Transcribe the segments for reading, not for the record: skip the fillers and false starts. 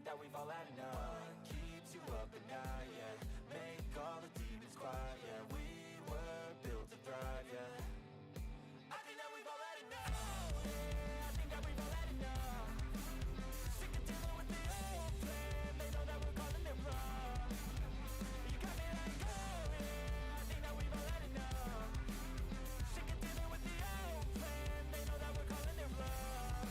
think that we've all had enough. What keeps you up at night, yeah? Make all the demons quiet, yeah. We were built to thrive, yeah. I think that we've all had enough. Yeah, I think that we've all had enough. Sick of dealing with the old plan. They know that we're calling it wrong. You got me like, oh yeah, I think that we've all had enough. Sick of dealing with the old plan. They know that we're calling it wrong.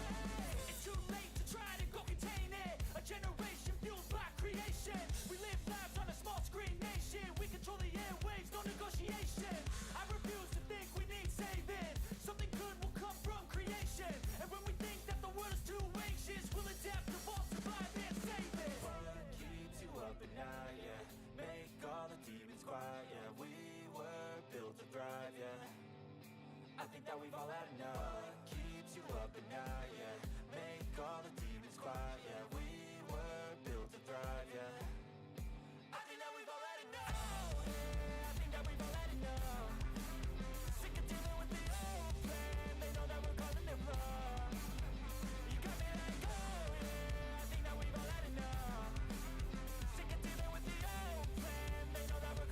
Hey, it's too late to try to go contain it. A generation fueled by creation. We live lives on a small screen nation. We control the airwaves, no negotiation. I refuse to think we need saving. Something good will come from creation. And when we think that the world is too anxious, we'll adapt, evolve, survive, and save it. What keeps you up at night, yeah? Make all the demons quiet, yeah. We were built to thrive, yeah. I think that we've all had enough. What keeps you up at night, yeah? Make all the demons quiet, yeah. We were built to thrive, yeah. I think that we've all had enough. Yeah, I think that we've all had enough. Sick of dealing with the old plan. They know that we're calling it wrong. You got me like, oh yeah, I think that we've all had enough. Sick of dealing with the old plan. They know that we're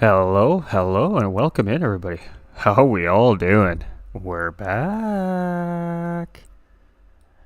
Hello, and welcome in, everybody. How we all doing? We're back.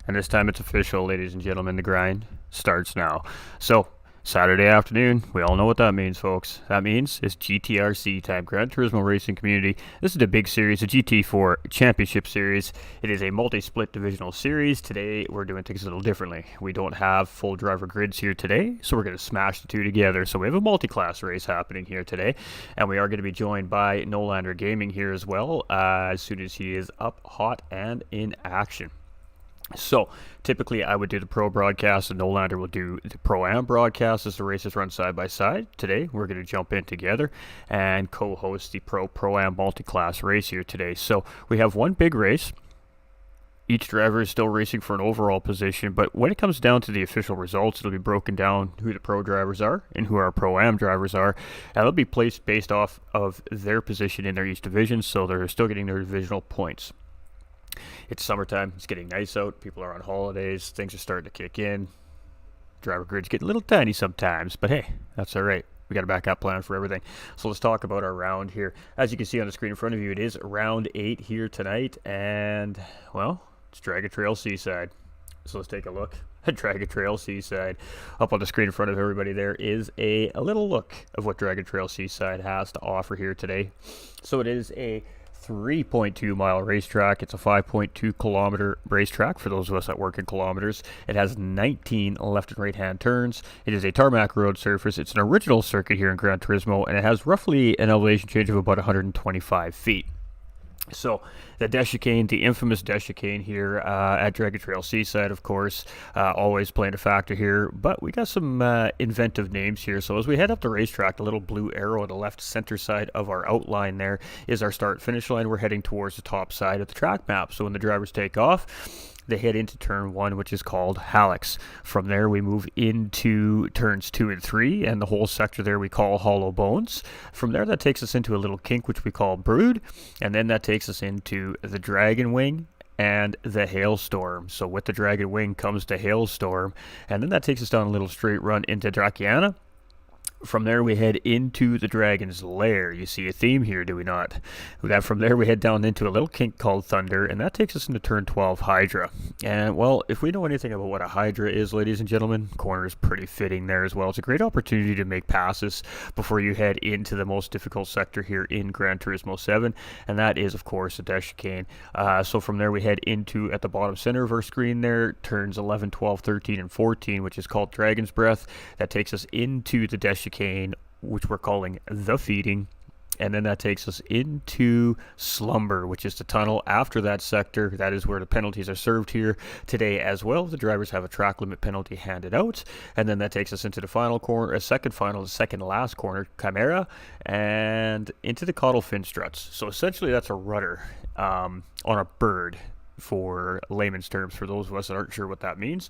And this time it's official, ladies and gentlemen. The grind starts now. So, Saturday afternoon, we all know what that means, folks. That means it's GTRC time, Gran Turismo Racing Community. This is the big series, the GT4 Championship Series. It is a multi-split divisional series. Today, we're doing things a little differently. We don't have full driver grids here today, so we're going to smash the two together. So we have a multi-class race happening here today, and we are going to be joined by Nolander Gaming here as well, as soon as he is up, hot, and in action. So, typically I would do the pro broadcast and Nolander will do the pro-am broadcast as the races run side by side. Today, we're going to jump in together and co-host the pro-am multi-class race here today. So, we have one big race. Each driver is still racing for an overall position, but when it comes down to the official results, it'll be broken down who the pro drivers are and who our pro-am drivers are, and they'll be placed based off of their position in their each division, so they're still getting their divisional points. It's summertime, it's getting nice out, people are on holidays, things are starting to kick in. Driver grids get a little tiny sometimes, but hey, that's alright. We got a backup plan for everything. So let's talk about our round here. As you can see on the screen in front of you, it is round 8 here tonight, and, well, it's Dragon Trail Seaside. So let's take a look at Dragon Trail Seaside. Up on the screen in front of everybody there is a little look of what Dragon Trail Seaside has to offer here today. So it is a 3.2 mile racetrack. It's a 5.2 kilometer racetrack for those of us that work in kilometers. It has 19 left and right hand turns. It is a tarmac road surface. It's an original circuit here in Gran Turismo, and it has roughly an elevation change of about 125 feet. So the dash chicane, the infamous dash chicane here at Dragon Trail Seaside, of course, always playing a factor here. But we got some inventive names here. So as we head up the racetrack, the little blue arrow on the left center side of our outline there is our start-finish line. We're heading towards the top side of the track map. So when the drivers take off, they head into turn 1, which is called Hallex. From there, we move into turns 2 and 3, and the whole sector there we call Hollow Bones. From there, that takes us into a little kink, which we call Brood, and then that takes us into the Dragon Wing and the Hailstorm. So with the Dragon Wing comes the Hailstorm, and then that takes us down a little straight run into Draciana. From there, we head into the Dragon's Lair. You see a theme here, do we not? From there, we head down into a little kink called Thunder, and that takes us into turn 12 Hydra. And, well, if we know anything about what a Hydra is, ladies and gentlemen, corner is pretty fitting there as well. It's a great opportunity to make passes before you head into the most difficult sector here in Gran Turismo 7, and that is, of course, the dash chicane. So from there, we head into, at the bottom center of our screen there, turns 11, 12, 13, and 14, which is called Dragon's Breath. That takes us into the dash chicane, which we're calling the feeding, and then that takes us into Slumber, which is the tunnel after that sector. That is where the penalties are served here today as well. The drivers have a track limit penalty handed out, and then that takes us into the final corner, the second last corner, Chimera, and into the caudal fin struts. So essentially that's a rudder on a bird, for layman's terms, for those of us that aren't sure what that means.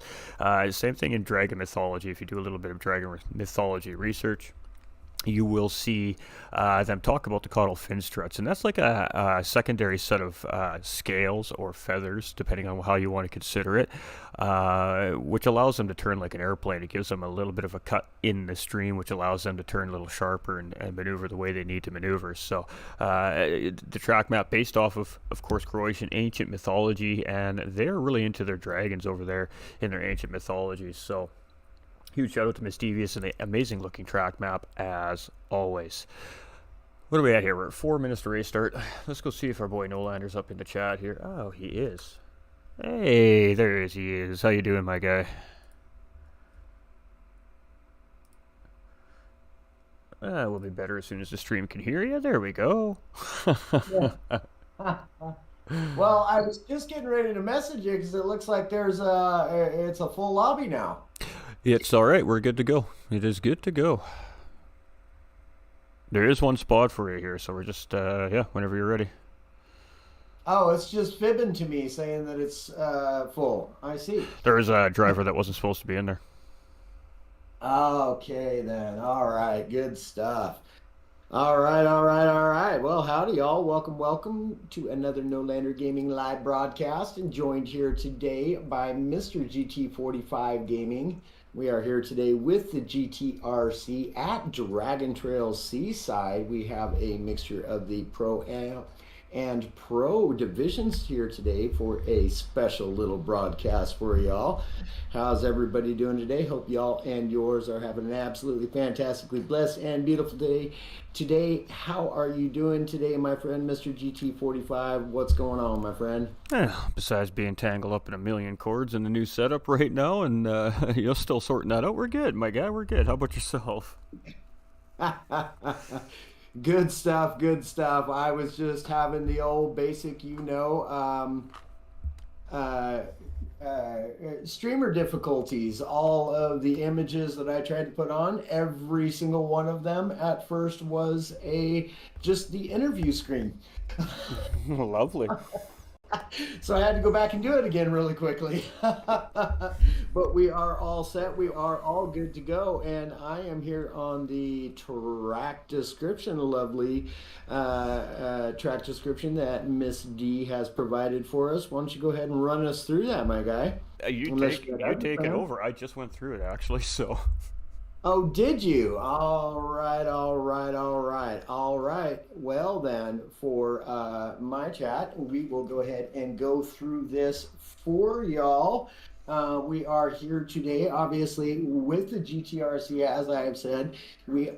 Same thing in Dragon mythology. If you do a little bit of Dragon mythology research, you will see them talk about the caudal fin struts, and that's like a secondary set of scales or feathers, depending on how you want to consider it, which allows them to turn like an airplane. It gives them a little bit of a cut in the stream, which allows them to turn a little sharper and maneuver the way they need to maneuver. So the track map based off of course, Croatian ancient mythology, and they're really into their dragons over there in their ancient mythology. So huge shout out to Misdevious and the amazing looking track map as always. What are we at here? We're at 4 minutes to race start. Let's go see if our boy Nolander's up in the chat here. Oh, he is. Hey, there he is. How you doing, my guy? We'll be better as soon as the stream can hear you. There we go. Well, I was just getting ready to message you because it looks like it's a full lobby now. It's all right. We're good to go. It is good to go. There is one spot for you here, so we're just, whenever you're ready. Oh, it's just fibbing to me saying that it's full. I see. There is a driver that wasn't supposed to be in there. Okay, then. All right. Good stuff. All right. Well, howdy, y'all. Welcome to another Nolander Gaming live broadcast, and joined here today by Mr. GT45 Gaming. We are here today with the GTRC at Dragon Trail Seaside. We have a mixture of the Pro and Pro divisions here today for a special little broadcast for y'all. How's everybody doing today? Hope y'all and yours are having an absolutely fantastically blessed and beautiful day today. How are you doing today, my friend, Mr. GT45? What's going on, my friend? Besides being tangled up in a million cords in the new setup right now, and you're still sorting that out, we're good, my guy. We're good. How about yourself? Good stuff. I was just having the old basic, streamer difficulties. All of the images that I tried to put on, every single one of them at first was just the interview screen. Lovely. So I had to go back and do it again really quickly. But we are all set. We are all good to go. And I am here on the track description, lovely track description that Miss D has provided for us. Why don't you go ahead and run us through that, my guy? You take it over. I just went through it, actually, so... Oh, did you? All right. Well, then, for my chat, we will go ahead and go through this for y'all. We are here today, obviously, with the GTRC, as I have said.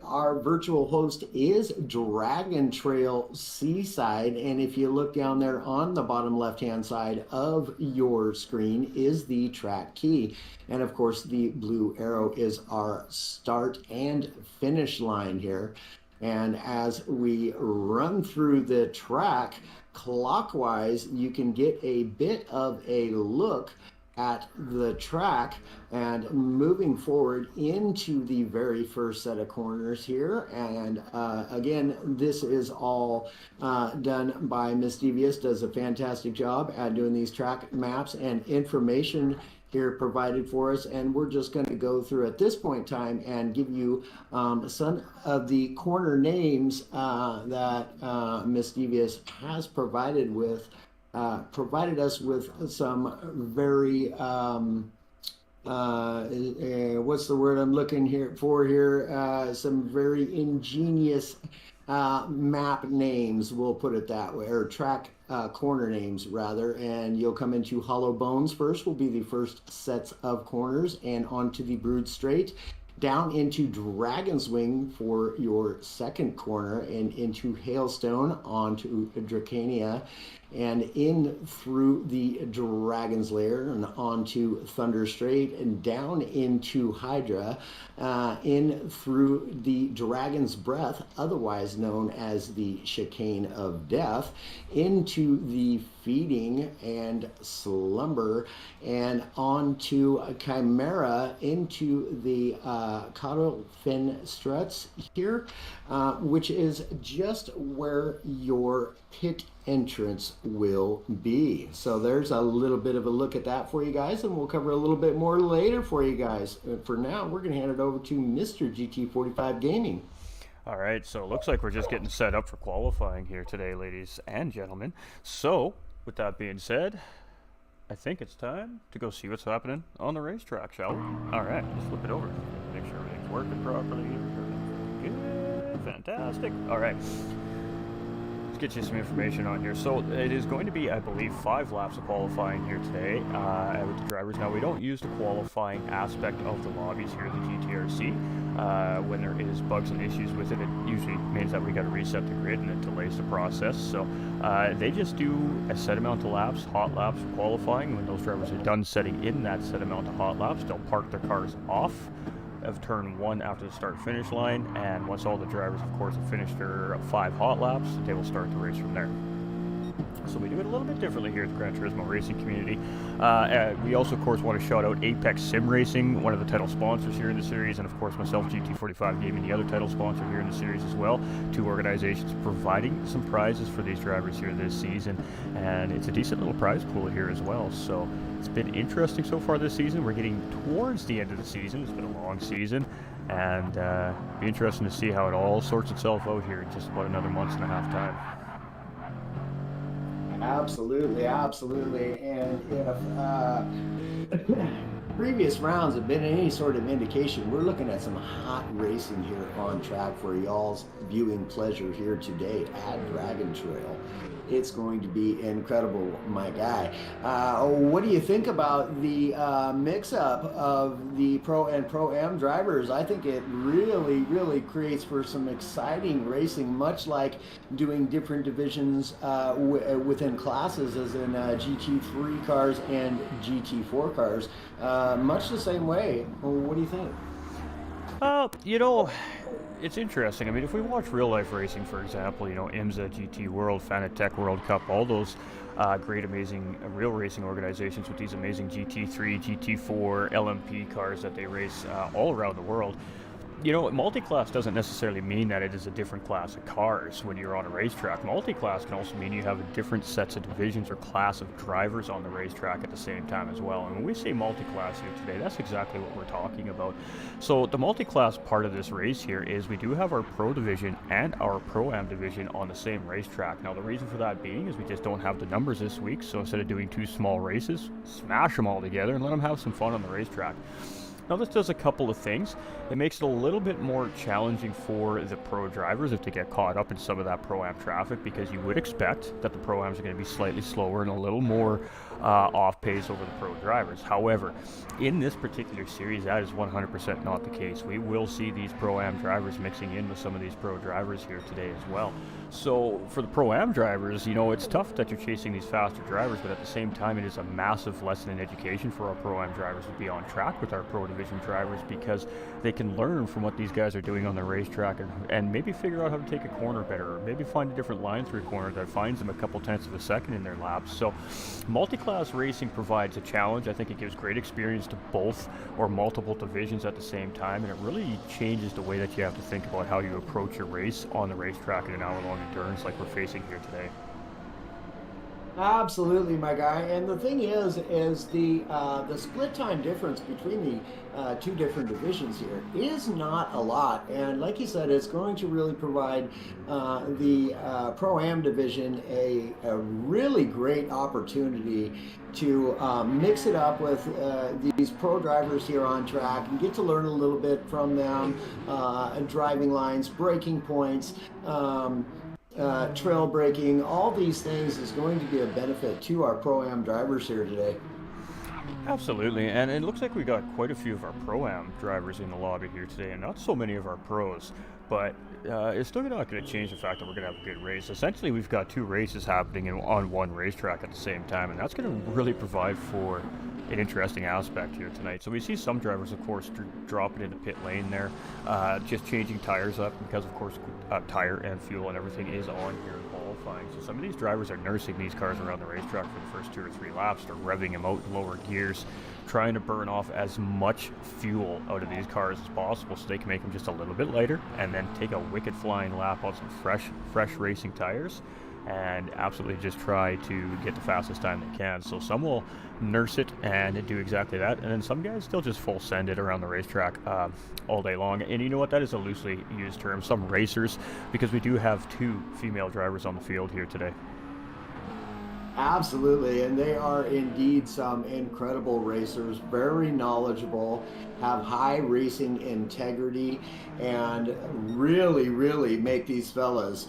Our virtual host is Dragon Trail Seaside, and if you look down there on the bottom left-hand side of your screen is the track key. And of course, the blue arrow is our start and finish line here. And as we run through the track clockwise, you can get a bit of a look at the track and moving forward into the very first set of corners here. And again, this is all done by Miss Devious. Does a fantastic job at doing these track maps and information here provided for us, and we're just going to go through at this point in time and give you some of the corner names that Miss Devious has provided us with some very what's the word I'm looking here for here? Some very ingenious map names, we'll put it that way, or track corner names rather. And you'll come into Hollow Bones first, will be the first sets of corners, and onto the Brood Straight, down into Dragon's Wing for your second corner, and into Hailstone, onto Dracania, and in through the Dragon's Lair and onto Thunder Strait, and down into Hydra, in through the Dragon's Breath, otherwise known as the Chicane of Death, into the Feeding and Slumber, and onto Chimera, into the Caudal Fin Struts here, which is just where your pit entrance will be. So there's a little bit of a look at that for you guys, and we'll cover a little bit more later for you guys. For now, we're going to hand it over to Mr. GT45 Gaming. All right, so it looks like we're just getting set up for qualifying here today, ladies and gentlemen. So, with that being said, I think it's time to go see what's happening on the racetrack, shall we? All right, let's flip it over. Make sure everything's working properly. Good, fantastic. All right. Get you some information on here. So it is going to be, I believe, 5 laps of qualifying here today with the drivers. Now, we don't use the qualifying aspect of the lobbies here at the GTRC. When there is bugs and issues with it, it usually means that we got to reset the grid and it delays the process. So they just do a set amount of laps, hot laps for qualifying. When those drivers are done setting in that set amount of hot laps, they'll park their cars off of turn 1 after the start finish line, and once all the drivers of course have finished their 5 hot laps, they will start the race from there. So we do it a little bit differently here at the Gran Turismo racing community. We also of course want to shout out Apex Sim Racing, one of the title sponsors here in the series, and of course myself, GT45 Gaming, the other title sponsor here in the series as well. 2 organizations providing some prizes for these drivers here this season, and it's a decent little prize pool here as well. So it's been interesting so far this season. We're getting towards the end of the season. It's been a long season, and be interesting to see how it all sorts itself out here in just about another month and a half time. Absolutely, absolutely. And if previous rounds have been any sort of indication, we're looking at some hot racing here on track for y'all's viewing pleasure here today at Dragon Trail. It's going to be incredible, my guy. What do you think about the mix-up of the Pro and Pro-Am drivers? I think it really, really creates for some exciting racing, much like doing different divisions within classes, as in GT3 cars and GT4 cars. Much the same way. What do you think? You know, it's interesting. I mean, if we watch real life racing, for example, you know, IMSA, GT World, Fanatec World Cup, all those great, amazing real racing organizations with these amazing GT3, GT4, LMP cars that they race all around the world. You know, multi-class doesn't necessarily mean that it is a different class of cars when you're on a racetrack. Multi-class can also mean you have different sets of divisions or class of drivers on the racetrack at the same time as well. And when we say multi-class here today, that's exactly what we're talking about. So the multi-class part of this race here is we do have our Pro division and our Pro-Am division on the same racetrack. Now, the reason for that being is we just don't have the numbers this week, so instead of doing 2 small races, smash them all together and let them have some fun on the racetrack. Now, this does a couple of things. It makes it a little bit more challenging for the pro drivers if they get caught up in some of that Pro-Am traffic, because you would expect that the Pro-Ams are going to be slightly slower and a little more off pace over the pro drivers. However, in this particular series, that is 100% not the case. We will see these Pro-Am drivers mixing in with some of these pro drivers here today as well. So for the Pro-Am drivers, you know, it's tough that you're chasing these faster drivers, but at the same time, it is a massive lesson in education for our Pro-Am drivers to be on track with our Pro Division drivers, because they can learn from what these guys are doing on the racetrack and maybe figure out how to take a corner better, or maybe find a different line through a corner that finds them a couple tenths of a second in their laps. So multi-class racing provides a challenge. I think it gives great experience to both or multiple divisions at the same time, and it really changes the way that you have to think about how you approach your race on the racetrack in an hour-long endurance like we're facing here today. Absolutely, my guy. And the thing is the split time difference between the two different divisions here is not a lot. And like you said, it's going to really provide the Pro-Am division a really great opportunity to mix it up with these pro drivers here on track and get to learn a little bit from them, driving lines, braking points. Trail braking, all these things is going to be a benefit to our Pro-Am drivers here today. Absolutely, and it looks like we got quite a few of our Pro-Am drivers in the lobby here today, and not so many of our pros, but it's still not going to change the fact that we're going to have a good race. Essentially, we've got two races happening on one racetrack at the same time, and that's going to really provide for an interesting aspect here tonight. So we see some drivers, of course, dropping into pit lane there, just changing tires up because, of course, tire and fuel and everything is on here in qualifying. So some of these drivers are nursing these cars around the racetrack for the first 2 or 3 laps. They're revving them out in lower gears, trying to burn off as much fuel out of these cars as possible so they can make them just a little bit lighter and then take a wicked flying lap on some fresh racing tires and absolutely just try to get the fastest time they can. So some will nurse it and do exactly that, and then some guys still just full send it around the racetrack all day long. And you know what, that is a loosely used term, some racers, because we do have 2 female drivers on the field here today. Absolutely, and they are indeed some incredible racers, very knowledgeable, have high racing integrity, and really make these fellas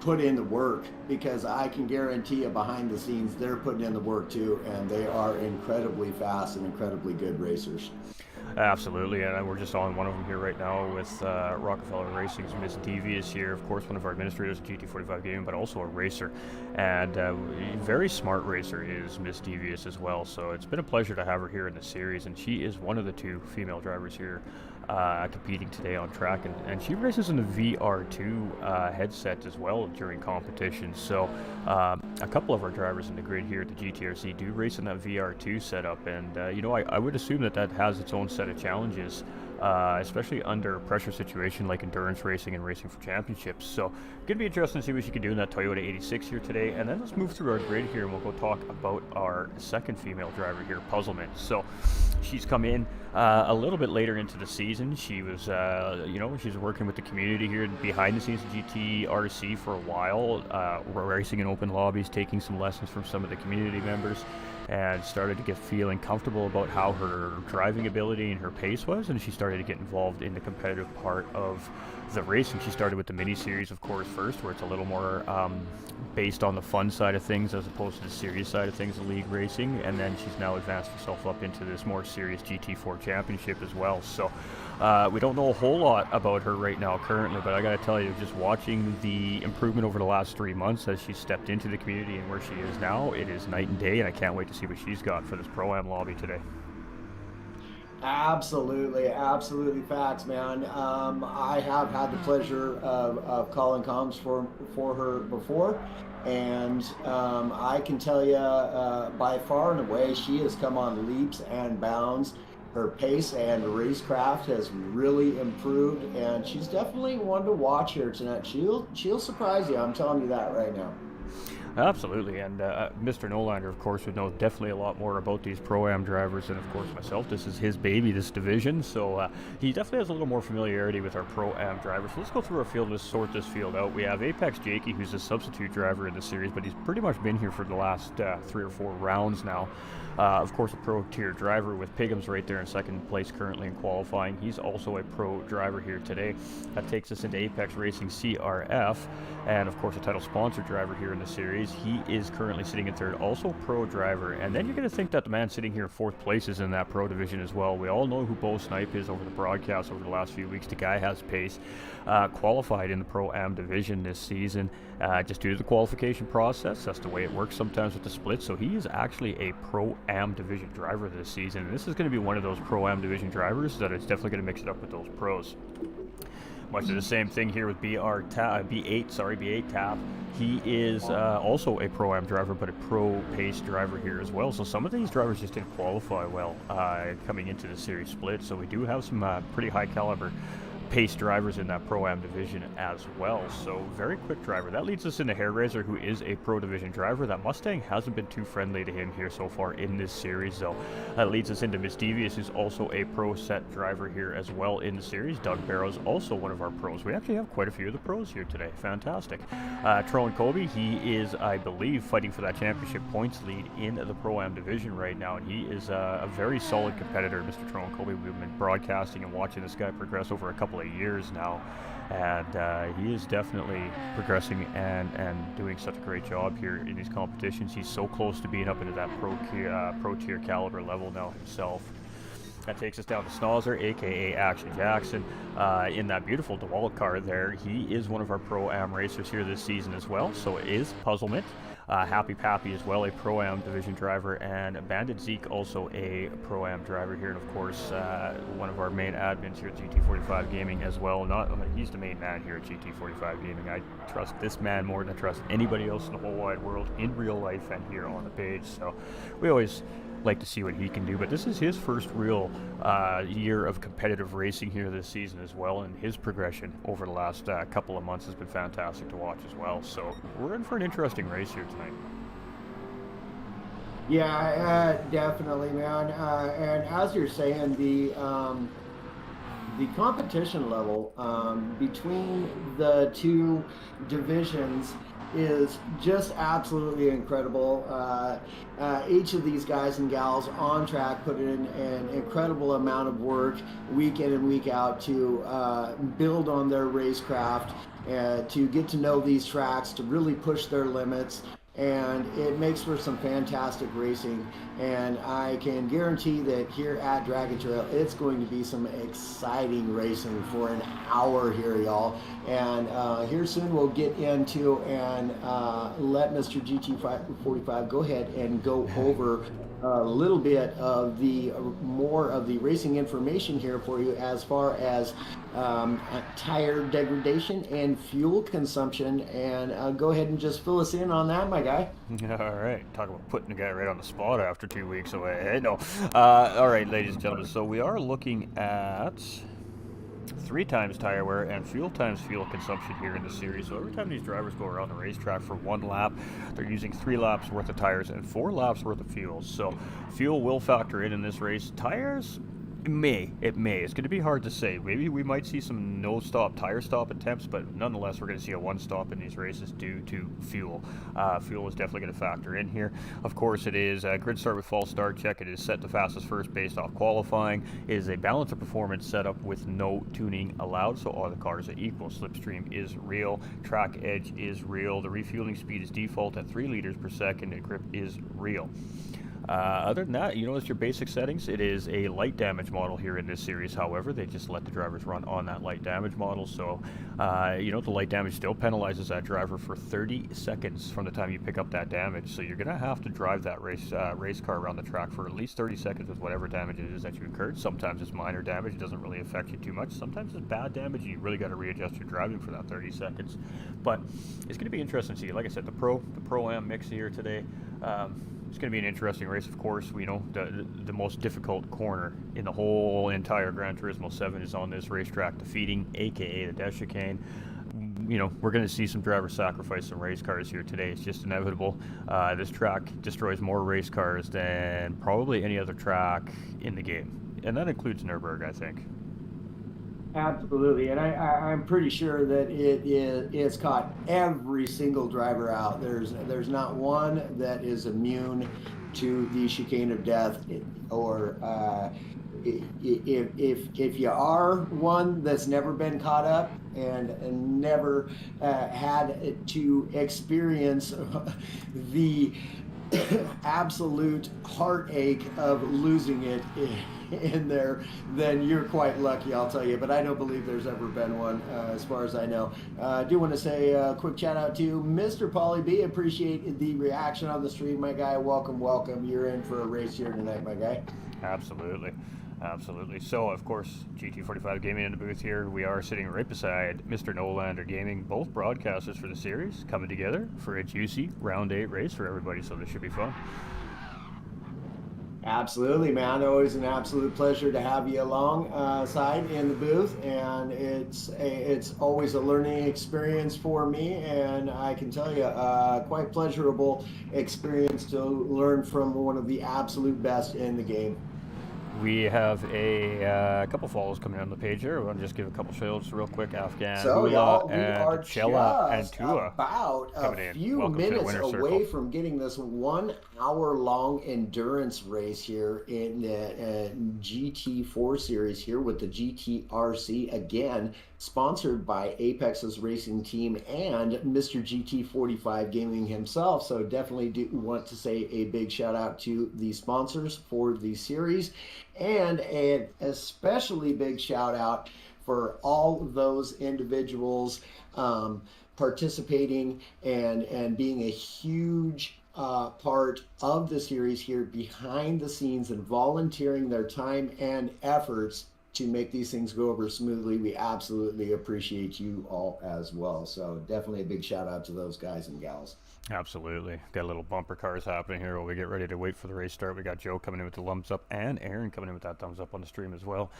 put in the work, because I can guarantee you behind the scenes they're putting in the work too, and they are incredibly fast and incredibly good racers. Absolutely, and we're just on one of them here right now with Rockefeller Racing's Miss Devious here, of course, one of our administrators at GT45 Gaming, but also a racer, and a very smart racer is Miss Devious as well. So it's been a pleasure to have her here in the series, and she is one of the 2 female drivers here competing today on track, and she races in the VR2 headset as well during competition. So a couple of our drivers in the grid here at the GTRC do race in that VR2 setup, and you know, I would assume that has its own set of challenges, especially under a pressure situation like endurance racing and racing for championships. So gonna be interesting to see what she can do in that Toyota 86 here today. And then let's move through our grid here and we'll go talk about our second female driver here, Puzzlement. So she's come in a little bit later into the season. She was, you know, she's working with the community here behind the scenes at GTRC for a while, racing in open lobbies, taking some lessons from some of the community members, and started to get feeling comfortable about how her driving ability and her pace was, and she started to get involved in the competitive part of the racing. She started with the mini series, of course, first, where it's a little more based on the fun side of things as opposed to the serious side of things, the league racing, and then she's now advanced herself up into this more serious GT4 Championship as well. So we don't know a whole lot about her right now currently, but I gotta tell you, just watching the improvement over the last 3 months as she stepped into the community and where she is now, it is night and day, and I can't wait to see what she's got for this Pro-Am lobby today. Absolutely facts, man. I have had the pleasure of calling comms for her before, and I can tell you by far and away she has come on leaps and bounds. Her pace and racecraft has really improved, and she's definitely one to watch here tonight. She'll surprise you, I'm telling you that right now. Absolutely, and Mr. Nolander, of course, would know definitely a lot more about these Pro-Am drivers, and of course myself. This is his baby, this division, so he definitely has a little more familiarity with our Pro-Am drivers. So let's go through our field, let's sort this field out. We have Apex Jakey, who's a substitute driver in the series, but he's pretty much been here for the last 3 or 4 rounds now. Of course, a pro tier driver with Pigham's right there in second place currently in qualifying. He's also a pro driver here today. That takes us into Apex Racing CRF, and of course a title sponsor driver here in the series. He is currently sitting in third, also pro driver. And then you're going to think that the man sitting here in 4th place is in that pro division as well. We all know who Bo Snipe is over the broadcast over the last few weeks. The guy has pace. Qualified in the Pro-Am division this season, just due to the qualification process. That's the way it works sometimes with the split. So he is actually a Pro-Am division driver this season. And this is going to be one of those Pro-Am division drivers that is definitely going to mix it up with those pros. Much of the same thing here with B8 Tap. He is also a Pro-Am driver, but a pro pace driver here as well. So some of these drivers just didn't qualify well coming into the series split. So we do have some pretty high caliber pace drivers in that Pro-Am division as well. So very quick driver. That leads us into Hair Raiser, who is a Pro Division driver. That Mustang hasn't been too friendly to him here so far in this series, though. That leads us into Misdevious, who's also a Pro Set driver here as well in the series. Doug Barrow's also one of our pros. We actually have quite a few of the pros here today. Fantastic. Trowan Colby, he is, I believe, fighting for that championship points lead in the Pro-Am division right now, and he is a very solid competitor, Mr. Trowan Colby. We've been broadcasting and watching this guy progress over a couple of years now, and he is definitely progressing and doing such a great job here in these competitions. He's so close to being up into that pro tier caliber level now himself. That takes us down to Snauzer, aka Action Jackson, in that beautiful DeWalt car there. He is one of our Pro-Am racers here this season as well, so is Puzzlement. Happy Pappy as well, a Pro-Am division driver, and Bandit Zeke, also a Pro-Am driver here, and of course one of our main admins here at GT45 Gaming as well. He's the main man here at GT45 Gaming. I trust this man more than I trust anybody else in the whole wide world in real life and here on the page, so we always like to see what he can do. But this is his first real year of competitive racing here this season as well, and his progression over the last couple of months has been fantastic to watch as well. So we're in for an interesting race here tonight. Yeah, definitely, man. And as you're saying, the competition level between the two divisions is just absolutely incredible. Each of these guys and gals on track put in an incredible amount of work week in and week out to build on their racecraft, to get to know these tracks, to really push their limits, and it makes for some fantastic racing. And I can guarantee that here at Dragon Trail, it's going to be some exciting racing for an hour here, y'all. And here soon we'll get into and let Mr. GT45 go ahead and go over a little bit of the more of the racing information here for you, as far as tire degradation and fuel consumption. And go ahead and just fill us in on that, my guy. All right, talk about putting a guy right on the spot after 2 weeks away. Hey, no. All right, ladies and gentlemen, so we are looking at 3 times tire wear and fuel times fuel consumption here in the series. So every time these drivers go around the racetrack for 1 lap, they're using 3 laps worth of tires and 4 laps worth of fuel. So fuel will factor in this race. Tires, it may. It's going to be hard to say. Maybe we might see some no-stop tire stop attempts, but nonetheless, we're going to see a 1-stop in these races due to fuel. Fuel is definitely going to factor in here. Of course, it is a grid start with false start check. It is set to fastest first based off qualifying. It is a balance of performance setup with no tuning allowed, so all the cars are equal. Slipstream is real. Track edge is real. The refueling speed is default at 3 liters per second, and grip is real. Other than that, it's your basic settings. It is a light damage model here in this series. However, they just let the drivers run on that light damage model. So, the light damage still penalizes that driver for 30 seconds from the time you pick up that damage. So you're going to have to drive that race car around the track for at least 30 seconds with whatever damage it is that you incurred. Sometimes it's minor damage. It doesn't really affect you too much. Sometimes it's bad damage, and you really got to readjust your driving for that 30 seconds. But it's going to be interesting to see. Like I said, the Pro-Am mix here today. It's going to be an interesting race, of course. We know the most difficult corner in the whole entire Gran Turismo 7 is on this racetrack, defeating, aka the Death Chicane. We're going to see some drivers sacrifice some race cars here today. It's just inevitable. This track destroys more race cars than probably any other track in the game, and that includes Nürburgring, I think. Absolutely, and I'm pretty sure that it's caught every single driver out. There's not one that is immune to the chicane of death, or if you are one that's never been caught up and never had to experience the absolute heartache of losing it in there, then you're quite lucky, I'll tell you. But I don't believe there's ever been one, as far as I know. I do want to say a quick shout out to Mr. Pauly B. Appreciate the reaction on the stream, my guy. Welcome. You're in for a race here tonight, my guy. Absolutely. So, of course, GT45 Gaming in the booth here. We are sitting right beside Mr. Nolander Gaming, both broadcasters for the series, coming together for a juicy round 8 race for everybody, so this should be fun. Absolutely, man. Always an absolute pleasure to have you alongside in the booth, and it's always a learning experience for me. And I can tell you, quite pleasurable experience to learn from one of the absolute best in the game. We have a couple follows coming on the page here. We'll just give a couple shows real quick. Afghan, So, Hula, y'all, we and are Chella, and just Tua about a coming in. few Welcome to the minutes winner's away circle. from getting this 1 hour long endurance race here in the GT4 series here with the GTRC, again, sponsored by Apex's racing team and Mr. GT45 Gaming himself. So definitely do want to say a big shout out to the sponsors for the series, and an especially big shout out for all of those individuals participating and being a huge part of the series here behind the scenes and volunteering their time and efforts to make these things go over smoothly. We absolutely appreciate you all as well. So definitely a big shout out to those guys and gals. Absolutely. Got a little bumper cars happening here while we get ready to wait for the race start. We got Joe coming in with the thumbs up and Aaron coming in with that thumbs up on the stream as well.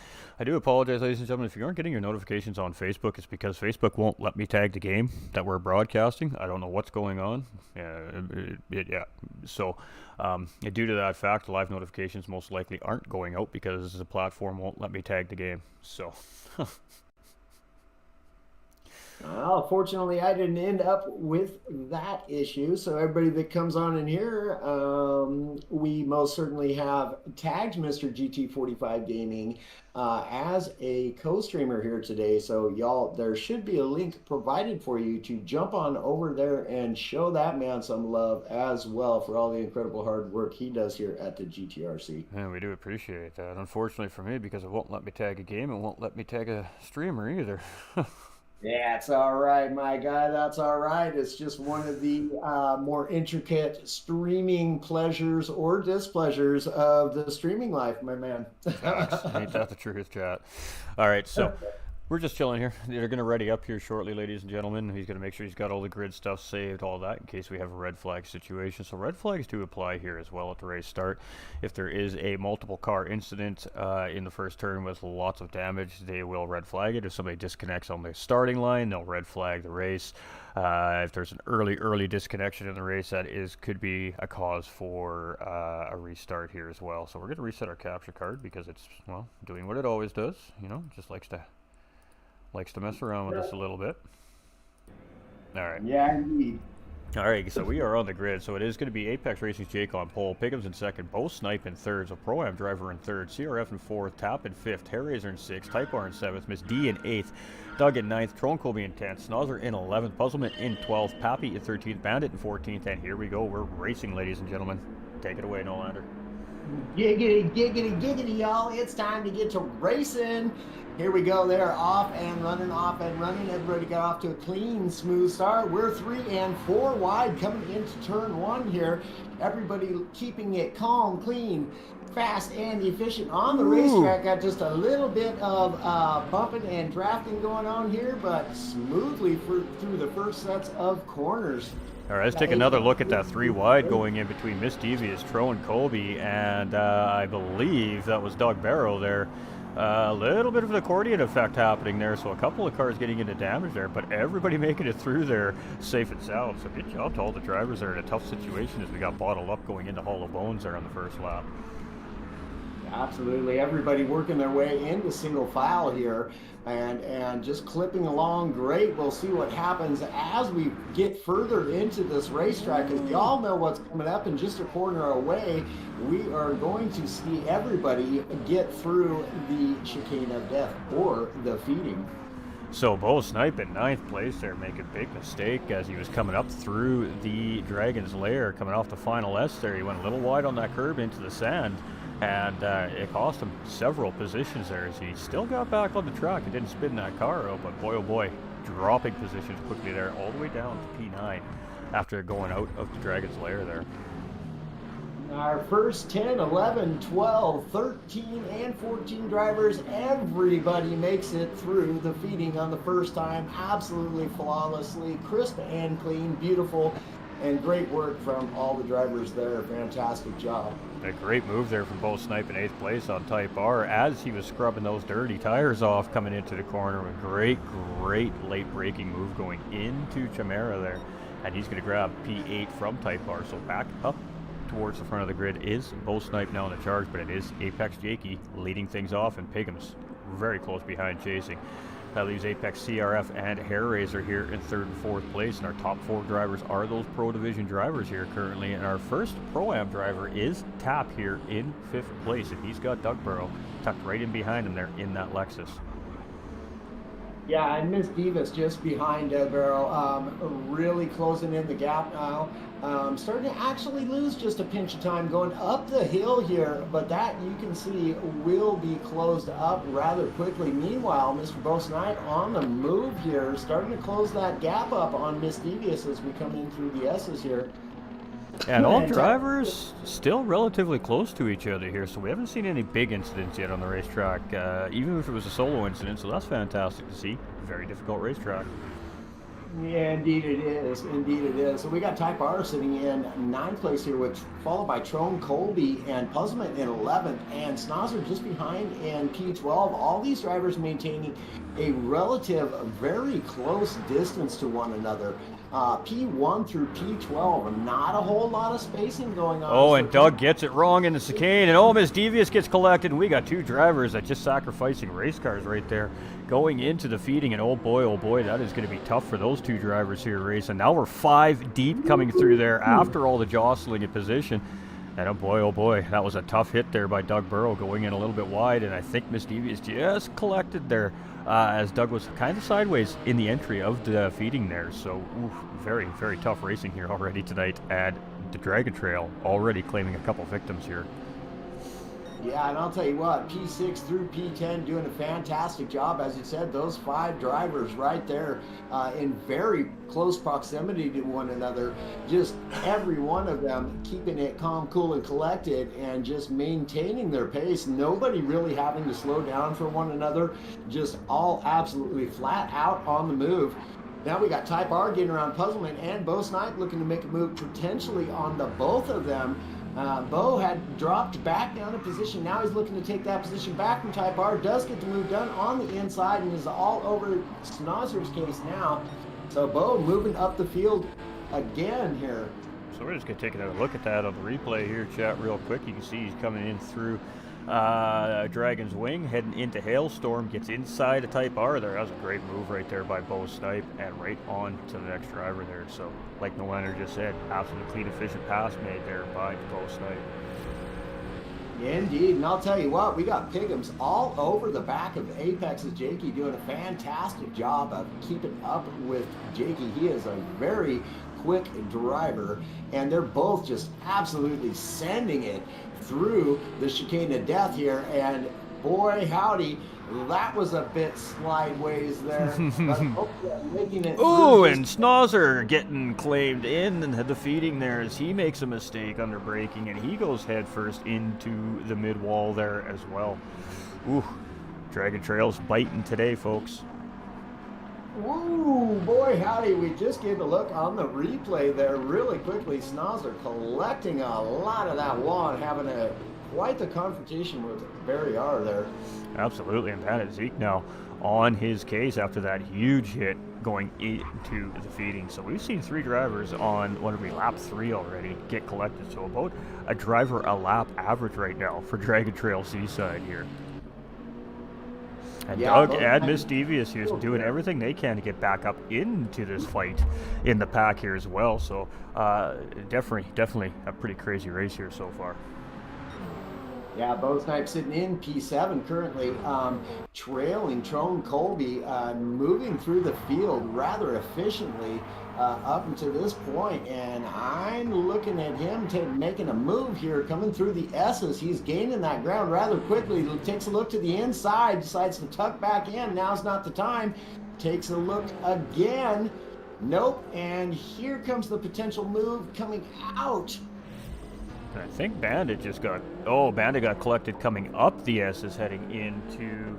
I do apologize, ladies and gentlemen, if you aren't getting your notifications on Facebook, it's because Facebook won't let me tag the game that we're broadcasting. I don't know what's going on. Yeah. So due to that fact, live notifications most likely aren't going out because the platform won't let me tag the game. So... Well, fortunately, I didn't end up with that issue. So everybody that comes on in here, we most certainly have tagged Mr. GT45 Gaming as a co-streamer here today. So y'all, there should be a link provided for you to jump on over there and show that man some love as well for all the incredible hard work he does here at the GTRC. Yeah, we do appreciate that. Unfortunately for me, because it won't let me tag a game, it won't let me tag a streamer either. Yeah, it's all right, my guy. That's all right. It's just one of the more intricate streaming pleasures or displeasures of the streaming life, my man. Facts. Ain't that the truth, chat? All right, so we're just chilling here. They're going to ready up here shortly, ladies and gentlemen. He's going to make sure he's got all the grid stuff saved, all that, in case we have a red flag situation. So red flags do apply here as well at the race start. If there is a multiple car incident in the first turn with lots of damage, they will red flag it. If somebody disconnects on the starting line, they'll red flag the race. If there's an early disconnection in the race, that could be a cause for a restart here as well. So we're going to reset our capture card because it's, well, doing what it always does. You know, just likes to mess around with us a little bit. All right. Yeah, indeed. All right, so we are on the grid. So it is going to be Apex Racing's Jake on pole, Pickham's in second, Bo Snipe in third, so Pro-Am Driver in third, CRF in fourth, Tap in fifth, Hairraiser in sixth, Type R in seventh, Miss D in eighth, Doug in ninth, Tron Colby in 10th, Snozzer in 11th, Puzzlement in 12th, Pappy in 13th, Bandit in 14th, and here we go. We're racing, ladies and gentlemen. Take it away, Nolander. Giggity, giggity, giggity, y'all. It's time to get to racing. Here we go. They're off and running, off and running. Everybody got off to a clean, smooth start. We're 3 and 4 wide coming into turn 1 here. Everybody keeping it calm, clean, fast, and efficient on the racetrack. Got just a little bit of bumping and drafting going on here, but smoothly through the first sets of corners. All right, let's take another look at that 3 wide going in between Miss Devious, Tro, and Colby, and I believe that was Doug Barrow there. A little bit of an accordion effect happening there, so a couple of cars getting into damage there, but everybody making it through there safe and sound. So good job to all the drivers there in a tough situation as we got bottled up going into Hollow Bones there on the first lap. Absolutely, everybody working their way into single file here and just clipping along great. We'll see what happens as we get further into this racetrack, because we all know what's coming up. And just a corner away, we are going to see everybody get through the chicane of death, or the feeding. So Bo Snipe in 9th place there, making a big mistake as he was coming up through the Dragon's Lair, coming off the final S there. He went a little wide on that curb into the sand, and it cost him several positions there as he still got back on the track and didn't spin that car out, but boy oh boy, dropping positions quickly there all the way down to P9 after going out of the Dragon's Lair there. Our first 10, 11, 12, 13, and 14 drivers, everybody makes it through the feeding on the first time, absolutely flawlessly, crisp and clean, beautiful. and great work from all the drivers there. Fantastic job. A great move there from Bo Snipe in 8th place on Type R as he was scrubbing those dirty tires off coming into the corner. A great late braking move going into Chimera there. And he's going to grab P8 from Type R. So back up towards the front of the grid is Bo Snipe now in the charge, but it is Apex Jakey leading things off, and Pigham's very close behind chasing. That leaves Apex CRF and Hair Razor here in 3rd and 4th place, and our top 4 drivers are those Pro Division drivers here currently, and our first Pro-Am driver is Tap here in 5th place, and he's got Doug Burrow tucked right in behind him there in that Lexus. Yeah, and Miss Divas just behind Barrow, really closing in the gap now. Starting to actually lose just a pinch of time going up the hill here, but that you can see will be closed up rather quickly. Meanwhile, Mr. Bo Snipe on the move here, starting to close that gap up on Miss Devious as we come in through the S's here. And all drivers still relatively close to each other here, so we haven't seen any big incidents yet on the racetrack, even if it was a solo incident, so that's fantastic to see. Very difficult racetrack. Yeah, indeed it is. Indeed it is. So we got Type R sitting in 9th place here, which followed by Trone Colby and Puzzlement in 11th, and Snozzer just behind in P12. All these drivers maintaining a relative, very close distance to one another. P1 through P12, not a whole lot of spacing going on. Oh, and Doug gets it wrong in the chicane, and oh, Miss Devious gets collected, and we got 2 drivers that just sacrificing race cars right there going into the feeding, and oh boy, that is going to be tough for those 2 drivers here racing. Now we're 5 deep coming through there after all the jostling in position. And oh boy, that was a tough hit there by Doug Burrow going in a little bit wide, and I think Miss Devious just collected there as Doug was kind of sideways in the entry of the feeding there. So very tough racing here already tonight, and the Dragon Trail already claiming a couple victims here. Yeah, and I'll tell you what, P6 through P10 doing a fantastic job. As you said, those 5 drivers right there in very close proximity to one another. Just every one of them keeping it calm, cool, and collected, and just maintaining their pace. Nobody really having to slow down for one another. Just all absolutely flat out on the move. Now we got Type R getting around Puzzlement and Bo Snipe looking to make a move potentially on the both of them. Bo had dropped back down a position. Now he's looking to take that position back from Type R. Does get the move done on the inside and is all over Snozzer's case now. So Bo moving up the field again here. So we're just going to take another look at that on the replay here, chat, real quick. You can see he's coming in through Dragon's Wing, heading into Hailstorm, gets inside a Type R there. That was a great move right there by Bo Snipe, and right on to the next driver there. So, like Nolander just said, absolutely clean, efficient pass made there by Bo Snipe. Yeah, indeed, and I'll tell you what, we got Piggums all over the back of Apex's Jakey doing a fantastic job of keeping up with Jakey. He is a very quick driver, and they're both just absolutely sending it through the chicane of death here, and boy howdy, that was a bit slideways there. But making it. Ooh, and Snozzer getting claimed in and the feeding there as he makes a mistake under braking, and he goes headfirst into the mid wall there as well. Ooh, Dragon Trail's biting today, folks. Ooh, boy howdy, we just gave a look on the replay there really quickly. Snozzer collecting a lot of that wall and having quite the confrontation with Barry R there. Absolutely, and Pat Zeke now on his case after that huge hit going into the feeding. So we've seen 3 drivers on, what are we, lap 3 already get collected. So about a driver a lap average right now for Dragon Trail Seaside here. And yeah, Doug and Miss Devious here is doing everything they can to get back up into this fight in the pack here as well. So definitely a pretty crazy race here so far. Yeah, Bo Snipe sitting in P7 currently, trailing Trone Colby, moving through the field rather efficiently up until this point, and I'm looking at him making a move here, coming through the S's. He's gaining that ground rather quickly. Takes a look to the inside, decides to tuck back in. Now's not the time. Takes a look again. Nope, and here comes the potential move coming out. I think Bandit just got, Bandit got collected coming up the S's heading into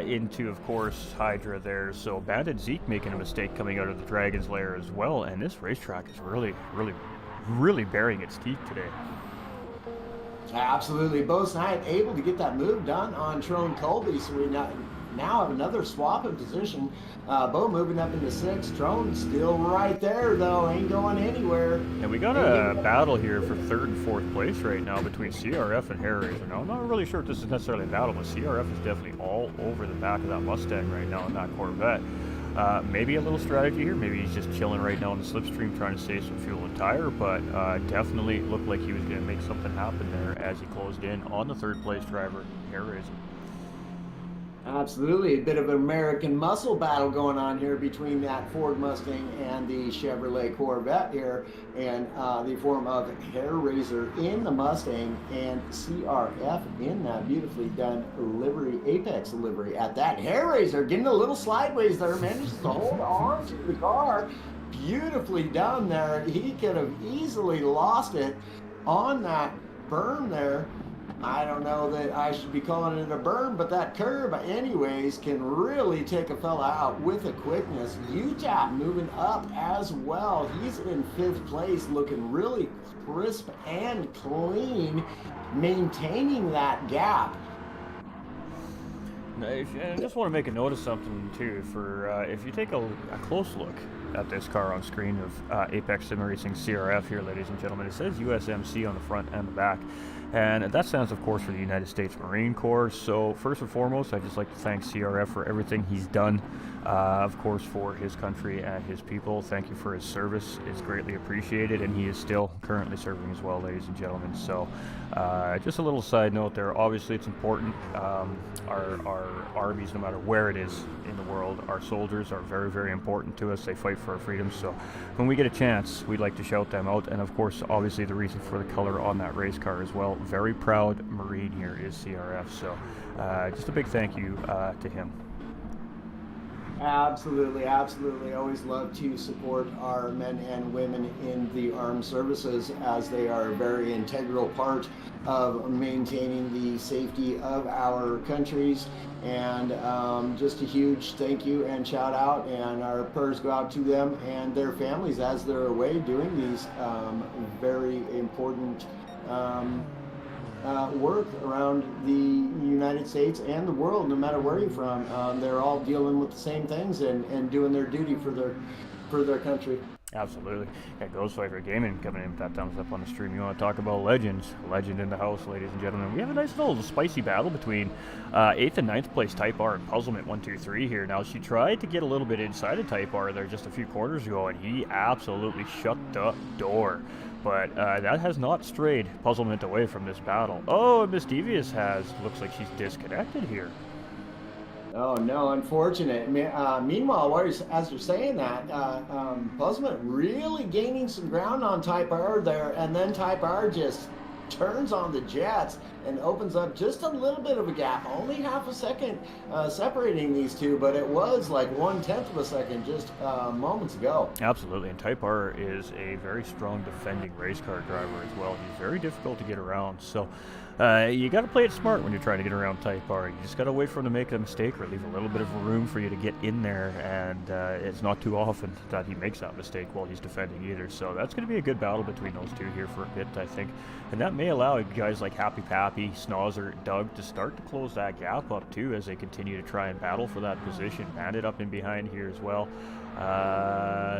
into, of course, Hydra there. So Bandit Zeke making a mistake coming out of the Dragon's Lair as well. And this racetrack is really bearing its teeth today. Absolutely. Bo Knight able to get that move done on Trone Colby, so we now have another swap in position. Bo moving up into 6. Trone still right there, though. Ain't going anywhere. And we got a battle here for 3rd and 4th place right now between CRF and Hairraiser. Now, I'm not really sure if this is necessarily a battle, but CRF is definitely all over the back of that Mustang right now in that Corvette. Maybe a little strategy here. Maybe he's just chilling right now on the slipstream trying to save some fuel and tire, but definitely looked like he was going to make something happen there as he closed in on the 3rd place driver, Hairraiser. Absolutely. A bit of an American muscle battle going on here between that Ford Mustang and the Chevrolet Corvette here, and the form of Hairraiser in the Mustang and CRF in that beautifully done livery, Apex livery at that. Hairraiser getting a little sideways there, manages to hold on to the car. Beautifully done there. He could have easily lost it on that berm there. I don't know that I should be calling it a berm, but that curve, anyways, can really take a fella out with a quickness. UTAP moving up as well. He's in 5th place, looking really crisp and clean, maintaining that gap. I just want to make a note of something too. For if you take a close look at this car on screen of Apex Sim Racing CRF here, ladies and gentlemen, it says USMC on the front and the back, and that stands, of course, for the United States Marine Corps. So first and foremost, I'd just like to thank CRF for everything he's done, of course, for his country and his people. Thank you for his service. It's greatly appreciated, and he is still currently serving as well, ladies and gentlemen. So just a little side note there. Obviously, it's important. Our armies, no matter where it is in the world, our soldiers are very, very important to us. They fight for our freedom. So when we get a chance, we'd like to shout them out. And of course, obviously, the reason for the color on that race car as well. Very proud Marine here is CRF. So just a big thank you to him. Absolutely, absolutely. Always love to support our men and women in the armed services, as they are a very integral part of maintaining the safety of our countries. And just a huge thank you and shout out, and our prayers go out to them and their families as they're away doing these very important work around the United States and the world, no matter where you're from. They're all dealing with the same things and doing their duty for their country. Absolutely. Got Ghostfighter Gaming coming in with that thumbs up on the stream. You want to talk about legends? Legend in the house, ladies and gentlemen. We have a nice little spicy battle between 8th and 9th place Type R and Puzzlement 123 here. Now, she tried to get a little bit inside of Type R there just a few quarters ago, and he absolutely shut the door. But that has not strayed Puzzlement away from this battle. Oh, Miss Devious has. Looks like she's disconnected here. Oh no, unfortunate. Meanwhile, as you're saying that, Puzzlement really gaining some ground on Type R there, and then Type R just turns on the jets and opens up just a little bit of a gap, only half a second separating these two, but it was like 1/10 of a second just moments ago. Absolutely, and Type R is a very strong defending race car driver as well. He's very difficult to get around, so you got to play it smart when you're trying to get around Type R. You just got to wait for him to make a mistake or leave a little bit of room for you to get in there, and it's not too often that he makes that mistake while he's defending either. So that's going to be a good battle between those two here for a bit, I think, and that may allow guys like Happy Pappy, Snozzer, Doug to start to close that gap up too as they continue to try and battle for that position. Bandit up in behind here as well,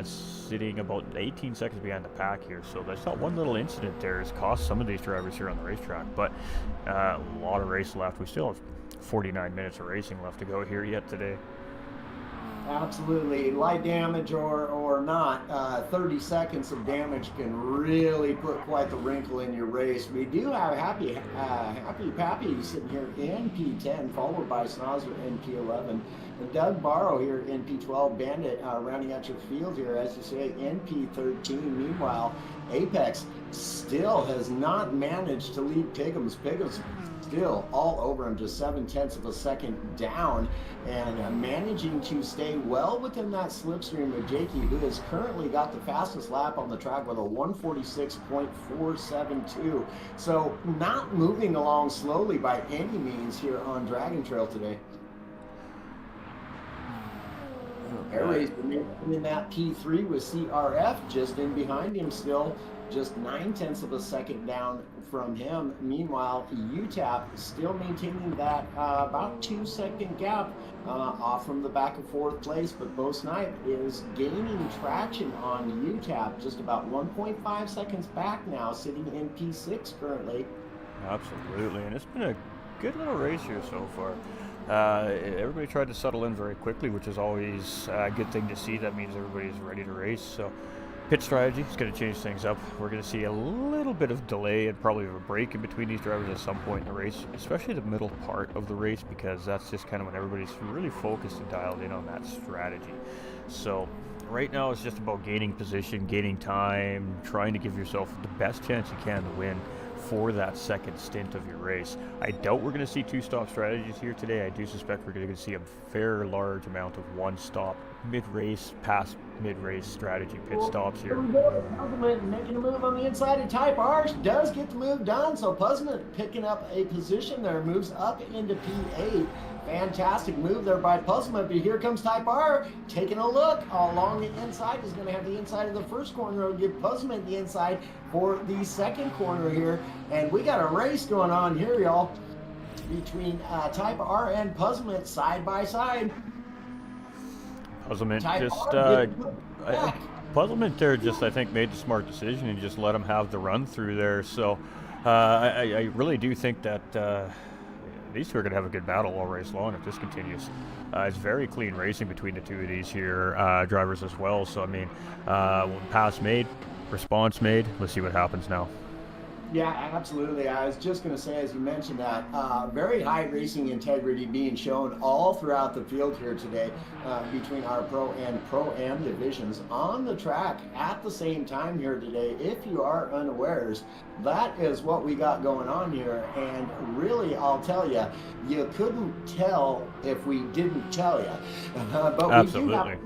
sitting about 18 seconds behind the pack here. So that's not one little incident there has cost some of these drivers here on the racetrack, but a lot of race left. We still have 49 minutes of racing left to go here yet today. Absolutely. Light damage or not, 30 seconds of damage can really put quite the wrinkle in your race. We do have Happy Pappy sitting here in P10, followed by Snozzer in P11. Doug Barrow here in P12, Bandit rounding out your field here, as you say, in P13. Meanwhile, Apex still has not managed to lead Piggums. Piggums still all over him, just 0.7 of a second down, and managing to stay well within that slipstream of Jakey, who has currently got the fastest lap on the track with a 1:46.472. So not moving along slowly by any means here on Dragon Trail today. Airways in that P3 with CRF just in behind him still, just 0.9 of a second down from him. Meanwhile, UTAP still maintaining that about 2-second gap off from the back of 4th place, but Bo Snipe is gaining traction on UTAP, just about 1.5 seconds back now, sitting in P6 currently. Absolutely, and it's been a good little race here so far. Everybody tried to settle in very quickly, which is always a good thing to see. That means everybody's ready to race. So pit strategy is going to change things up. We're going to see a little bit of delay and probably a break in between these drivers at some point in the race, especially the middle part of the race, because that's just kind of when everybody's really focused and dialed in on that strategy. So right now it's just about gaining position, gaining time, trying to give yourself the best chance you can to win for that second stint of your race. I doubt we're going to see 2-stop strategies here today. I do suspect we're going to see a very large amount of 1-stop mid-race, past mid-race strategy pit stops here. Making a move on the inside of Type R, does get the move done, so Puzzlement picking up a position there, moves up into P8. Fantastic move there by Puzzlement, but here comes Type R, taking a look along the inside. He's going to have the inside of the first corner, give Puzzlement the inside for the second corner here, and we got a race going on here, y'all, between Type R and Puzzlement side by side. Puzzlement Puzzlement there just, I think, made the smart decision and just let him have the run through there. So I really do think that these two are going to have a good battle all race long if this continues. It's very clean racing between the two of these here drivers as well. So, I mean, pass made, response made. Let's see what happens now. Yeah, absolutely. I was just going to say, as you mentioned that, very high racing integrity being shown all throughout the field here today between our Pro and Pro-Am divisions on the track at the same time here today. If you are unawares, that is what we got going on here. And really, I'll tell you, you couldn't tell if we didn't tell you. But absolutely. We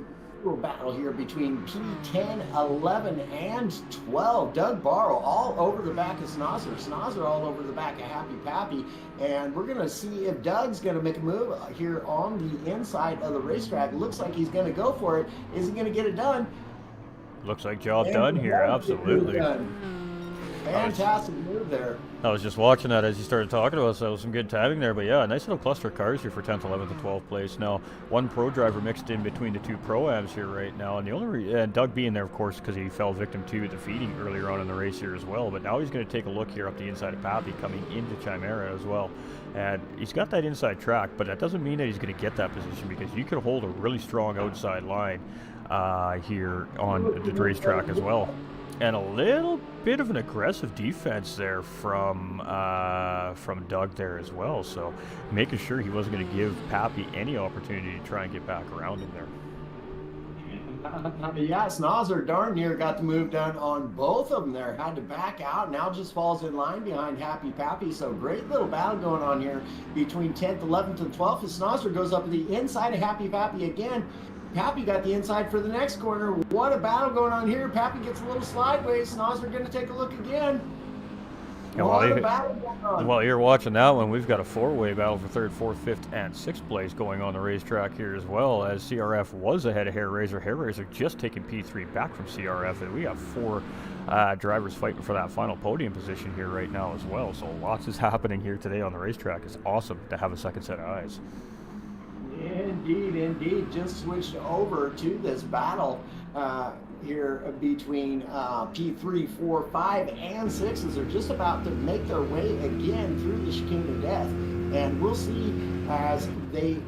do have battle here between P10, 11, and 12. Doug Barrow all over the back of Snozzer. Snozzer all over the back of Happy Pappy. And we're going to see if Doug's going to make a move here on the inside of the racetrack. Looks like he's going to go for it. Is he going to get it done? Looks like job done here. Absolutely. Fantastic move there. I was just watching that as you started talking to us. That was some good timing there. But yeah, nice little cluster of cars here for 10th, 11th, and 12th place. Now, one pro driver mixed in between the two Pro-Ams here right now. And the only Doug being there, of course, because he fell victim to the feeding earlier on in the race here as well. But now he's going to take a look here up the inside of Pappy coming into Chimera as well. And he's got that inside track, but that doesn't mean that he's going to get that position, because you could hold a really strong outside line here on the racetrack as well. And a little bit of an aggressive defense there from Doug there as well. So making sure he wasn't going to give Pappy any opportunity to try and get back around him there. Yeah, Snozzer darn near got the move done on both of them there. Had to back out. Now just falls in line behind Happy Pappy. So great little battle going on here between 10th, 11th, and 12th. As Snozzer goes up to the inside of Happy Pappy again. Pappy got the inside for the next corner. What a battle going on here. Pappy gets a little sideways. Snozzer going to take a look again. Yeah, while you're watching that one, we've got a four-way battle for 3rd, 4th, 5th, and 6th place going on the racetrack here as well, as CRF was ahead of Hair Razor. Hair Razor just taking P3 back from CRF, and we have 4 drivers fighting for that final podium position here right now as well. So lots is happening here today on the racetrack. It's awesome to have a second set of eyes. Indeed, indeed. Just switched over to this battle here between P3, 4, 5, and 6 as they're just about to make their way again through the chicane of death. And we'll see as they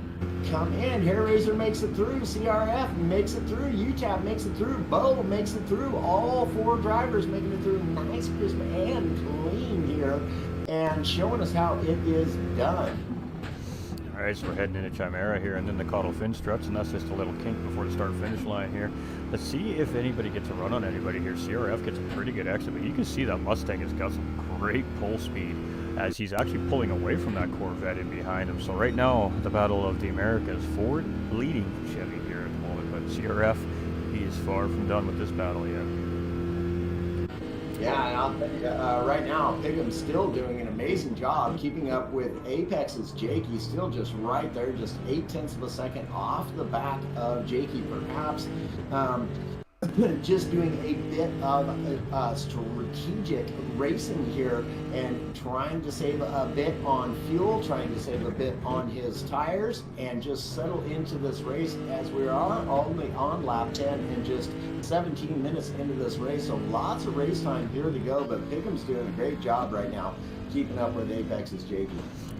come in. Hair Razor makes it through, CRF makes it through, UTAP makes it through, Bo makes it through. All 4 drivers making it through nice, crisp, and clean here, and showing us how it is done. All Alright, so we're heading into Chimera here, and then the caudal fin struts, and that's just a little kink before the start-finish line here. Let's see if anybody gets a run on anybody here. CRF gets a pretty good exit, but you can see that Mustang has got some great pull speed as he's actually pulling away from that Corvette in behind him. So right now, the Battle of the Americas, Ford leading Chevy here at the moment, but CRF, he is far from done with this battle yet. Yeah, and I'll tell you, right now, Pigham's still doing an amazing job keeping up with Apex's Jake. He's still just right there, just 0.8 of a second off the back of Jakey, perhaps. Just doing a bit of strategic racing here and trying to save a bit on fuel, trying to save a bit on his tires, and just settle into this race as we are only on lap 10 and just 17 minutes into this race. So lots of race time here to go, but Pigham's doing a great job right now keeping up with Apex's Jakey.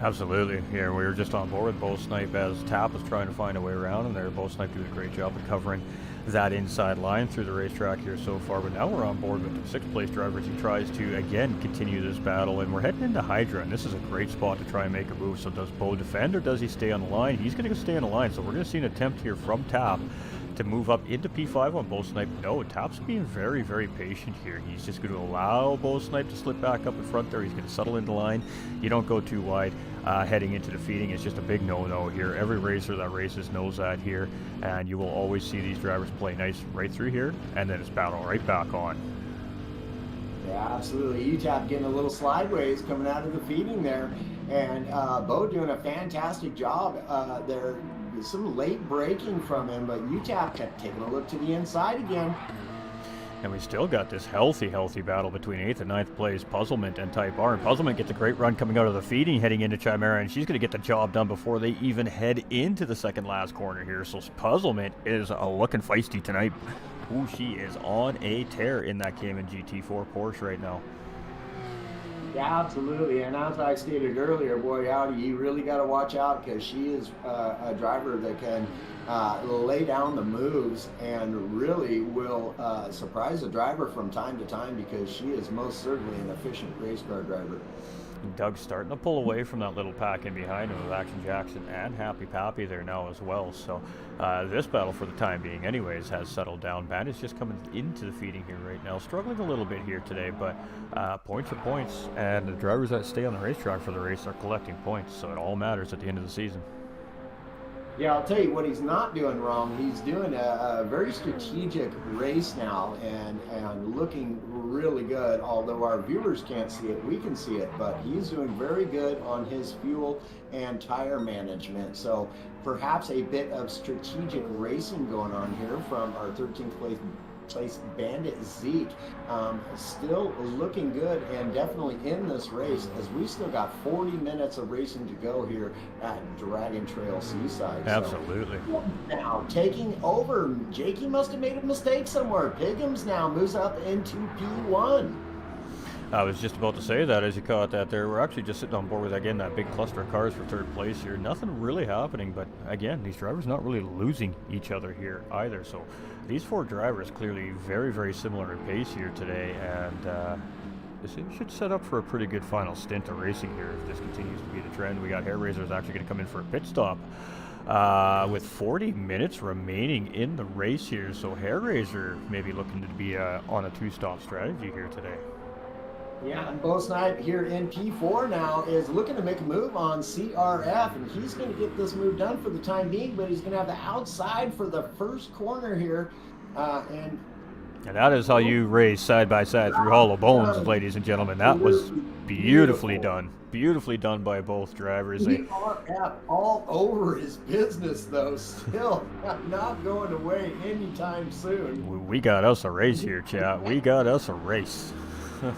Absolutely. Here we were just on board with Bo Snipe as Tap was trying to find a way around, and there Bo Snipe doing a great job of covering that inside line through the racetrack here so far. But now we're on board with the sixth place driver as he tries to again continue this battle, and we're heading into Hydra, and this is a great spot to try and make a move. So does Bo defend or does he stay on the line? He's going to stay on the line, so we're going to see an attempt here from Tap to move up into P5 on Bo Snipe. No, Tap's being very, very patient here. He's just going to allow Bo Snipe to slip back up in front there. He's going to settle into line. You don't go too wide heading into the feeding. It's just a big no-no here. Every racer that races knows that here, and you will always see these drivers play nice right through here, and then it's battle right back on. Yeah, absolutely. UTAP getting a little sideways coming out of the feeding there, and Bo doing a fantastic job there. Some late braking from him, but UTAP kept taking a look to the inside again. And we still got this healthy battle between 8th and 9th place, Puzzlement and Type R. And Puzzlement gets a great run coming out of the feeding, heading into Chimera, and she's going to get the job done before they even head into the second last corner here. So Puzzlement is looking feisty tonight. Ooh, she is on a tear in that Cayman GT4 Porsche right now. Yeah, absolutely. And as I stated earlier, boy, howdy, you really got to watch out because she is a driver that can lay down the moves and really will surprise the driver from time to time because she is most certainly an efficient race car driver. Doug's starting to pull away from that little pack in behind him with Action Jackson and Happy Pappy there now as well. So this battle for the time being anyways has settled down. Bandit's just coming into the feeding here right now. Struggling a little bit here today, but points are points. And the drivers that stay on the racetrack for the race are collecting points. So it all matters at the end of the season. Yeah, I'll tell you what he's not doing wrong. He's doing a very strategic race now and looking really good. Although our viewers can't see it, we can see it. But he's doing very good on his fuel and tire management. So perhaps a bit of strategic racing going on here from our 13th place Bandit Zeke. Still looking good and definitely in this race as we still got 40 minutes of racing to go here at Dragon Trail Seaside. Absolutely. So, now taking over, Jakey must have made a mistake somewhere. Pigham's now moves up into P1. I was just about to say that as you caught that there. We're actually just sitting on board with, again, that big cluster of cars for third place here. Nothing really happening, but again, these drivers not really losing each other here either. So these four drivers clearly very, very similar in pace here today, and this should set up for a pretty good final stint of racing here if this continues to be the trend. We got Hair Razor's actually going to come in for a pit stop with 40 minutes remaining in the race here. So Hair Razor may be looking to be on a two-stop strategy here today. Yeah, and Bo Snipe here in P4 now is looking to make a move on CRF, and he's going to get this move done for the time being, but he's going to have the outside for the first corner here. And that is how you race side by side through Hollow Bones, ladies and gentlemen. That was beautifully done. Beautifully done by both drivers. CRF all over his business, though, still not going away anytime soon. We got us a race here, chat. We got us a race.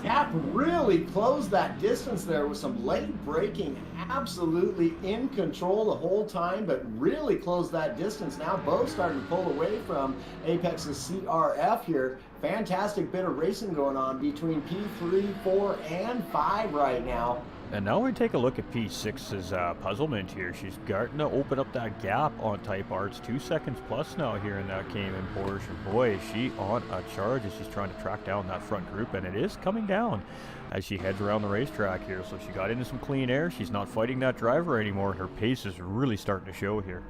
Cap really closed that distance there with some late braking, absolutely in control the whole time, but really closed that distance. Now Bo starting to pull away from Apex's CRF here. Fantastic bit of racing going on between P3, 4, and 5 right now. And now we take a look at P6's puzzlement here. She's starting to open up that gap on Type R. It's 2 seconds plus now here in that Cayman Porsche. Boy, is she on a charge as she's trying to track down that front group, and it is coming down as she heads around the racetrack here. So she got into some clean air. She's not fighting that driver anymore. Her pace is really starting to show here.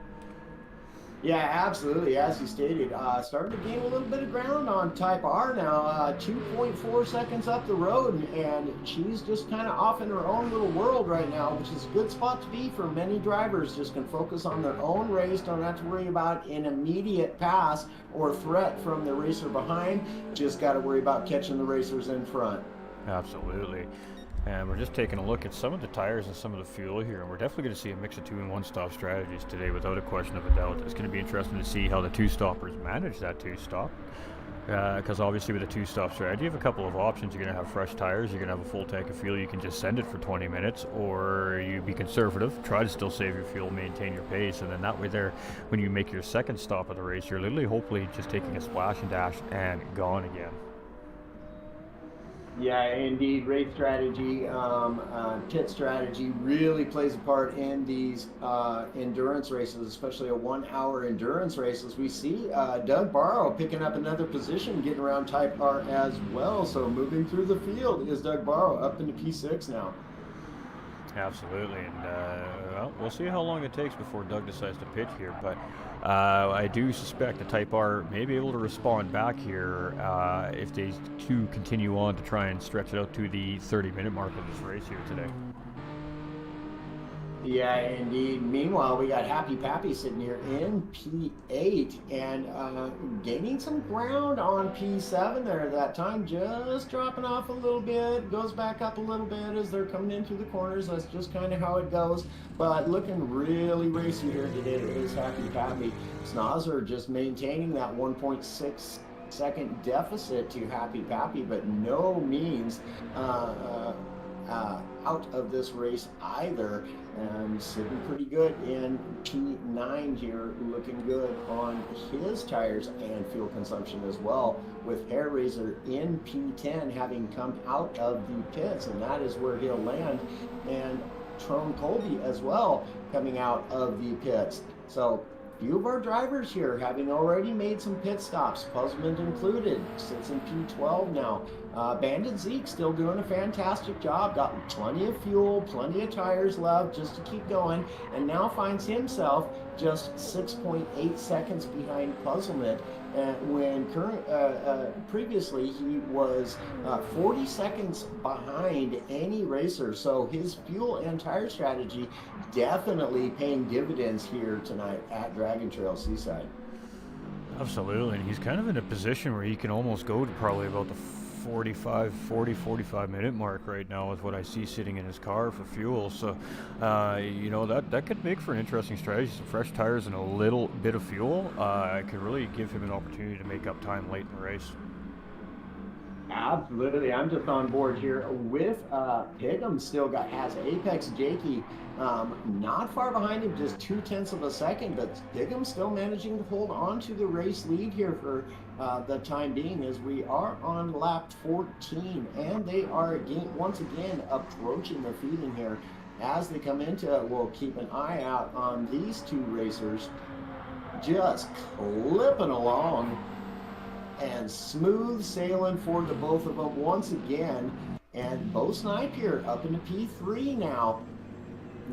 Yeah, absolutely. As you stated, starting to gain a little bit of ground on Type R now. 2.4 seconds up the road, and she's just kind of off in her own little world right now, which is a good spot to be for many drivers. Just can focus on their own race, don't have to worry about an immediate pass or threat from the racer behind. Just got to worry about catching the racers in front. Absolutely. And we're just taking a look at some of the tires and some of the fuel here, and we're definitely going to see a mix of 2- and 1-stop strategies today without a question of a doubt. It's going to be interesting to see how the 2-stoppers manage that 2-stop, because obviously with a 2-stop strategy you have a couple of options. You're going to have fresh tires, you're going to have a full tank of fuel, you can just send it for 20 minutes, or you be conservative, try to still save your fuel, maintain your pace, and then that way there, when you make your second stop of the race, you're literally hopefully just taking a splash and dash and gone again. Yeah, indeed. Race strategy, pit strategy really plays a part in these endurance races, especially a 1-hour endurance races. We see Doug Barrow picking up another position, getting around Type R as well. So moving through the field is Doug Barrow up into P6 now. Absolutely, and well, we'll see how long it takes before Doug decides to pitch here, but I do suspect the Type R may be able to respond back here if they do continue on to try and stretch it out to the 30-minute mark of this race here today. Yeah, indeed. Meanwhile, we got Happy Pappy sitting here in P8 and gaining some ground on P7 there at that time, just dropping off a little bit, goes back up a little bit as they're coming in through the corners. That's just kind of how it goes, but looking really racy here today is Happy Pappy. Snozzer just maintaining that 1.6 second deficit to Happy Pappy, but no means out of this race either, and sitting pretty good in P9 here, looking good on his tires and fuel consumption as well, with Hair Razor in P10 having come out of the pits, and that is where he'll land, and Trone Colby as well coming out of the pits. So few of our drivers here having already made some pit stops, Puzzlement included, sits in P12 now. Bandit Zeke still doing a fantastic job, got plenty of fuel, plenty of tires left just to keep going, and now finds himself just 6.8 seconds behind Puzzlement, when previously he was 40 seconds behind any racer. So his fuel and tire strategy definitely paying dividends here tonight at Dragon Trail Seaside. Absolutely, and he's kind of in a position where he can almost go to probably about the 45 minute mark right now with what I see sitting in his car for fuel. So you know, that could make for an interesting strategy. Some fresh tires and a little bit of fuel could really give him an opportunity to make up time late in the race. Absolutely. I'm just on board here with Pigham still has Apex Jakey not far behind him, just 0.2 of a second, but Pigham still managing to hold on to the race lead here for the time being, as we are on lap 14, and they are once again approaching the feeding here as they come into. We'll keep an eye out on these two racers just clipping along and smooth sailing for the both of them once again. And Bo Snipe here up into P3 now.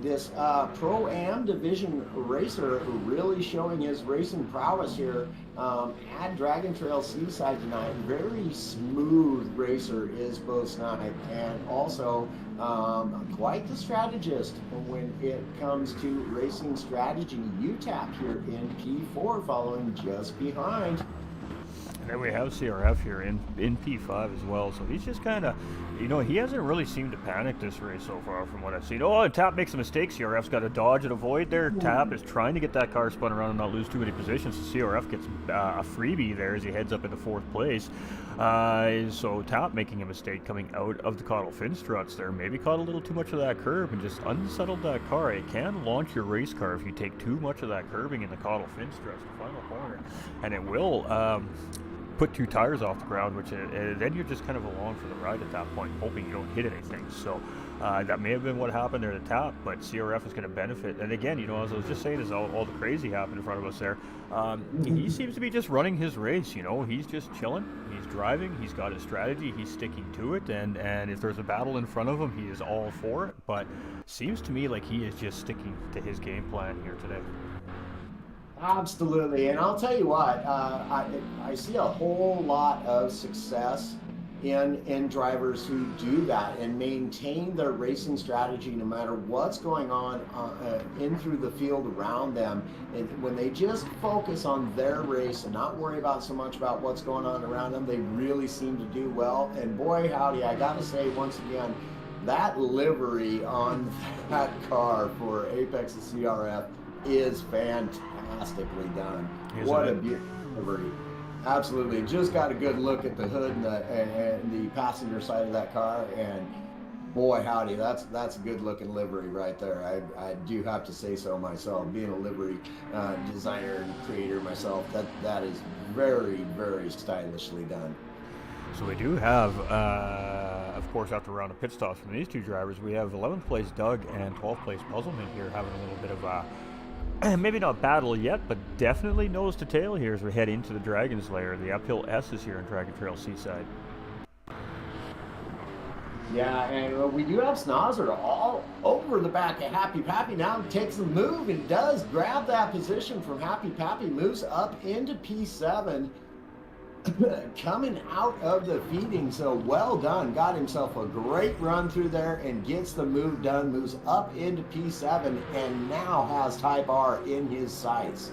This Pro-Am division racer who really showing his racing prowess here at Dragon Trail Seaside tonight. Very smooth racer is Bo Snipe, and also quite the strategist when it comes to racing strategy. UTAP here in P4 following just behind. And then we have CRF here in P5 as well, so he's just kind of, you know, he hasn't really seemed to panic this race so far from what I've seen. Oh, Tap makes a mistake. CRF's got to dodge and avoid there. Tap is trying to get that car spun around and not lose too many positions, so CRF gets a freebie there as he heads up into 4th place. So Tap making a mistake coming out of the caudal fin struts there. Maybe caught a little too much of that curb and just unsettled that car. It can launch your race car if you take too much of that curbing in the caudal fin struts, the final corner. And it will put 2 tires off the ground, which then you're just kind of along for the ride at that point, hoping you don't hit anything. So That may have been what happened there at the top, but CRF is going to benefit. And again, you know, as I was just saying, as all the crazy happened in front of us there, he seems to be just running his race. You know, he's just chilling, he's driving, he's got his strategy, he's sticking to it, and if there's a battle in front of him, he is all for it. But seems to me like he is just sticking to his game plan here today. Absolutely, and I'll tell you what, I see a whole lot of success in drivers who do that and maintain their racing strategy no matter what's going on in through the field around them. And when they just focus on their race and not worry about so much about what's going on around them, they really seem to do well. And boy howdy, I gotta say once again, that livery on that car for Apex and CRF is fantastically done. What a beautiful livery. Absolutely, just got a good look at the hood and the passenger side of that car, and boy howdy, that's a good looking livery right there. I do have to say so myself, being a livery designer and creator myself, that is very, very stylishly done. So we do have, of course, after a round of pit stops from these two drivers, we have 11th place Doug and 12th place Puzzleman here having a little bit of a maybe not battle yet, but definitely nose to tail here as we head into the Dragon's Lair. The uphill S is here in Dragon Trail Seaside. Yeah, and we do have Snozzer all over the back of Happy Pappy. Now takes the move and does grab that position from Happy Pappy, moves up into P7. Coming out of the feeding, so well done. Got himself a great run through there and gets the move done, moves up into P7 and now has Type R in his sights.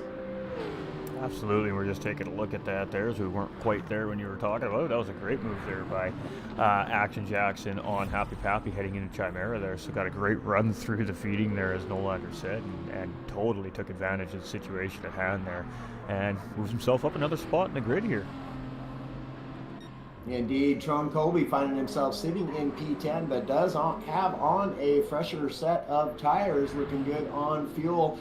Absolutely, we're just taking a look at that there as we weren't quite there when you were talking about it. That was a great move there by Action Jackson on Happy Pappy heading into Chimera there. So got a great run through the feeding there, as Nolander said, and totally took advantage of the situation at hand there and moves himself up another spot in the grid here. Indeed, Tron Colby finding himself sitting in P10, but does have on a fresher set of tires, looking good on fuel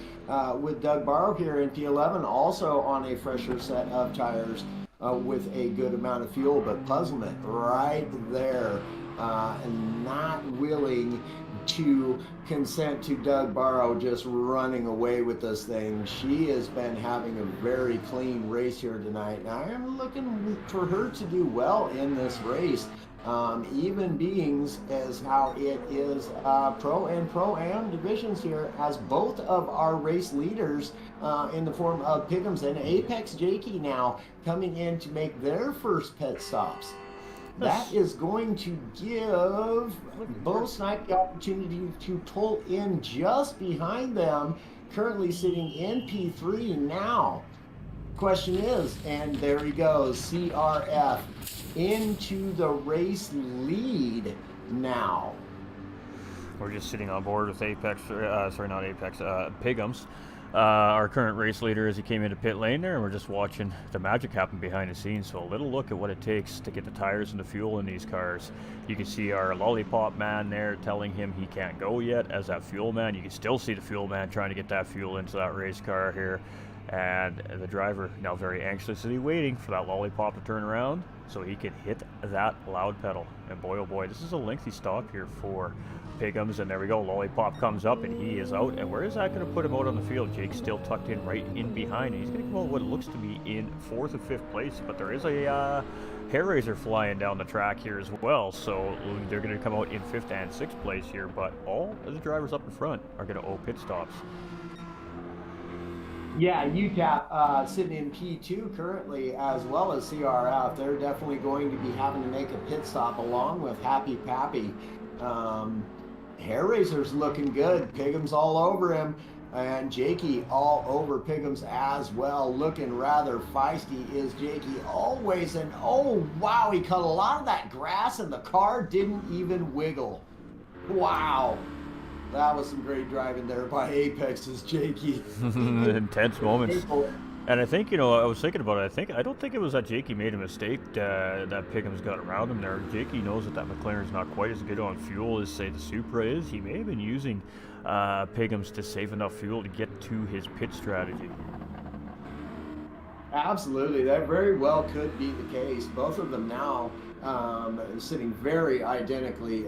with Doug Barrow here in P11, also on a fresher set of tires with a good amount of fuel, but Puzzlement right there and not willing to consent to Doug Barrow just running away with this thing. She has been having a very clean race here tonight, and I am looking for her to do well in this race. Even beings as how it is Pro and Pro-Am divisions here, as both of our race leaders in the form of Piggums and Apex Jakey now coming in to make their first pit stops. That is going to give Bo Snipe the opportunity to pull in just behind them, currently sitting in P3 now. Question is, and there he goes, CRF into the race lead now. We're just sitting on board with Apex, sorry, not Apex, Piggums. Our current race leader as he came into pit lane there, and we're just watching the magic happen behind the scenes. So a little look at what it takes to get the tires and the fuel in these cars. You can see our lollipop man there telling him he can't go yet as that fuel man. You can still see the fuel man trying to get that fuel into that race car here. And the driver now very anxiously waiting for that lollipop to turn around so he can hit that loud pedal. And boy, oh boy, this is a lengthy stop here for Piggums, and there we go, lollipop comes up and he is out. And where is that going to put him out on the field? Jake's still tucked in right in behind, and he's going to come out what looks to be in 4th or 5th place, but there is a hair raiser flying down the track here as well, so they're going to come out in 5th and 6th place here, but all of the drivers up in front are going to owe pit stops. Yeah, UTAP sitting in P2 currently, as well as CRF. They're definitely going to be having to make a pit stop along with Happy Pappy. Hair Raiser's looking good. Piggums all over him, and Jakey all over Piggums as well. Looking rather feisty is Jakey always, and oh wow, he cut a lot of that grass and the car didn't even wiggle. Wow. That was some great driving there by Apex's Jakey. Intense moments. And I think, you know, I was thinking about it. I don't think it was that Jakey made a mistake that Piggums got around him there. Jakey knows that McLaren's not quite as good on fuel as, say, the Supra is. He may have been using Piggums to save enough fuel to get to his pit strategy. Absolutely, that very well could be the case. Both of them now sitting very identically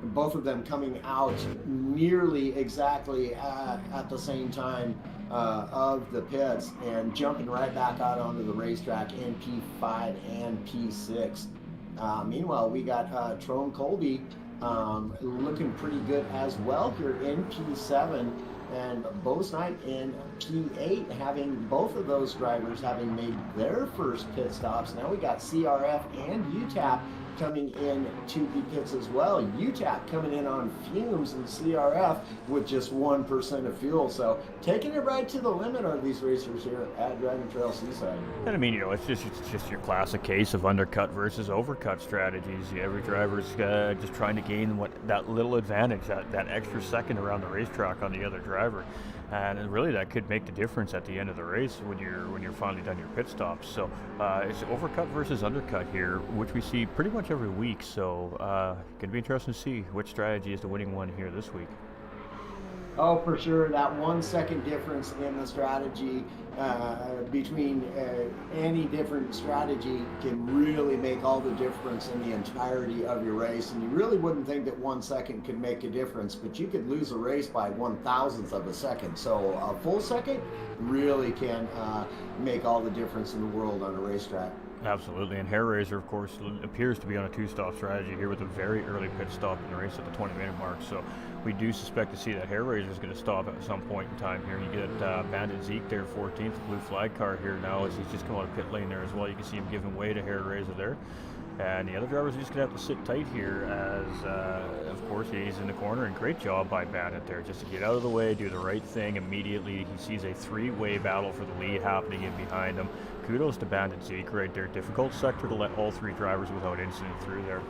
both of them coming out nearly exactly at the same time of the pits and jumping right back out onto the racetrack in P5 and P6. Meanwhile, we got Trone Colby looking pretty good as well here in P7, and Bose Knight in P8, having both of those drivers having made their first pit stops. Now we got CRF and UTAP coming in to the pits as well. UTAP coming in on fumes, and CRF with just 1% of fuel. So taking it right to the limit are these racers here at Dragon Trail Seaside. And I mean, you know, it's just your classic case of undercut versus overcut strategies. Every driver's just trying to gain that little advantage, that extra second around the racetrack on the other driver. And really, that could make the difference at the end of the race when you're finally done your pit stops. So it's overcut versus undercut here, which we see pretty much every week. So gonna be interesting to see which strategy is the winning one here this week. Oh, for sure. That 1 second difference in the strategy between any different strategy can really make all the difference in the entirety of your race. And you really wouldn't think that 1 second could make a difference, but you could lose a race by 1/1000th of a second. So a full second really can make all the difference in the world on a racetrack. Absolutely, and Hair Razor, of course, appears to be on a two-stop strategy here with a very early pit stop in the race at the 20-minute mark. So we do suspect to see that Hair Razor is going to stop at some point in time here. You get Bandit Zeke there, 14th, blue flag car here now as he's just come out of pit lane there as well. You can see him giving way to Hair Razor there. And the other drivers are just going to have to sit tight here as, of course, he's in the corner. And great job by Bandit there just to get out of the way, do the right thing immediately. He sees a three-way battle for the lead happening in behind him. Kudos to Bandit Zeke right there. Difficult sector to let all three drivers without incident through there.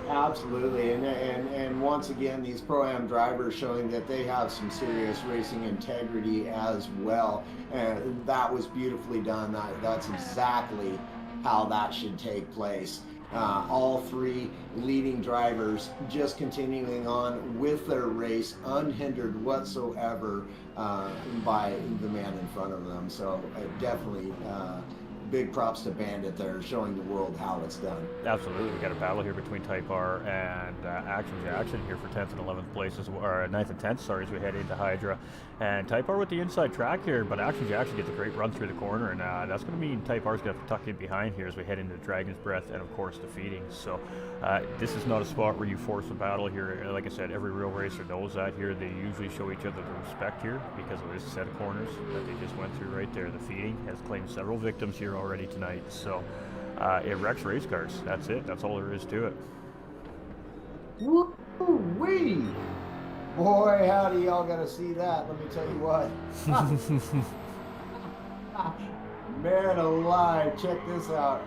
Absolutely, and once again, these Pro-Am drivers showing that they have some serious racing integrity as well, and that was beautifully done. That's exactly how that should take place. All three leading drivers just continuing on with their race unhindered whatsoever by the man in front of them. So definitely big props to Bandit there, showing the world how it's done. Absolutely. We got a battle here between Type R and Action Jackson here for 10th and 11th places, or 9th and 10th, sorry, as we head into Hydra. And Type R with the inside track here, but Action Jackson gets a great run through the corner, and that's going to mean Type R is going to have to tuck in behind here as we head into Dragon's Breath and, of course, the feeding. So this is not a spot where you force a battle here. Like I said, every real racer knows that here. They usually show each other the respect here because of this set of corners that they just went through right there. The feeding has claimed several victims here already tonight, so it wrecks race cars. That's it. That's all there is to it. Woo-wee! Boy, howdy, y'all gotta see that. Let me tell you what. Man alive, check this out.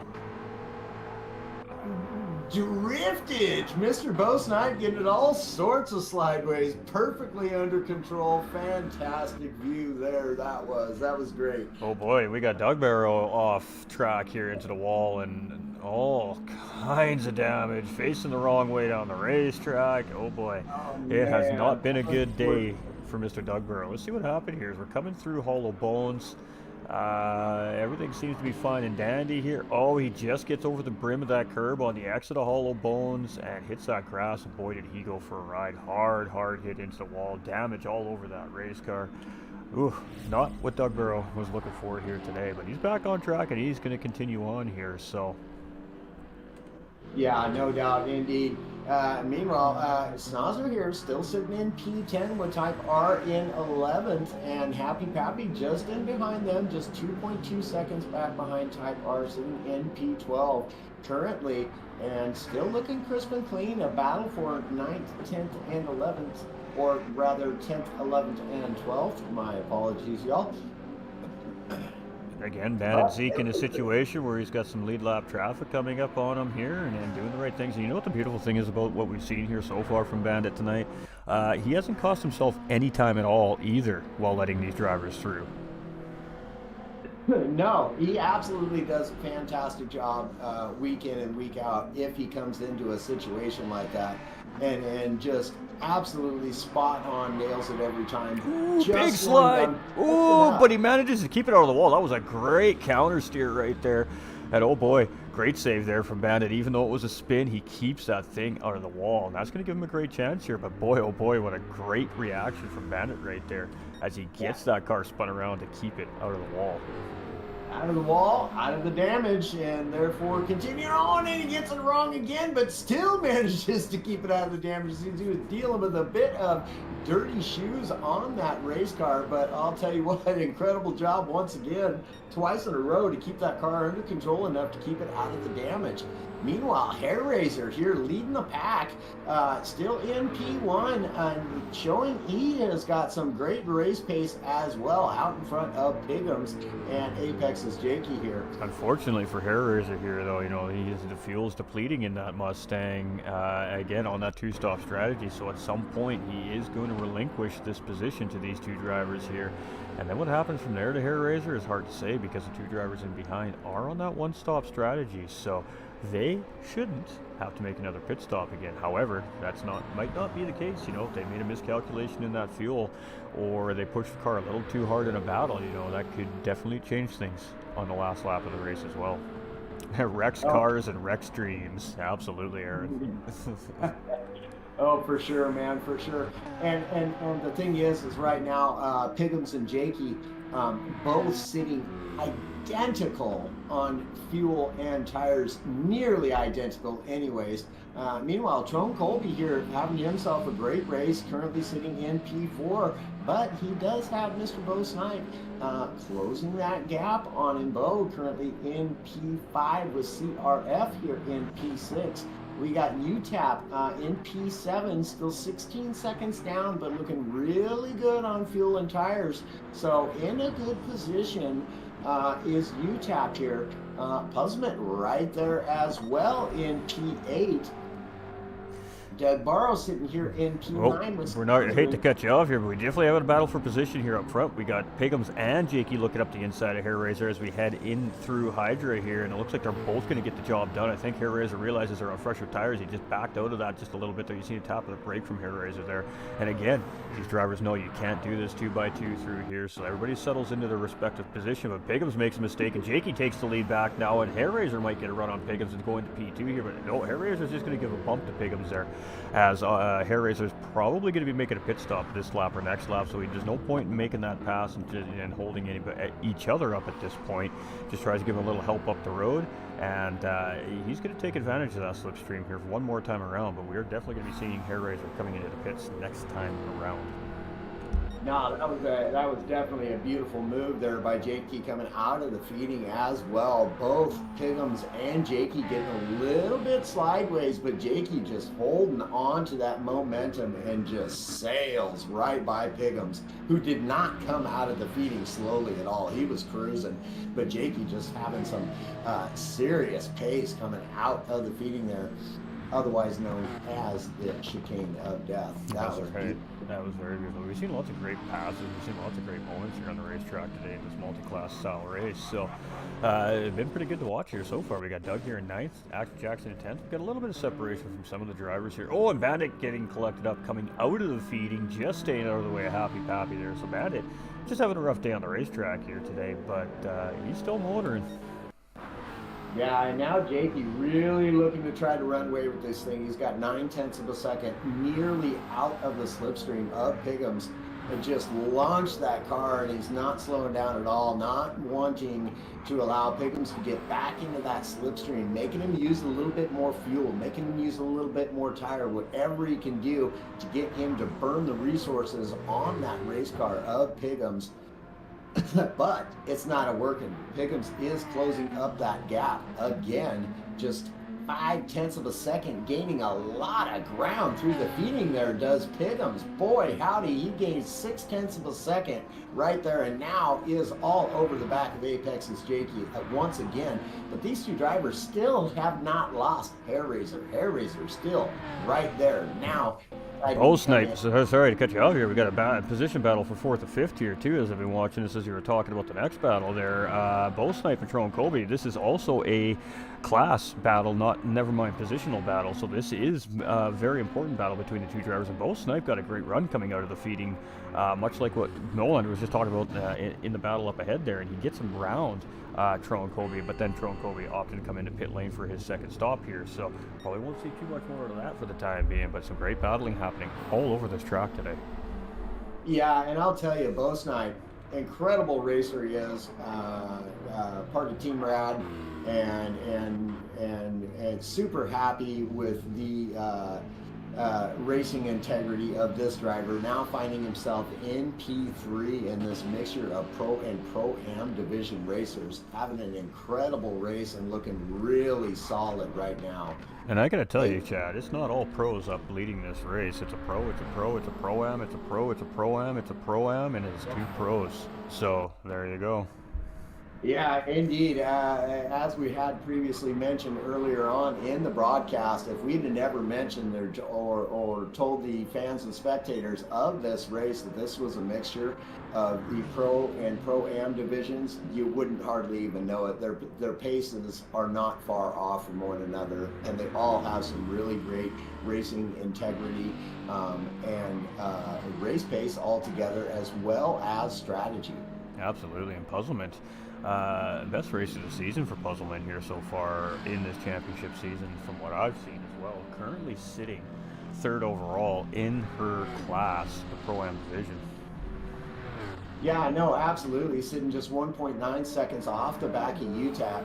Driftage! Mr. Bose Knight getting it all sorts of slideways, perfectly under control. Fantastic view there. That was great. Oh boy, we got Doug Barrow off track here into the wall and all kinds of damage, facing the wrong way down the racetrack. Oh boy, it has not been a good day for Mr. Doug Barrow. Let's see what happened here as we're coming through Hollow Bones. Everything seems to be fine and dandy here. Oh, he just gets over the brim of that curb on the exit of Hollow Bones and hits that grass, and boy did he go for a ride. Hard hit into the wall, damage all over that race car. Ooh, not what Doug Barrow was looking for here today, but he's back on track and he's going to continue on here, so. Yeah, no doubt, indeed. Meanwhile, Snozzer here still sitting in P10 with Type R in 11th, and Happy Pappy just in behind them, just 2.2 seconds back behind Type R, sitting in P12 currently, and still looking crisp and clean. A battle for 9th, 10th, and 11th, or rather 10th, 11th, and 12th. My apologies, y'all. Again, Bandit Zeke in a situation where he's got some lead lap traffic coming up on him here and doing the right things. And you know what the beautiful thing is about what we've seen here so far from Bandit tonight? He hasn't cost himself any time at all either while letting these drivers through. No, he absolutely does a fantastic job week in and week out if he comes into a situation like that and just absolutely spot on, nails it every time. Ooh, big slide. Ooh, but he manages to keep it out of the wall. That was a great counter steer right there. And oh boy, Great save there from Bandit. Even though it was a spin, he keeps that thing out of the wall. And that's going to give him a great chance here. But boy, oh boy, what a great reaction from Bandit right there as he gets that car spun around to keep it out of the wall. Out of the wall, out of the damage, and therefore continuing on, and he gets it wrong again, but still manages to keep it out of the damage. He was dealing with a bit of dirty shoes on that race car, but I'll tell you what, incredible job once again, twice in a row to keep that car under control enough to keep it out of the damage. Meanwhile, Hair Razor here leading the pack, still in P1, showing he has got some great race pace as well, out in front of Pigham's and Apex's Jakey here. Unfortunately for Hair Razor here, though, you know, the fuel's depleting in that Mustang, again, on that two-stop strategy, so at some point he is going to relinquish this position to these two drivers here. And then what happens from there to Hair Razor is hard to say because the two drivers in behind are on that one-stop strategy, so they shouldn't have to make another pit stop again. However, might not be the case. You know, if they made a miscalculation in that fuel, or they pushed the car a little too hard in a battle, you know, that could definitely change things on the last lap of the race as well. Rex cars and Rex dreams, absolutely, Aaron. Oh, for sure, man, for sure. And the thing is right now, Pigham's and Jakey both sitting identical on fuel and tires, nearly identical anyways. Meanwhile, Trone Colby here having himself a great race, currently sitting in P4, but he does have Mr. Bo Snipe closing that gap on him. Bo currently in P5 with CRF here in P6. We got UTAP in P7, still 16 seconds down, but looking really good on fuel and tires. So in a good position is UTAP here. Puzzlement right there as well in P8. Doug Barrow sitting here in P9. I hate to cut you off here, but we definitely have a battle for position here up front. We got Pigham's and Jakey looking up the inside of Hair Razor as we head in through Hydra here, and it looks like they're both going to get the job done. I think Hair Razor realizes they're on fresher tires. He just backed out of that just a little bit there. You see the tap of the brake from Hair Razor there. And again, these drivers know you can't do this 2x2 through here, so everybody settles into their respective position. But Pigham's makes a mistake, and Jakey takes the lead back now, and Hair Razor might get a run on Pigham's and go into P2 here, but no, Hair Razor's just going to give a bump to Pigham's there, as Hair Razor's probably going to be making a pit stop this lap or next lap, so there's no point in making that pass and holding each other up at this point. Just tries to give him a little help up the road, and he's going to take advantage of that slipstream here for one more time around, but we're definitely going to be seeing Hair Razor coming into the pits next time around. No, that was definitely a beautiful move there by Jakey coming out of the feeding as well. Both Pigham's and Jakey getting a little bit sideways, but Jakey just holding on to that momentum and just sails right by Pigham's, who did not come out of the feeding slowly at all. He was cruising, but Jakey just having some serious pace coming out of the feeding there, otherwise known as the chicane of death. That was very beautiful. We've seen lots of great passes. We've seen lots of great moments here on the racetrack today in this multi-class style race. So it's been pretty good to watch here so far. We got Doug here in 9th, Action Jackson in 10th. We've got a little bit of separation from some of the drivers here. Oh, and Bandit getting collected up, coming out of the feeding, just staying out of the way of Happy Pappy there. So Bandit just having a rough day on the racetrack here today, but he's still motoring. Yeah, and now Jakey really looking to try to run away with this thing. He's got 9/10 of a second, nearly out of the slipstream of Pigham's, and just launched that car, and he's not slowing down at all, not wanting to allow Pigham's to get back into that slipstream, making him use a little bit more fuel, making him use a little bit more tire, whatever he can do to get him to burn the resources on that race car of Pigham's. But it's not working. Pigham's is closing up that gap again, just 0.5 of a second, gaining a lot of ground through the feeding there does Pigham's. Boy, howdy, he gained 0.6 of a second right there, and now is all over the back of Apex's Jakey once again. But these two drivers still have not lost Hair Razor. Hair Razor still right there now. Oh, Snipe, sorry to cut you off here. We got a position battle for 4th and 5th here, too, as I've been watching this as you were talking about the next battle there. Bo Snipe and Trone Colby, this is also a class battle, never mind positional battle, so this is a very important battle between the two drivers, and Bo Snipe got a great run coming out of the feeding, much like what Nolander was just talking about in the battle up ahead there, and he gets him round Tron Colby, but then Tron Colby opted to come into pit lane for his second stop here, so probably won't see too much more of that for the time being, but some great battling happening all over this track today. Yeah, and I'll tell you, Bo Snipe, incredible racer he is, part of Team Rad, and super happy with the racing integrity of this driver, now finding himself in P3 in this mixture of Pro and Pro-Am division racers, having an incredible race and looking really solid right now. And I gotta tell you, Chad, it's not all pros up leading this race. It's a pro, it's a pro, it's a pro-am, it's a pro, it's a pro-am, it's a pro-am, and it's 2 pros. So there you go. Yeah, indeed. As we had previously mentioned earlier on in the broadcast, if we'd have never mentioned or told the fans and spectators of this race that this was a mixture of the Pro and Pro-Am divisions, you wouldn't hardly even know it. Their paces are not far off from one another, and they all have some really great racing integrity and race pace altogether, as well as strategy. Absolutely, and Puzzlement. Best race of the season for Puzzlement here so far in this championship season from what I've seen as well. Currently sitting 3rd overall in her class, the Pro-Am division. Yeah, no, absolutely. Sitting just 1.9 seconds off the back of UTAP.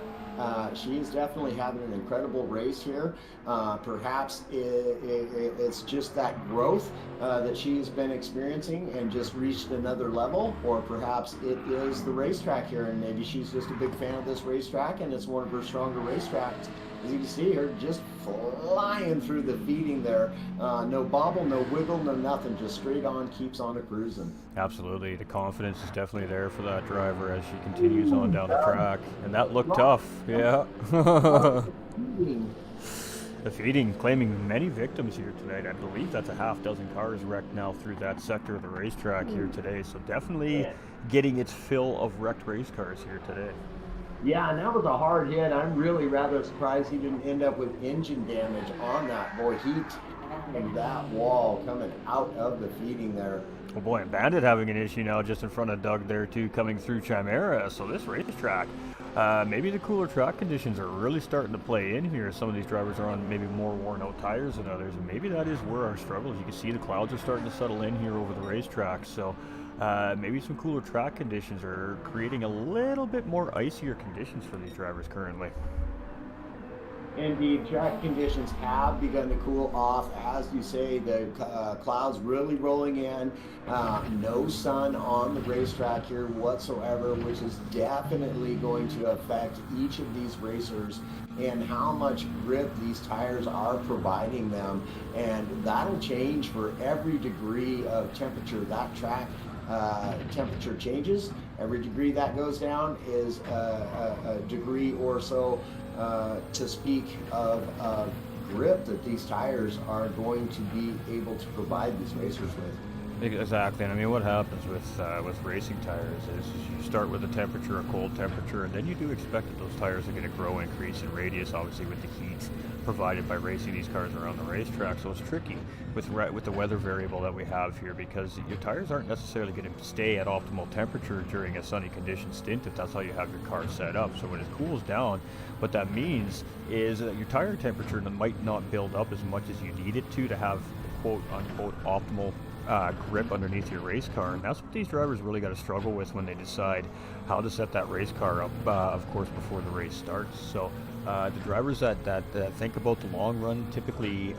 She's definitely having an incredible race here. Perhaps it's just that growth that she's been experiencing and just reached another level, or perhaps it is the racetrack here, and maybe she's just a big fan of this racetrack and it's one of her stronger racetracks. As you can see her just flying through the feeding there. No bobble, no wiggle, no nothing. Just straight on, keeps on a cruising. Absolutely. The confidence is definitely there for that driver as she continues on down the track. And that looked tough. Yeah. The feeding claiming many victims here tonight. I believe that's a half dozen cars wrecked now through that sector of the racetrack here today. So definitely getting its fill of wrecked race cars here today. Yeah, and that was a hard hit. I'm really rather surprised he didn't end up with engine damage on that. Boy, he tagged that wall coming out of the feeding there. Oh boy, and Bandit having an issue now just in front of Doug there too, coming through Chimera. So this racetrack, maybe the cooler track conditions are really starting to play in here. Some of these drivers are on maybe more worn out tires than others, and maybe that is where our struggles. You can see the clouds are starting to settle in here over the racetrack. So maybe some cooler track conditions are creating a little bit more icier conditions for these drivers currently. Indeed, track conditions have begun to cool off. As you say, the clouds really rolling in. No sun on the racetrack here whatsoever, which is definitely going to affect each of these racers and how much grip these tires are providing them. And that'll change for every degree of temperature that track temperature changes. Every degree that goes down is a degree or so to speak of grip that these tires are going to be able to provide these racers with. Exactly, and I mean what happens with racing tires is you start with a temperature, a cold temperature, and then you do expect that those tires are going to grow, increase in radius, obviously with the heat provided by racing these cars around the racetrack. So it's tricky with the weather variable that we have here, because your tires aren't necessarily going to stay at optimal temperature during a sunny condition stint if that's how you have your car set up. So when it cools down, what that means is that your tire temperature might not build up as much as you need it to have quote unquote optimal grip underneath your race car, and that's what these drivers really got to struggle with when they decide how to set that race car up, of course, before the race starts. So the drivers that think about the long run typically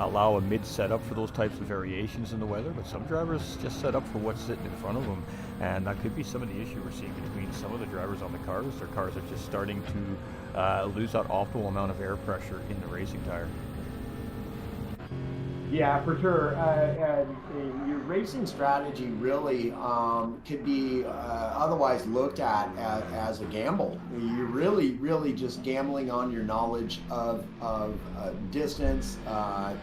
allow a mid setup for those types of variations in the weather, but some drivers just set up for what's sitting in front of them, and that could be some of the issue we're seeing between some of the drivers on the cars. Their cars are just starting to lose that optimal amount of air pressure in the racing tire. Yeah, for sure. Your racing strategy really could be otherwise looked at as a gamble. You're really just gambling on your knowledge of distance,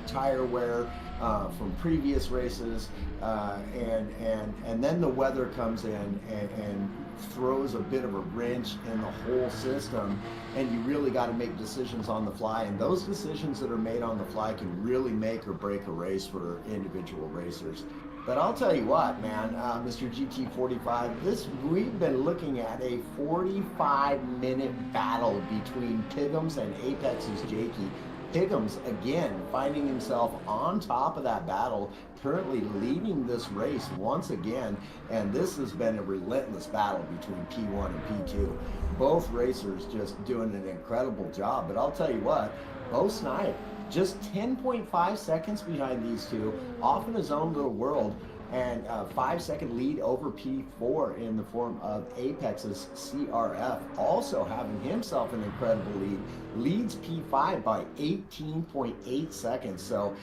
tire wear from previous races, and then the weather comes in and throws a bit of a wrench in the whole system, and you really got to make decisions on the fly, and those decisions that are made on the fly can really make or break a race for individual racers. But I'll tell you what, man, Mr. GT45, we've been looking at a 45-minute battle between Piggums and Apex's Jakey. Piggums, again, finding himself on top of that battle, currently leading this race once again, and this has been a relentless battle between P1 and P2. Both racers just doing an incredible job, but I'll tell you what, Bo Snipe, just 10.5 seconds behind these two, off in his own little world, and a 5-second lead over P4 in the form of Apex's CRF, also having himself an incredible lead, leads P5 by 18.8 seconds. So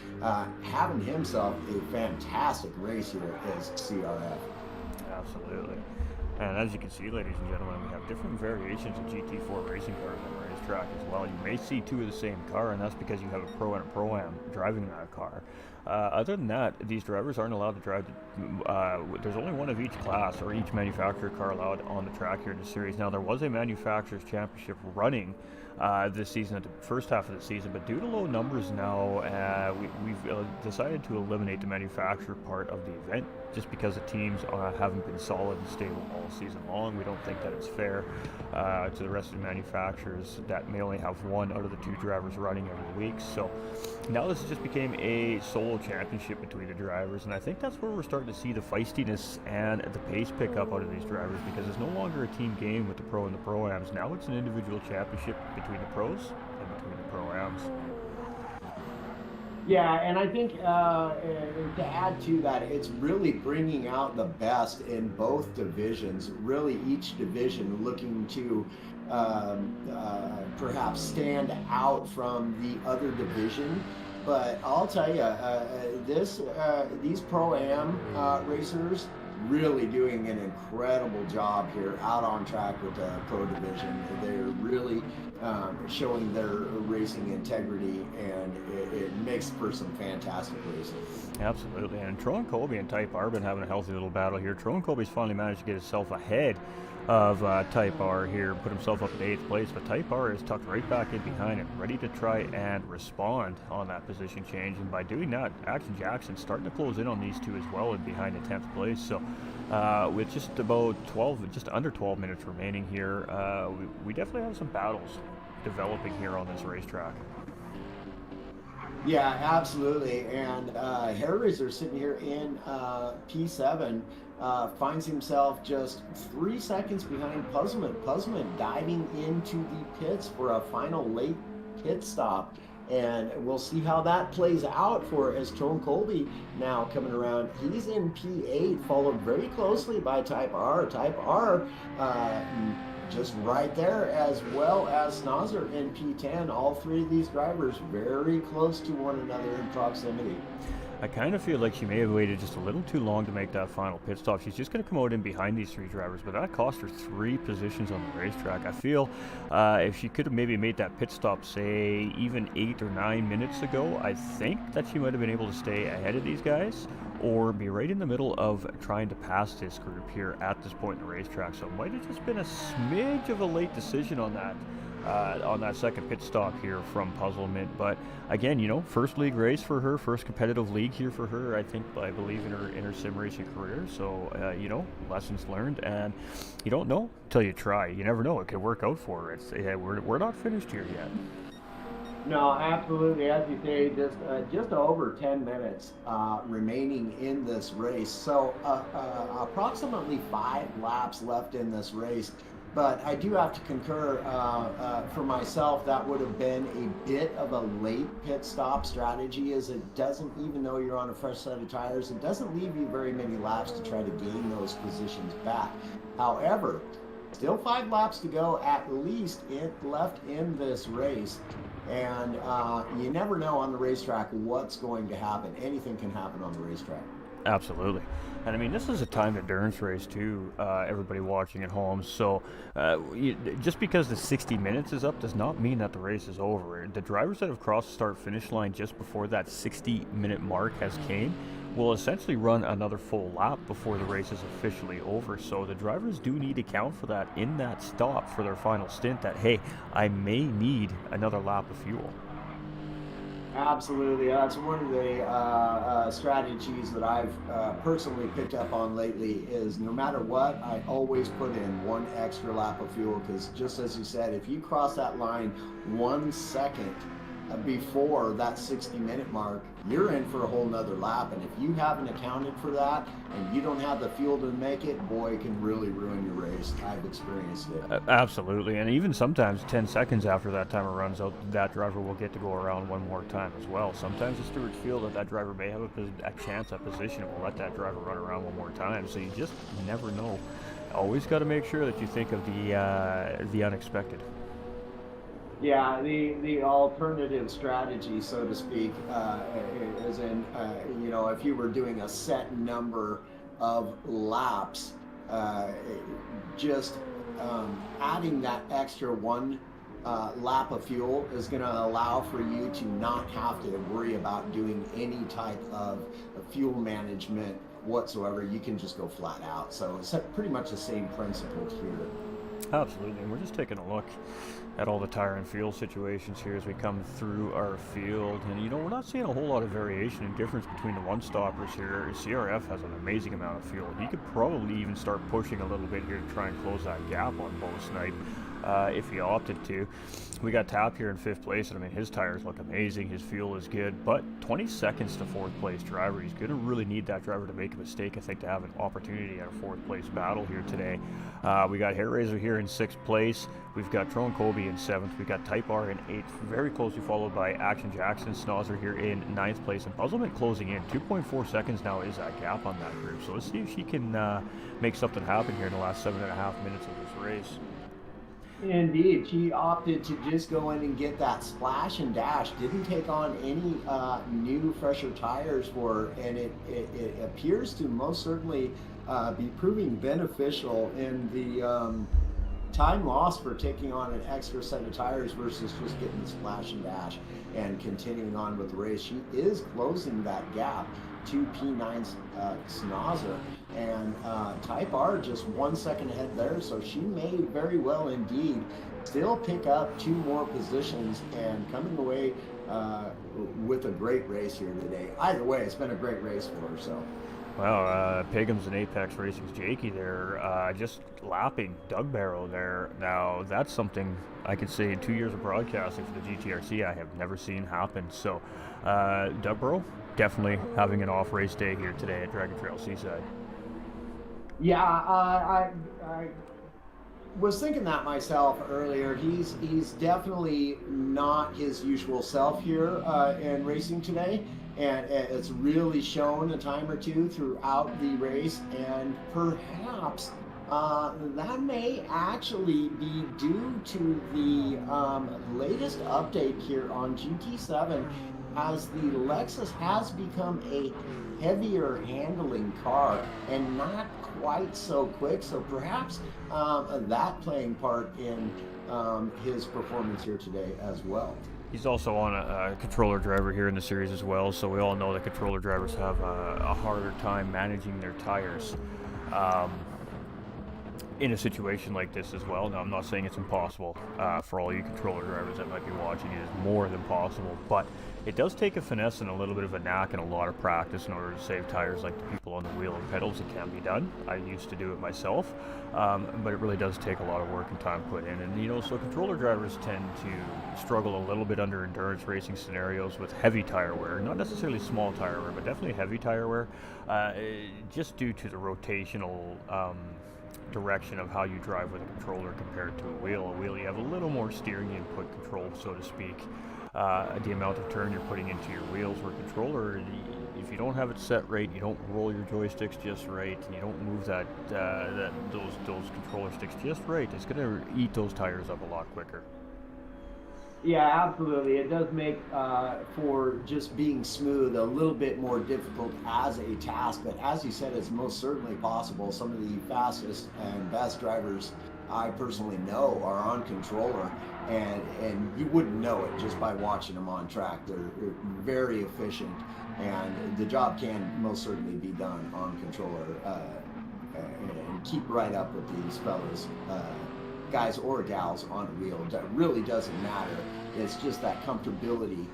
having himself a fantastic race here is CRF. Absolutely. And as you can see, ladies and gentlemen, we have different variations of GT4 racing cars on the racetrack as well. You may see two of the same car, and that's because you have a Pro and a Pro-Am driving that car. Other than that, these drivers aren't allowed to drive. There's only one of each class or each manufacturer car allowed on the track here in the series. Now, there was a manufacturers championship running this season at the first half of the season, but due to low numbers now, we've decided to eliminate the manufacturer part of the event just because the teams haven't been solid and stable all season long. We don't think that it's fair to the rest of the manufacturers that may only have one out of the two drivers running every week. So now this just became a solo championship between the drivers, and I think that's where we're starting to see the feistiness and the pace pick up out of these drivers, because it's no longer a team game with the Pro and the Pro-Ams. Now it's an individual championship between the Pros and between the Pro-Ams. Yeah, and I think to add to that, it's really bringing out the best in both divisions. Really, each division looking to perhaps stand out from the other division. But I'll tell you, these Pro-Am racers really doing an incredible job here out on track with the Pro division. They're really showing their racing integrity, and it makes for some fantastic racing. Absolutely, and Tron Colby and Type R have been having a healthy little battle here. Tron Colby's finally managed to get himself ahead of Type R here, put himself up in 8th place, but Type R is tucked right back in behind him, ready to try and respond on that position change, and by doing that, Action Jackson's starting to close in on these two as well and behind in 10th place. So with just under 12 minutes remaining here, we definitely have some battles developing here on this racetrack. Yeah, absolutely. And Hairraiser sitting here in P7 finds himself just 3 seconds behind Puzzlement. Puzzlement diving into the pits for a final late pit stop. And we'll see how that plays out for as Tron Colby now coming around. He's in P8, followed very closely by Type R. Type R just right there, as well as Snozzer in P10. All three of these drivers very close to one another in proximity. I kind of feel like she may have waited just a little too long to make that final pit stop. She's just going to come out in behind these three drivers, but that cost her 3 positions on the racetrack. I feel if she could have maybe made that pit stop, say, even 8 or 9 minutes ago, I think that she might have been able to stay ahead of these guys or be right in the middle of trying to pass this group here at this point in the racetrack. So it might have just been a smidge of a late decision on that second pit stop here from Puzzlement. But again, you know, first league race for her, first competitive league here for her, I believe in her sim racing career. So you know, lessons learned, and you don't know till you try. You never know, it could work out for her. We're not finished here yet. No, absolutely. As you say, just over 10 minutes remaining in this race. So approximately 5 laps left in this race. But I do have to concur, for myself, that would have been a bit of a late pit stop strategy, as it doesn't, even though you're on a fresh set of tires, it doesn't leave you very many laps to try to gain those positions back. However, still 5 laps to go at least left in this race. And you never know on the racetrack what's going to happen. Anything can happen on the racetrack. Absolutely. And I mean, this is a timed endurance race too, everybody watching at home. So just because the 60 minutes is up does not mean that the race is over. The drivers that have crossed the start-finish line just before that 60-minute mark has came will essentially run another full lap before the race is officially over. So the drivers do need to count for that in that stop for their final stint, that, hey, I may need another lap of fuel. Absolutely. That's one of the strategies that I've personally picked up on lately is no matter what, I always put in one extra lap of fuel because just as you said, if you cross that line 1 second before that 60-minute mark, you're in for a whole nother lap. And if you haven't accounted for that and you don't have the fuel to make it, boy, it can really ruin your race. I've experienced it. Absolutely, and even sometimes 10 seconds after that timer runs out, that driver will get to go around one more time as well. Sometimes the stewards feel that that driver may have a chance at position and will let that driver run around one more time, so you just never know. Always got to make sure that you think of the unexpected. Yeah, the alternative strategy, so to speak, is in, if you were doing a set number of laps, uh, just adding that extra one lap of fuel is going to allow for you to not have to worry about doing any type of fuel management whatsoever. You can just go flat out. So it's pretty much the same principle here. Absolutely, and we're just taking a look at all the tire and fuel situations here as we come through our field, and we're not seeing a whole lot of variation and difference between the one-stoppers here. CRF has an amazing amount of fuel. He could probably even start pushing a little bit here to try and close that gap on Bo Snipe if he opted to. We got Tap here in 5th place, and I mean his tires look amazing, his fuel is good, but 20 seconds to 4th place driver. He's going to really need that driver to make a mistake, I think, to have an opportunity at a 4th place battle here today. We got Hair Razor here in 6th place. We've got Trone Kobe in 7th. We got Type R in 8th, very closely followed by Action Jackson Snozzer here in 9th place, and Puzzlement closing in. 2.4 seconds now is that gap on that group, so let's see if she can make something happen here in the last 7.5 minutes of this race. Indeed, she opted to just go in and get that splash and dash. Didn't take on any new, fresher tires for her, and it appears to most certainly be proving beneficial in the time lost for taking on an extra set of tires versus just getting the splash and dash and continuing on with the race. She is closing that gap to P9's Snozzer, and Type R just 1 second ahead there, so she may very well indeed still pick up 2 more positions and coming away with a great race here today. Either way, it's been a great race for her. So. Well, Pigham's and Apex Racing's Jakey there, just lapping Doug Barrow there. Now, that's something I can say in 2 years of broadcasting for the GTRC I have never seen happen. So, Doug Barrow, definitely having an off race day here today at Dragon Trail Seaside. Yeah, I was thinking that myself earlier. He's definitely not his usual self here in racing today. And it's really shown a time or two throughout the race, and perhaps that may actually be due to the latest update here on GT7, as the Lexus has become a heavier handling car and not quite so quick. So perhaps that playing part in his performance here today as well. He's also on a controller driver here in the series as well, so we all know that controller drivers have a harder time managing their tires in a situation like this as well. Now, I'm not saying it's impossible for all you controller drivers that might be watching. It is more than possible, but it does take a finesse and a little bit of a knack and a lot of practice in order to save tires like the people on the wheel and pedals. It can be done. I used to do it myself, but it really does take a lot of work and time put in. And, so controller drivers tend to struggle a little bit under endurance racing scenarios with heavy tire wear. Not necessarily small tire wear, but definitely heavy tire wear, just due to the rotational direction of how you drive with a controller compared to a wheel. A wheel, you have a little more steering input control, so to speak. The amount of turn you're putting into your wheels. Where controller, if you don't have it set right, you don't roll your joysticks just right, and you don't move those controller sticks just right, it's going to eat those tires up a lot quicker. Yeah, absolutely. It does make for just being smooth a little bit more difficult as a task, but as you said, it's most certainly possible. Some of the fastest and best drivers I personally know are on controller, and you wouldn't know it just by watching them on track. They're very efficient, and the job can most certainly be done on controller, and keep right up with these fellas, guys or gals on a wheel. That really doesn't matter. It's just that comfortability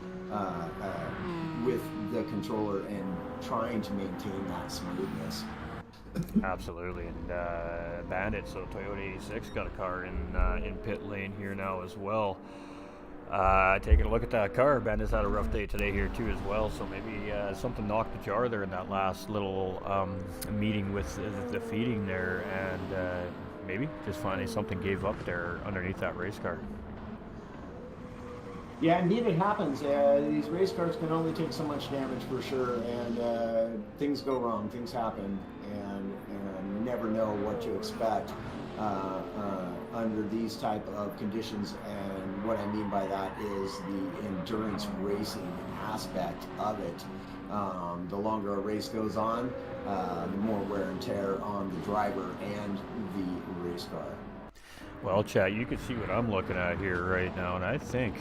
with the controller and trying to maintain that smoothness. Absolutely, and Bandit, so Toyota 86 got a car in pit lane here now as well. Taking a look at that car, Bandit's had a rough day today here too as well, so maybe something knocked the jar there in that last little meeting with the feeding there, and maybe just finally something gave up there underneath that race car. Yeah, indeed it happens. These race cars can only take so much damage for sure, and things go wrong, things happen, and you never know what to expect under these type of conditions. And what I mean by that is the endurance racing aspect of it. The longer a race goes on, the more wear and tear on the driver and the race car. Well, chat, you can see what I'm looking at here right now, and I think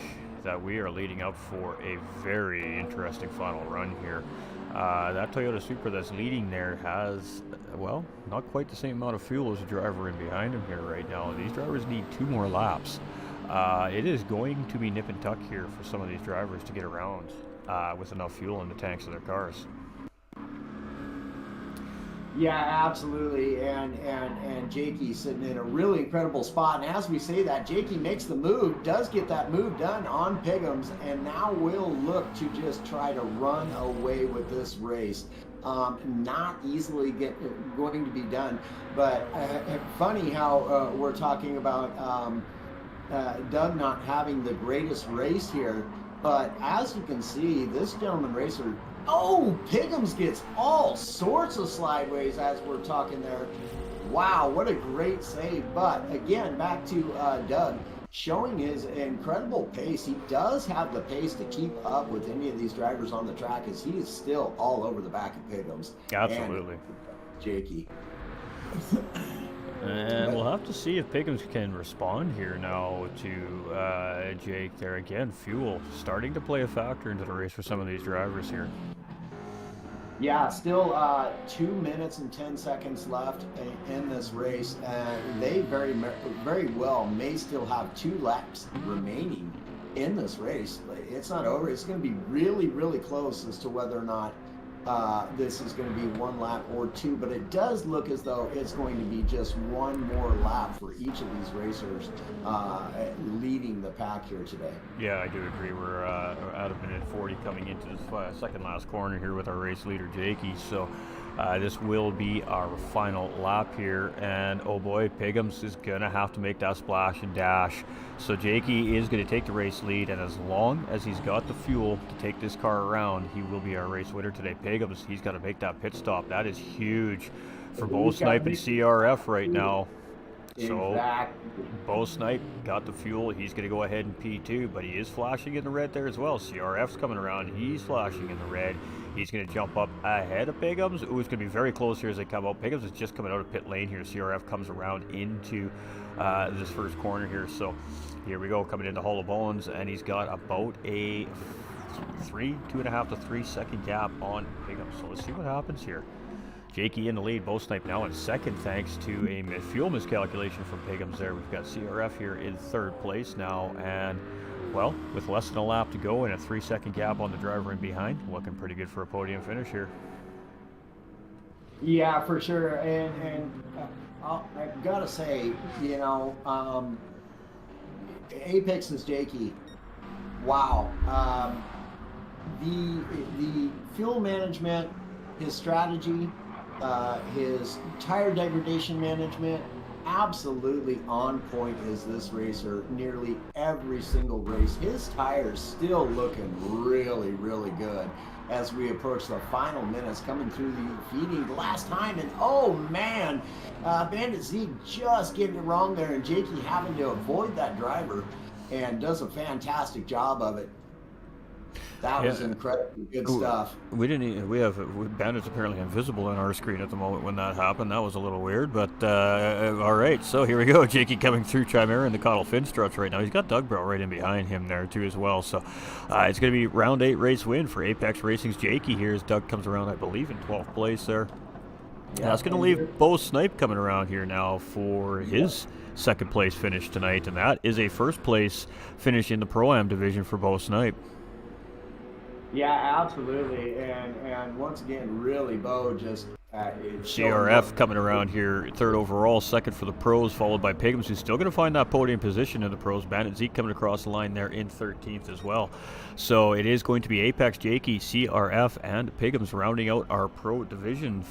that we are leading up for a very interesting final run here. That Toyota Supra that's leading there has, well, not quite the same amount of fuel as the driver in behind him here right now. These drivers need 2 more laps. It is going to be nip and tuck here for some of these drivers to get around with enough fuel in the tanks of their cars. Yeah, absolutely, and Jakey sitting in a really incredible spot. And as we say that, Jakey makes the move, does get that move done on Piggums, and now will look to just try to run away with this race. Not easily going to be done, but funny how we're talking about Doug not having the greatest race here. But as you can see, this gentleman racer, oh, Piggums gets all sorts of slideways as we're talking there. Wow, what a great save. But again, back to Doug, showing his incredible pace. He does have the pace to keep up with any of these drivers on the track, as he is still all over the back of Piggums. Absolutely. And Jakey. And we'll have to see if Piggums can respond here now to Jake there again. Fuel starting to play a factor into the race for some of these drivers here. Yeah, still 2 minutes and 10 seconds left in this race, and they very well may still have 2 laps remaining in this race. It's not over. It's going to be really, really close as to whether or not this is going to be 1 lap or 2, but it does look as though it's going to be just 1 more lap for each of these racers leading the pack here today. Yeah, I do agree. We're at 1:40 coming into this second last corner here with our race leader Jakey. So this will be our final lap here, and oh boy, Piggums is gonna have to make that splash and dash. So Jakey is going to take the race lead, and as long as he's got the fuel to take this car around, he will be our race winner today. Piggums, he's got to make that pit stop. That is huge for Bo Snipe and CRF right now. So Bo Snipe got the fuel. He's going to go ahead and P2, but he is flashing in the red there as well. CRF's coming around. He's flashing in the red. He's going to jump up ahead of Piggums. Ooh, it's going to be very close here as they come out. Piggums is just coming out of pit lane here. CRF comes around into this first corner here. So here we go, coming into Hollow Bones, and he's got about a 2.5 to 3 second gap on Piggums. So let's see what happens here. Jakey in the lead, Bo Snipe now in second thanks to a fuel miscalculation from Piggums there. We've got CRF here in third place now, and well, with less than a lap to go and a 3 second gap on the driver in behind, looking pretty good for a podium finish here. Yeah, for sure, and I've got to say, you know, Apex's Jakey, wow. The fuel management, his strategy, his tire degradation management, absolutely on point is this racer. Nearly every single race, his tires still looking really, really good as we approach the final minutes, coming through the feeding the last time, and oh man, Bandit Z just getting it wrong there, and Jakey having to avoid that driver, and does a fantastic job of it. That was incredibly good stuff. Bandit's apparently invisible on our screen at the moment when that happened. That was a little weird, but all right. So here we go. Jakey coming through Chimera in the Cottle Fin struts right now. He's got Doug Bro right in behind him there too as well. So it's going to be round 8 race win for Apex Racing's Jakey here as Doug comes around, I believe, in 12th place there. Yeah, that's going to leave Bo Snipe coming around here now for his second place finish tonight, and that is a first place finish in the Pro-Am division for Bo Snipe. Yeah, absolutely. And once again, really, Bo just showing CRF what. coming around here, third overall, second for the pros, followed by Pigums, who's still going to find that podium position in the pros. Bandit Zeke coming across the line there in 13th as well. So it is going to be Apex, Jakey, CRF, and Pigums rounding out our pro division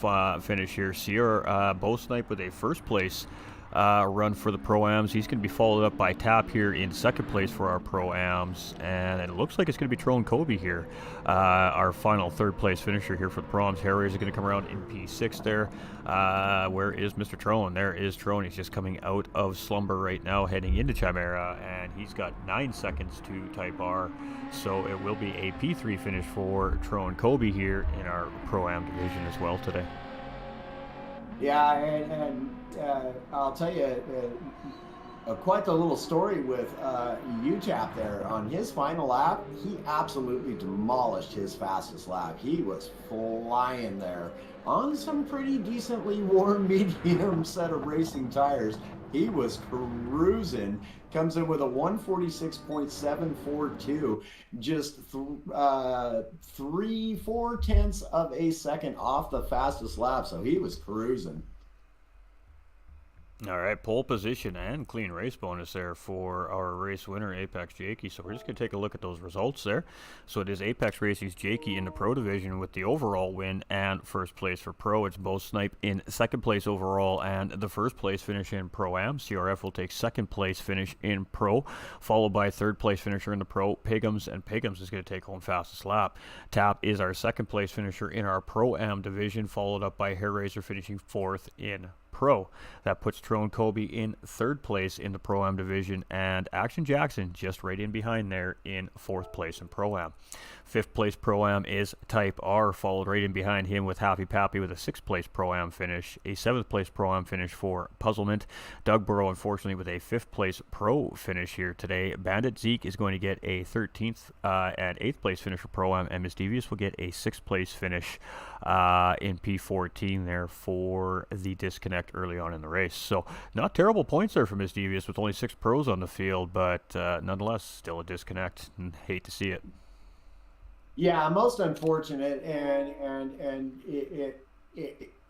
finish here. Sierra Bo Snipe with a first place run for the Pro-Ams. He's going to be followed up by Tap here in second place for our Pro-Ams. And it looks like it's going to be Trone Kobe here, our final third place finisher here for the Pro-Ams. Harriers are going to come around in P6 there. Where is Mr. Trone? There is Trone. He's just coming out of slumber right now, heading into Chimera, and he's got 9 seconds to Type R. So it will be a P3 finish for Trone Kobe here in our Pro-Am division as well today. Yeah, and I'll tell you quite the little story with UTAP there. On his final lap, he absolutely demolished his fastest lap. He was flying there on some pretty decently worn medium set of racing tires. He was cruising, comes in with a 146.742, just 3/4 of a second off the fastest lap. So he was cruising. All right, pole position and clean race bonus there for our race winner, Apex Jakey. So we're just going to take a look at those results there. So it is Apex Racing's Jakey in the Pro Division with the overall win and first place for Pro. It's Bo Snipe in second place overall and the first place finish in Pro-Am. CRF will take second place finish in Pro, followed by third place finisher in the Pro, Pigums, and Pigums is going to take home fastest lap. Tap is our second place finisher in our Pro-Am division, followed up by Hair Razor finishing fourth in Pro. That puts Trone Kobe in third place in the Pro-Am division, and Action Jackson just right in behind there in fourth place in Pro-Am. Fifth place Pro-Am is Type R, followed right in behind him with Happy Pappy with a sixth place Pro-Am finish, a seventh place Pro-Am finish for Puzzlement. Doug Burrow, unfortunately, with a fifth place Pro finish here today. Bandit Zeke is going to get a 13th and 8th place finish for Pro-Am, and Miss Devious will get a 6th place finish in P14 there for the disconnect early on in the race. So not terrible points there for Miss Devious with only 6 pros on the field, but nonetheless still a disconnect, and hate to see it. Yeah, most unfortunate, and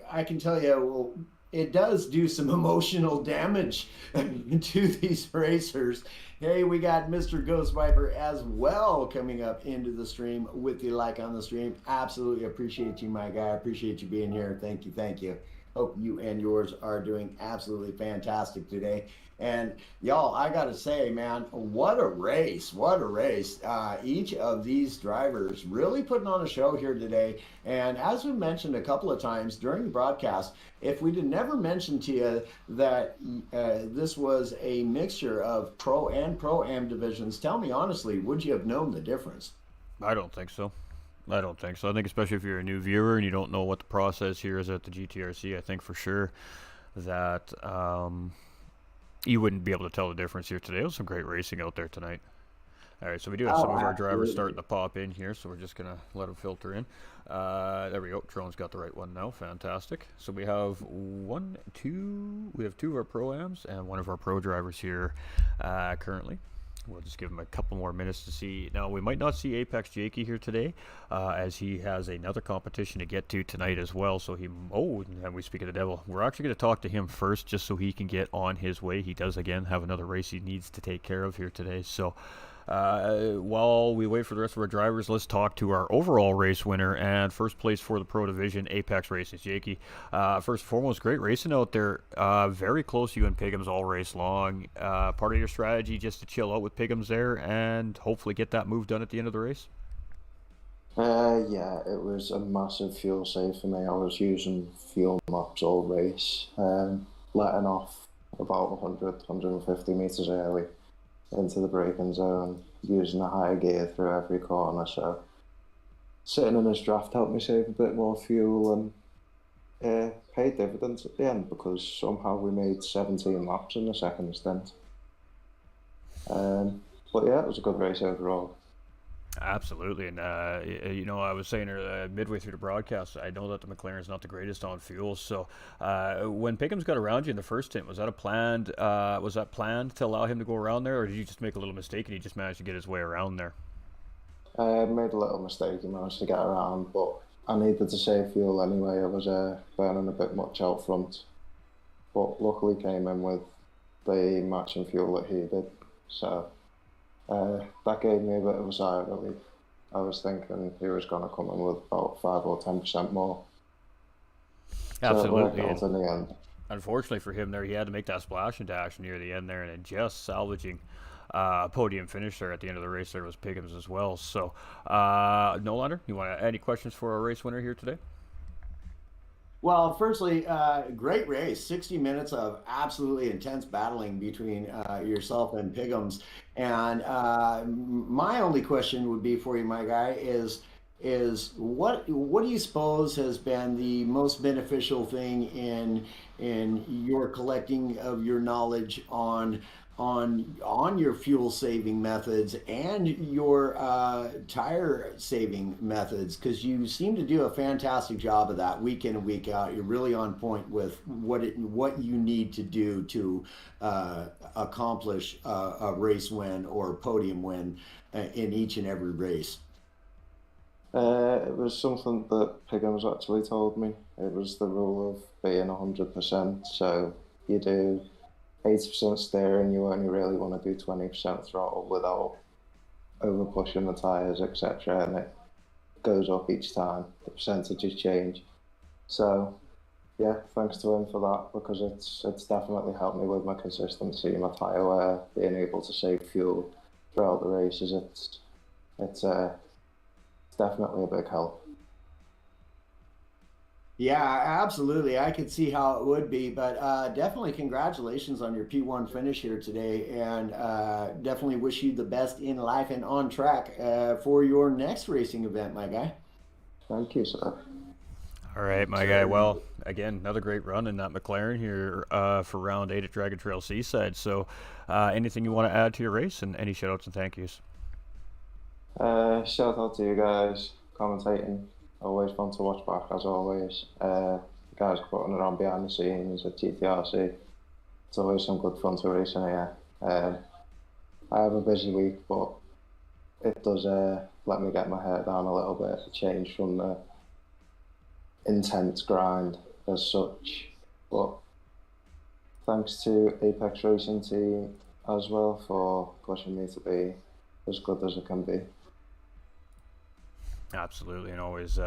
I can tell you, well, it does do some emotional damage to these racers. Hey, we got Mr. Ghost Viper as well coming up into the stream with the like on the stream. Absolutely appreciate you, my guy. Appreciate you being here. Thank you, thank you. Hope you and yours are doing absolutely fantastic today. And y'all, I gotta say, man, what a race! What a race! Each of these drivers really putting on a show here today. And as we mentioned a couple of times during the broadcast, if we did never mention to you that this was a mixture of Pro and Pro-Am divisions, tell me honestly, would you have known the difference? I don't think so. I don't think so. I think especially if you're a new viewer and you don't know what the process here is at the GTRC, I think for sure that you wouldn't be able to tell the difference here today. It was some great racing out there tonight. All right, so we do have some of our drivers starting to pop in here, so we're just going to let them filter in. There we go. Trone's got the right one now. Fantastic. So we have two of our Pro-Ams and one of our Pro drivers here currently. We'll just give him a couple more minutes to see. Now, we might not see Apex Jakey here today, as he has another competition to get to tonight as well. So and we speak of the devil. We're actually going to talk to him first, just so he can get on his way. He does, again, have another race he needs to take care of here today. So while we wait for the rest of our drivers, let's talk to our overall race winner and first place for the Pro Division, Apex Racing Jakey. First and foremost, great racing out there. Very close to you and Pigums all race long. Part of your strategy just to chill out with Pigums there and hopefully get that move done at the end of the race? Yeah, it was a massive fuel save for me. I was using fuel mops all race, letting off about 100, 150 metres early into the braking zone, using a higher gear through every corner. So sitting in this draft helped me save a bit more fuel and paid dividends at the end, because somehow we made 17 laps in the second stint. But yeah, it was a good race overall. Absolutely, and I was saying midway through the broadcast, I know that the McLaren's not the greatest on fuel. So when Pigums got around you in the first stint, was that planned to allow him to go around there, or did you just make a little mistake and he just managed to get his way around there? Made a little mistake and managed to get around, but I needed to save fuel anyway. I was burning a bit much out front, but luckily came in with the matching fuel that he did. So that gave me a bit of a sigh of relief. I was thinking he was going to come in with about 5 or 10% more. Absolutely. So it worked out in the end. Unfortunately for him there, he had to make that splash and dash near the end there, and then just salvaging podium finish there at the end of the race there was Piggins as well. So, Nolander, you want any questions for our race winner here today? Well, firstly, great race. 60 minutes of absolutely intense battling between yourself and Piggums. And my only question would be for you, my guy, is what do you suppose has been the most beneficial thing in your collecting of your knowledge on your fuel saving methods and your tire saving methods, because you seem to do a fantastic job of that week in and week out. You're really on point with what you need to do to accomplish a race win or podium win in each and every race. It was something that Piggins actually told me. It was the rule of being 100%. So you do 80% steering, you only really want to do 20% throttle without over pushing the tyres, etc. And it goes up each time. The percentages change. So yeah, thanks to him for that, because it's definitely helped me with my consistency, my tyre wear, being able to save fuel throughout the races. It's definitely a big help. Yeah, absolutely. I could see how it would be, but definitely congratulations on your P1 finish here today, and definitely wish you the best in life and on track for your next racing event, my guy. Thank you, sir. All right, my guy. Well, again, another great run in that McLaren here for round 8 at Dragon Trail Seaside. So anything you want to add to your race, and any shout outs and thank yous? Shout out to you guys commentating. Always fun to watch back, as always. You guys putting it on behind the scenes at GTRC. It's always some good fun to race in here. I have a busy week, but it does let me get my head down a little bit, a change from the intense grind as such. But thanks to Apex Racing team as well for pushing me to be as good as it can be. Absolutely, and always,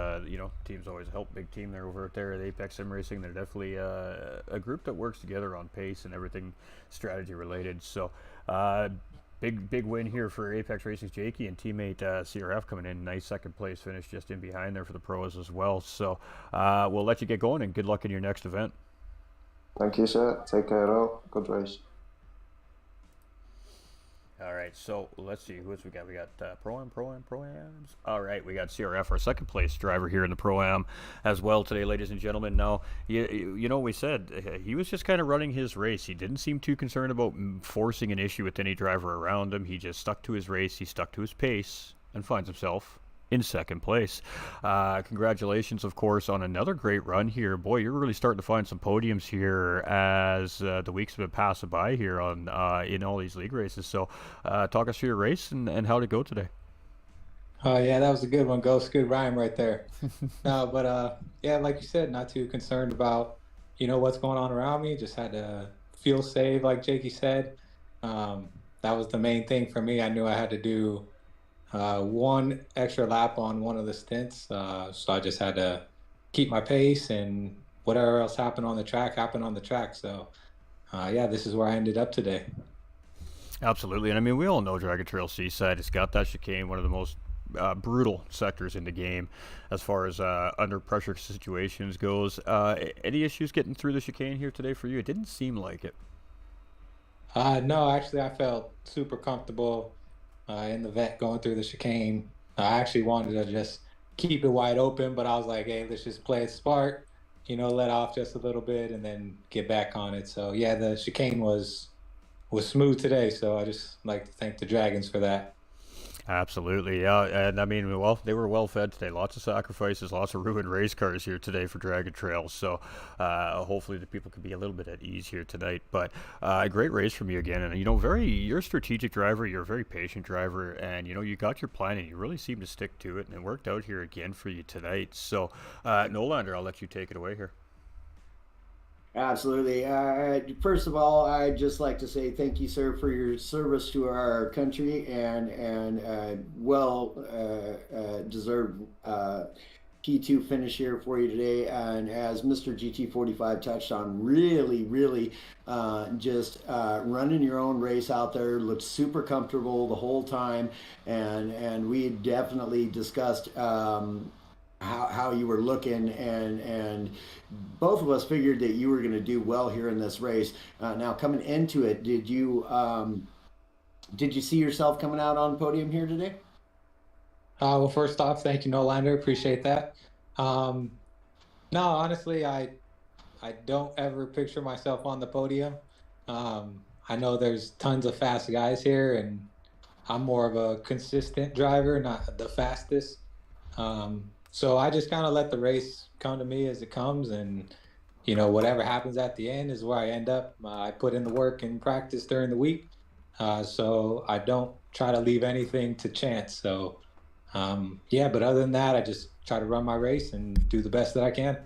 teams always help. Big team there over there at Apex Sim Racing. They're definitely a group that works together on pace and everything strategy related. So, big win here for Apex Racing's Jakey and teammate CRF coming in. Nice second place finish just in behind there for the pros as well. So, we'll let you get going and good luck in your next event. Thank you, sir. Take care, all. Good race. All right, so let's see who else we got. We got Pro-Ams. All right, we got CRF, our second place driver here in the Pro-Am as well today, ladies and gentlemen. Now, you know, we said he was just kind of running his race. He didn't seem too concerned about forcing an issue with any driver around him. He just stuck to his race. He stuck to his pace and finds himself in second place. Congratulations, of course, on another great run here. Boy, you're really starting to find some podiums here as the weeks have been passing by here on in all these league races. So talk us through your race and how to go today. Oh yeah, that was a good one, Ghost. Good rhyme right there. No, but yeah, like you said, not too concerned about what's going on around me. Just had to fuel save, like Jakey said. That was the main thing for me. I knew I had to do one extra lap on one of the stints, so I just had to keep my pace, and whatever else happened on the track happened on the track. So yeah, this is where I ended up today. Absolutely, and I mean, we all know Dragon Trail Seaside. It's got that chicane, one of the most brutal sectors in the game as far as under pressure situations goes. Any issues getting through the chicane here today for you? It didn't seem like it. No, actually, I felt super comfortable in the vet going through the chicane. I actually wanted to just keep it wide open, but I was like, hey, let's just play it smart, let off just a little bit and then get back on it. So yeah, the chicane was smooth today, so I just like to thank the Dragons for that. Absolutely, yeah, and I mean, well, they were well fed today. Lots of sacrifices, lots of ruined race cars here today for Dragon Trails. So hopefully the people can be a little bit at ease here tonight. But a great race from you again, and you're a strategic driver. You're a very patient driver, and you got your plan, and you really seem to stick to it, and it worked out here again for you tonight. So Nolander, I'll let you take it away here. Absolutely. First of all, I'd just like to say thank you, sir, for your service to our country and well deserved P2 finish here for you today. And as Mr. GT45 touched on, really, really just running your own race out there, looked super comfortable the whole time, and we definitely discussed. How you were looking, and both of us figured that you were going to do well here in this race. Now coming into it, did you see yourself coming out on podium here today? Well, first off, thank you, Nolander. Appreciate that. No, honestly, I don't ever picture myself on the podium. I know there's tons of fast guys here, and I'm more of a consistent driver, not the fastest. So I just kind of let the race come to me as it comes, and whatever happens at the end is where I end up. I put in the work and practice during the week, so I don't try to leave anything to chance. So yeah, but other than that, I just try to run my race and do the best that I can.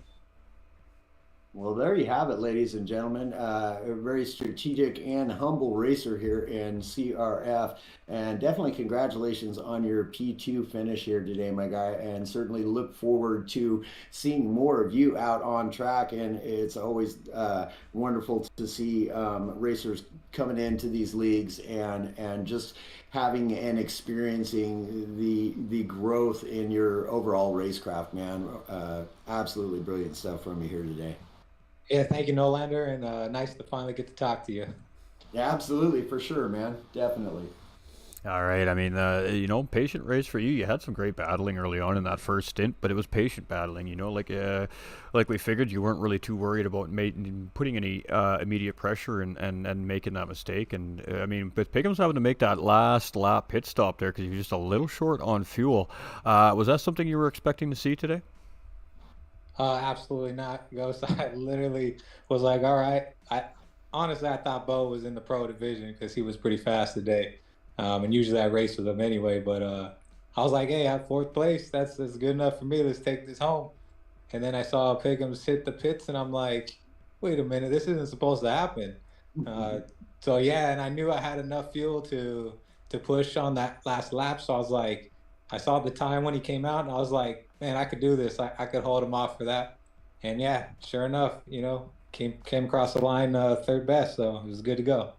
Well, there you have it, ladies and gentlemen. A very strategic and humble racer here in CRF. And definitely congratulations on your P2 finish here today, my guy. And certainly look forward to seeing more of you out on track. And it's always wonderful to see racers coming into these leagues and just having and experiencing the growth in your overall racecraft, man. Absolutely brilliant stuff from you here today. Yeah, thank you, Nolander, and nice to finally get to talk to you. Yeah, absolutely, for sure, man. Definitely. All right. I mean, patient race for you. You had some great battling early on in that first stint, but it was patient battling. Like we figured, you weren't really too worried about putting any immediate pressure and making that mistake. And I mean, but Pigham's having to make that last lap pit stop there because you're just a little short on fuel. Was that something you were expecting to see today? Absolutely not, Ghost. I literally was like, all right. Honestly, I thought Bo was in the pro division because he was pretty fast today. And usually I race with him anyway, but I was like, hey, I have fourth place. That's good enough for me. Let's take this home. And then I saw Pigham's hit the pits, and I'm like, wait a minute, this isn't supposed to happen. So yeah, and I knew I had enough fuel to push on that last lap. So I was like, I saw the time when he came out, and I was like, man, I could do this. I could hold him off for that. And yeah, sure enough, came across the line third best, so it was good to go.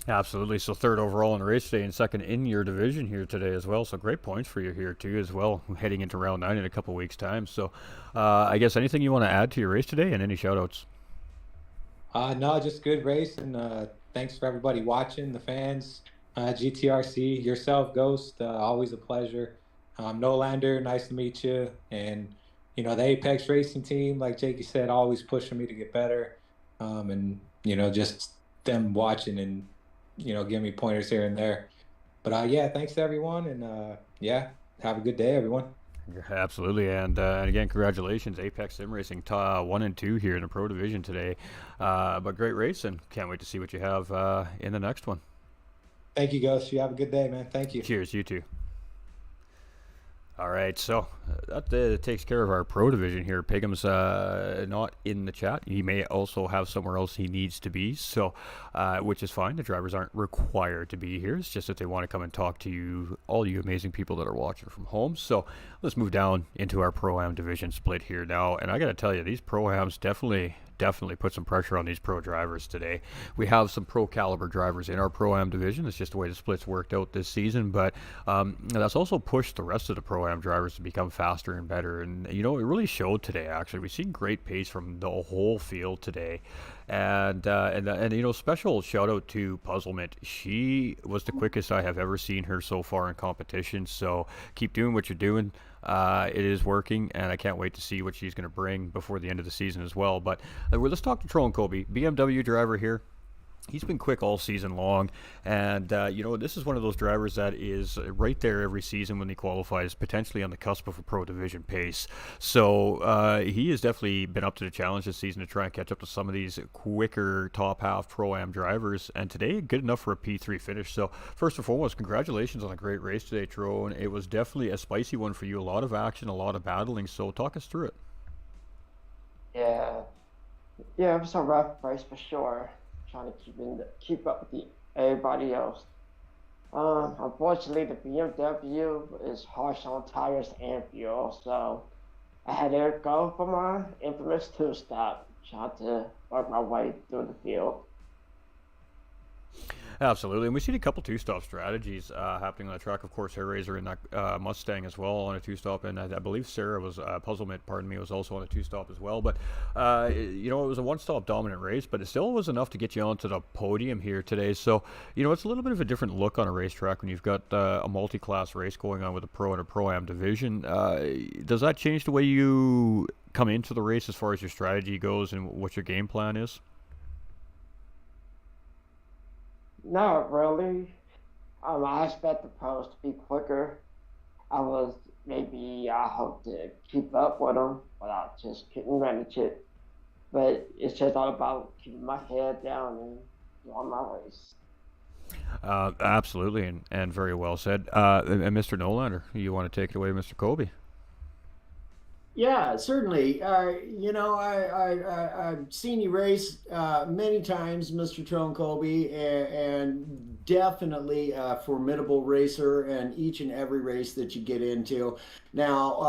Absolutely. So third overall in the race today and second in your division here today as well. So great points for you here too as well, heading into round 9 in a couple weeks' time. So I guess anything you want to add to your race today and any shout-outs? No, just good race, and thanks for everybody watching, the fans, GTRC, yourself, Ghost, always a pleasure. Nolander, nice to meet you. And, the Apex Racing team, like Jakey said, always pushing me to get better. And, just them watching and, giving me pointers here and there. But, yeah, thanks to everyone. And, yeah, have a good day, everyone. Absolutely, and again, congratulations, Apex Sim Racing 1 and 2 here in the Pro Division today. But great race, and can't wait to see what you have in the next one. Thank you, Ghost. You have a good day, man. Thank you. Cheers, you too. All right, so that takes care of our Pro Division here. Pigham's not in the chat. He may also have somewhere else he needs to be, so which is fine. The drivers aren't required to be here. It's just that they want to come and talk to you, all you amazing people that are watching from home. So let's move down into our Pro-Am division split here now. And I got to tell you, these Pro-Ams definitely put some pressure on these pro drivers today. We have some pro caliber drivers in our Pro-Am division. It's just the way the splits worked out this season, but that's also pushed the rest of the Pro-Am drivers to become faster and better. And it really showed today. Actually, we've seen great pace from the whole field today. And special shout out to Puzzlement. She was the quickest I have ever seen her so far in competition. So keep doing what you're doing. It is working, and I can't wait to see what she's going to bring before the end of the season as well. But let's talk to Troll and Kobe, BMW driver here. He's been quick all season long, and this is one of those drivers that is right there every season when he qualifies, potentially on the cusp of a pro division pace. So he has definitely been up to the challenge this season to try and catch up to some of these quicker top half pro-am drivers, and today good enough for a P3 finish. So first and foremost, congratulations on a great race today, Tyrone. It was definitely a spicy one for you, a lot of action, a lot of battling, so talk us through it. Yeah, it was a rough race for sure. Trying to keep up with everybody else. Unfortunately, the BMW is harsh on tires and fuel, so I had to go for my infamous two-stop, trying to work my way through the field. Absolutely, and we've seen a couple two-stop strategies happening on the track. Of course, Hair Razor in that Mustang as well on a two-stop, and I believe Sarah was Puzzlement, pardon me, was also on a two-stop as well. But it was a one-stop dominant race, but it still was enough to get you onto the podium here today. So it's a little bit of a different look on a racetrack when you've got a multi-class race going on with a pro and a pro-am division. Does that change the way you come into the race as far as your strategy goes and what your game plan is? Not really. I expect the pros to be quicker. I hope to keep up with them, but I just couldn't manage it. But it's just all about keeping my head down and doing my race. Absolutely, and very well said. And Mr. Nolander, you want to take it away, Mr. Kobe? Yeah, certainly. I've seen you race many times, Mr. Tyrone Colby, and definitely a formidable racer in each and every race that you get into. Now,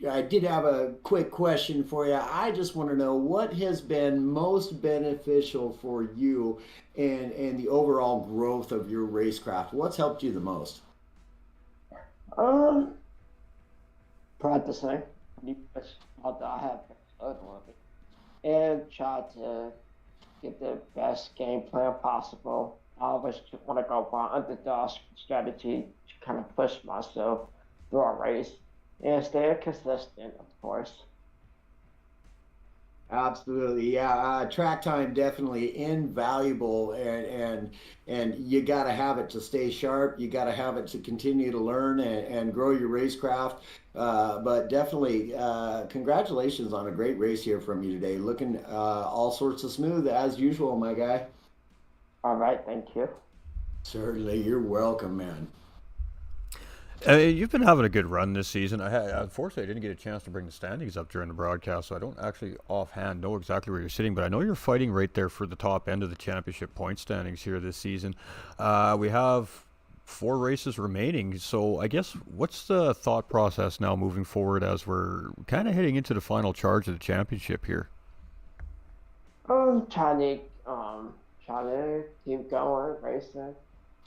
I did have a quick question for you. I just want to know what has been most beneficial for you in the overall growth of your racecraft. What's helped you the most? Practicing. I have and try to get the best game plan possible. I always want to go for an underdog strategy to kind of push myself through a race and stay consistent, of course. Absolutely, yeah. Track time definitely invaluable, and you got to have it to stay sharp. You got to have it to continue to learn and grow your racecraft. But definitely, congratulations on a great race here from you today. Looking all sorts of smooth as usual, my guy. All right, thank you. Certainly, you're welcome, man. You've been having a good run this season. Unfortunately, I didn't get a chance to bring the standings up during the broadcast, so I don't actually offhand know exactly where you're sitting, but I know you're fighting right there for the top end of the championship point standings here this season. We have 4 races remaining, so I guess what's the thought process now moving forward as we're kind of heading into the final charge of the championship here? Trying to keep going, racing,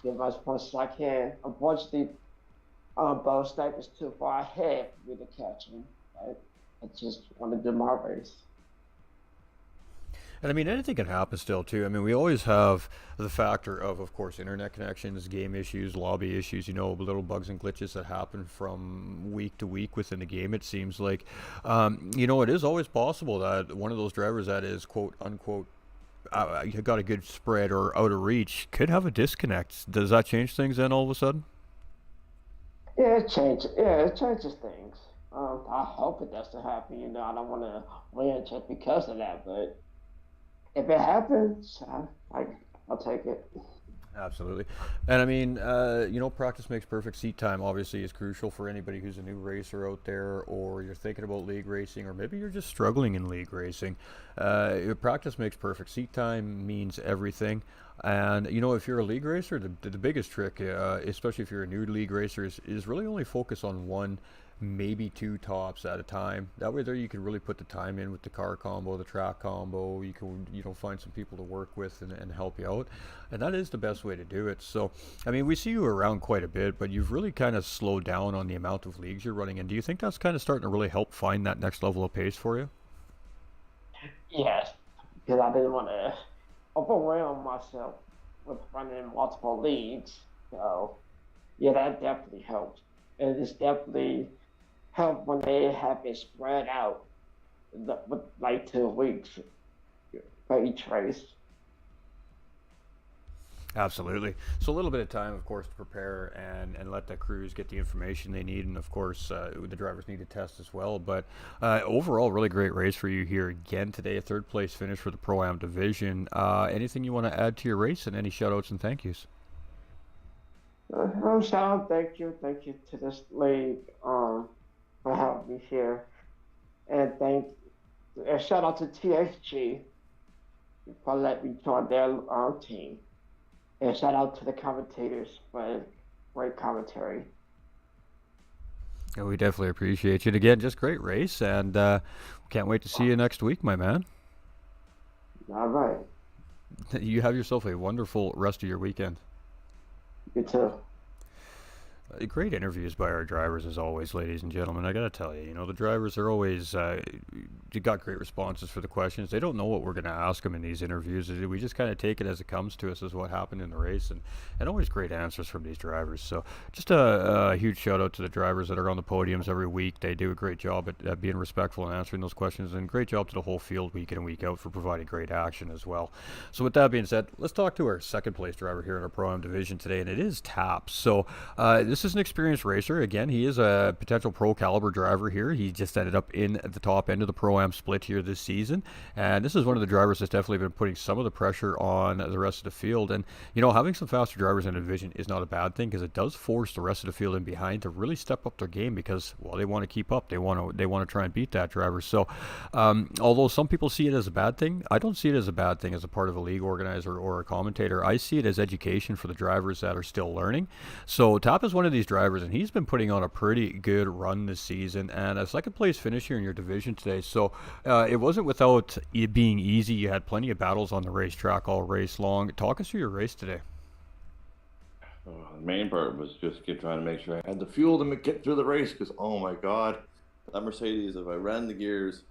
get as much points as I can. Unfortunately, both states is too far ahead for me to catch them. I just want to do my race. And I mean, anything can happen still, too. I mean, we always have the factor of course, internet connections, game issues, lobby issues, little bugs and glitches that happen from week to week within the game, it seems like. It is always possible that one of those drivers that is, quote, unquote, got a good spread or out of reach could have a disconnect. Does that change things then all of a sudden? Yeah, it changes things. I hope it doesn't happen. I don't want to win just because of that, but if it happens, I'll take it. Absolutely. And I mean, practice makes perfect. Seat time obviously is crucial for anybody who's a new racer out there, or you're thinking about league racing, or maybe you're just struggling in league racing. Practice makes perfect. Seat time means everything. And, if you're a league racer, the biggest trick, especially if you're a new league racer, is really only focus on one, maybe 2 tops at a time. That way there you can really put the time in with the car combo, the track combo. You can, find some people to work with and help you out. And that is the best way to do it. So, I mean, we see you around quite a bit, but you've really kind of slowed down on the amount of leagues you're running. And do you think that's kind of starting to really help find that next level of pace for you? Yes, because I didn't want to overwhelm myself with running multiple leagues. So, yeah, that definitely helps. And it's definitely helped when they have it spread out with like 2 weeks for each race. Absolutely. So a little bit of time, of course, to prepare and let the crews get the information they need, and of course, the drivers need to test as well. But overall, really great race for you here again today. A third place finish for the Pro-Am division. Anything you want to add to your race, and any shout-outs and thank yous? Shout out, thank you to this league for having me here, and shout out to TSG for letting me join their team, and shout out to the commentators for great commentary. Yeah, we definitely appreciate you. And again, just great race, and can't wait to see you next week, my man. All right. You have yourself a wonderful rest of your weekend. You too. Great interviews by our drivers, as always, ladies and gentlemen. I gotta tell you, the drivers are always got great responses for the questions. They don't know what we're gonna ask them in these interviews. We just kind of take it as it comes to us, as what happened in the race, and always great answers from these drivers. So just a huge shout out to the drivers that are on the podiums every week. They do a great job at being respectful and answering those questions, and great job to the whole field week in and week out for providing great action as well. So with that being said, let's talk to our second place driver here in our Pro-Am division today, and it is Taps. So this is an experienced racer. Again, he is a potential pro caliber driver here. He just ended up in the top end of the Pro-Am split here this season, and this is one of the drivers that's definitely been putting some of the pressure on the rest of the field. And having some faster drivers in a division is not a bad thing, because it does force the rest of the field in behind to really step up their game, because they want to keep up. They want to try and beat that driver. So although some people see it as a bad thing, I don't see it as a bad thing as a part of a league organizer or a commentator. I see it as education for the drivers that are still learning. So Tap is one of these drivers, and he's been putting on a pretty good run this season, and a second place finish here in your division today. So it wasn't without it being easy. You had plenty of battles on the racetrack all race long. Talk us through your race today. The main part was just trying to make sure I had the fuel to get through the race, because oh my god, that Mercedes, if I ran the gears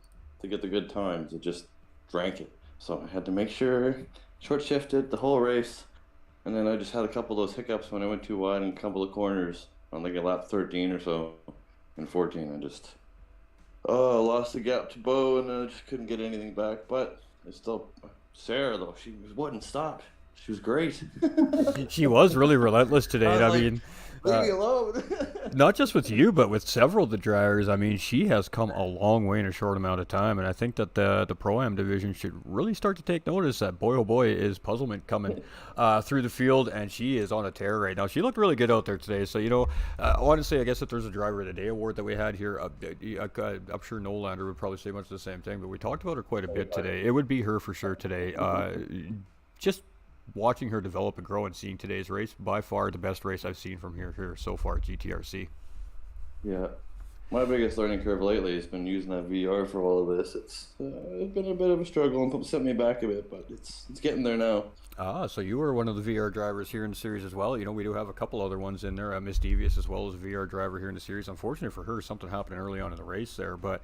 to get the good times, it just drank it. So I had to make sure short shifted the whole race, and then I just had a couple of those hiccups when I went too wide in a couple of corners on like a lap 13 or so and 14. I just lost the gap to Bo, and I just couldn't get anything back. But it's still Sarah, though, she wouldn't stop. She was great. She was really relentless today. I like, mean, leave me alone. not just with you, but with several of the drivers. I mean, she has come a long way in a short amount of time, and I think that the Pro-Am division should really start to take notice that, boy, oh boy, is Puzzlement coming through the field, and she is on a tear right now. She looked really good out there today. So, I want to say, I guess if there's a Driver of the Day award that we had here, I'm sure Nolander would probably say much the same thing, but we talked about her quite a bit today. It would be her for sure today. Just watching her develop and grow and seeing today's race, by far the best race I've seen from here so far at GTRC. Yeah, my biggest learning curve lately has been using that VR for all of this. It's been a bit of a struggle and set me back a bit, but it's getting there now. So you were one of the VR drivers here in the series as well. We do have a couple other ones in there. Miss Devious as well as a VR driver here in the series. Unfortunately for her, something happened early on in the race there. But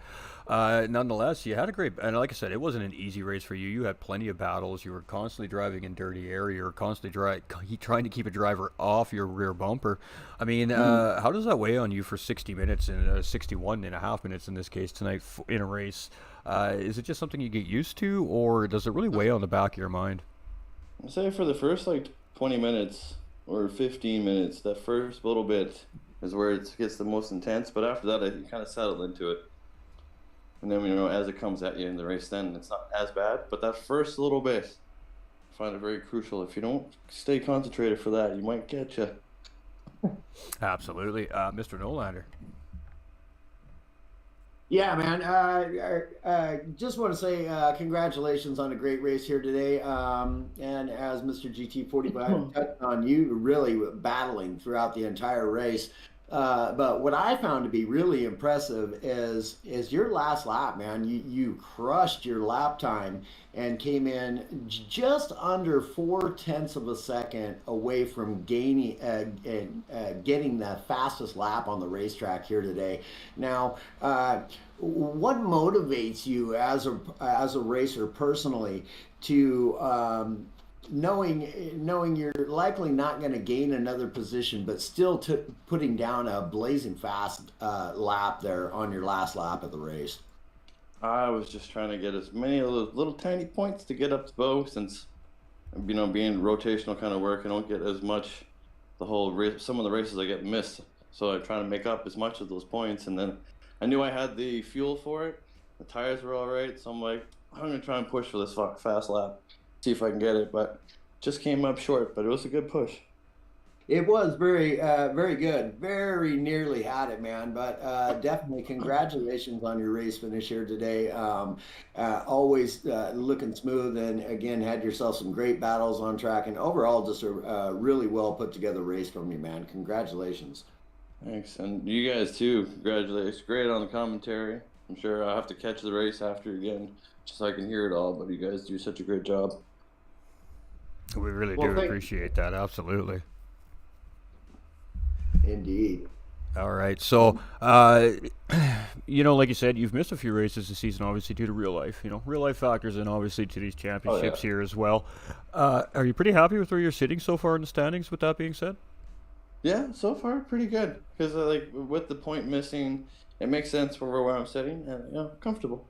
nonetheless, you had a great, and like I said, it wasn't an easy race for you. You had plenty of battles. You were constantly driving in dirty air. You were constantly trying to keep a driver off your rear bumper. I mean, how does that weigh on you for 60 minutes and 61 and a half minutes in this case tonight in a race? Is it just something you get used to, or does it really weigh on the back of your mind? I'd say for the first 20 minutes or 15 minutes, that first little bit is where it gets the most intense. But after that, you kind of settle into it. And then, as it comes at you in the race, then it's not as bad. But that first little bit, I find it very crucial. If you don't stay concentrated for that, you might get you. Absolutely. Mr. Nolander. Yeah, man. Just want to say congratulations on a great race here today. And as Mr. GT45 touched on, you really battling throughout the entire race. But what I found to be really impressive is your last lap, man. You crushed your lap time and came in just under 0.4 of a second away from gaining getting the fastest lap on the racetrack here today. Now, what motivates you as a racer personally to knowing you're likely not going to gain another position, but still putting down a blazing fast lap there on your last lap of the race? I was just trying to get as many of those little tiny points to get up to Bo, since being rotational kind of work, I don't get as much the whole race. Some of the races I get missed, so I'm trying to make up as much of those points. And then I knew I had the fuel for it. The tires were all right, so I'm like, I'm gonna try and push for this fast lap, see if I can get it. But just came up short, but it was a good push. It was very good. Very nearly had it, man. But definitely congratulations on your race finish here today. Always looking smooth, and again had yourself some great battles on track, and overall just a really well put together race from you, man. Congratulations. Thanks, and you guys too. Congratulations. Great on the commentary. I'm sure I'll have to catch the race after again, just so I can hear it all. But you guys do such a great job. We really do appreciate that. Absolutely. Indeed. All right. So, like you said, you've missed a few races this season, obviously, due to real life. Real life factors in, obviously, to these championships here as well. Are you pretty happy with where you're sitting so far in the standings, with that being said? Yeah, so far, pretty good. Because, with the point missing, it makes sense for where I'm sitting, and, comfortable.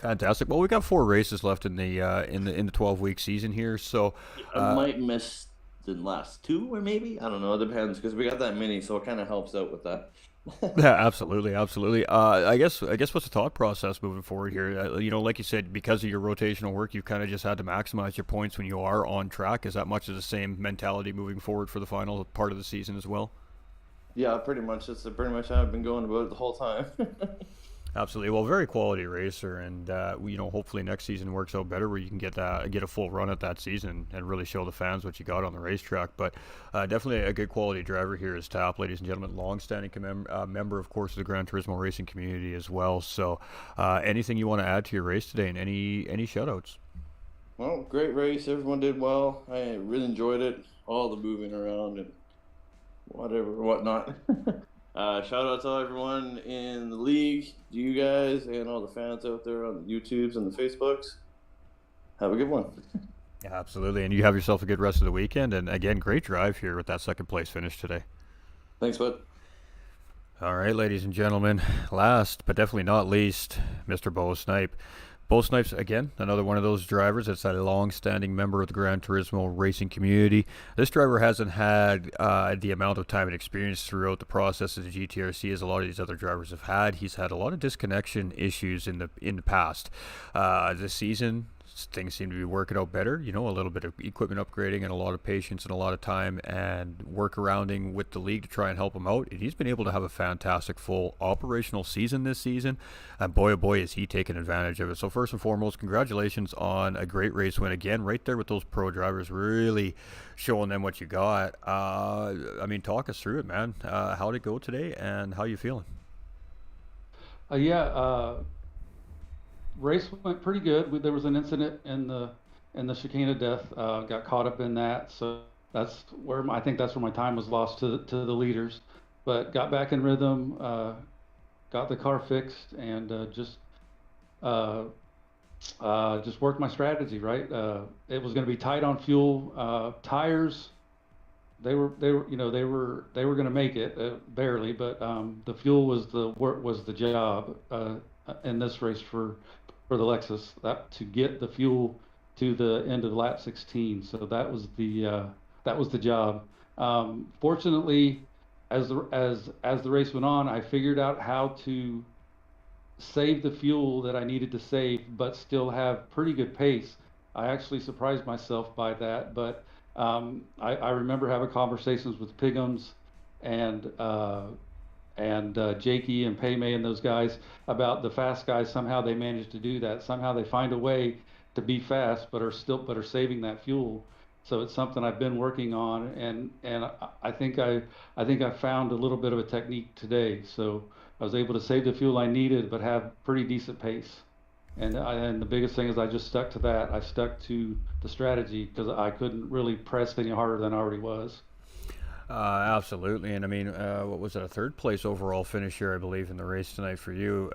Fantastic. Well, we got 4 races left in the 12-week season here, so... I might miss the last 2, or maybe, I don't know, it depends, because we got that many, so it kind of helps out with that. Yeah, absolutely. I guess what's the thought process moving forward here? Like you said, because of your rotational work, you've kind of just had to maximize your points when you are on track. Is that much of the same mentality moving forward for the final part of the season as well? Yeah, pretty much. That's pretty much how I've been going about it the whole time. Absolutely. Well, very quality racer, and hopefully next season works out better, where you can get a full run at that season and really show the fans what you got on the racetrack. But definitely a good quality driver here is Tap, ladies and gentlemen. Long-standing member, of course, of the Gran Turismo racing community as well. So, anything you want to add to your race today, and any shout-outs? Well, great race. Everyone did well. I really enjoyed it. All the moving around and whatnot. Shout out to everyone in the league, you guys, and all the fans out there on the YouTubes and the Facebooks. Have a good one. Yeah, absolutely. And you have yourself a good rest of the weekend. And again, great drive here with that second place finish today. Thanks, bud. All right, ladies and gentlemen, last but definitely not least, Mr. Bo Snipe. Bo Snipes, again, another one of those drivers that's a long-standing member of the Gran Turismo racing community. This driver hasn't had the amount of time and experience throughout the process of the GTRC as a lot of these other drivers have had. He's had a lot of disconnection issues in the past. This season, things seem to be working out better. A little bit of equipment upgrading and a lot of patience and a lot of time and workarounding with the league to try and help him out. And he's been able to have a fantastic full operational season this season. And boy, oh boy, is he taking advantage of it. So first and foremost, congratulations on a great race win again, right there with those pro drivers, really showing them what you got. Talk us through it, man. How'd it go today and how you feeling? Race went pretty good. There was an incident in the chicane of death. Got caught up in that, so that's where I think that's where my time was lost to the leaders. But got back in rhythm, got the car fixed, and just worked my strategy right. It was going to be tight on fuel, tires. They were going to make it barely, but the fuel was the job in this race for the Lexus, that to get the fuel to the end of lap 16. So that was the job. Fortunately, as the race went on, I figured out how to save the fuel that I needed to save, but still have pretty good pace. I actually surprised myself by that, but I remember having conversations with Piggums and Jakey and Paymay and those guys about the fast guys. Somehow they managed to do that. Somehow they find a way to be fast, but are saving that fuel. So it's something I've been working on, and I think I found a little bit of a technique today. So I was able to save the fuel I needed, but have pretty decent pace. And the biggest thing is I just stuck to that. I stuck to the strategy because I couldn't really press any harder than I already was. Absolutely. And what was it, a third place overall finish here, I believe, in the race tonight for you?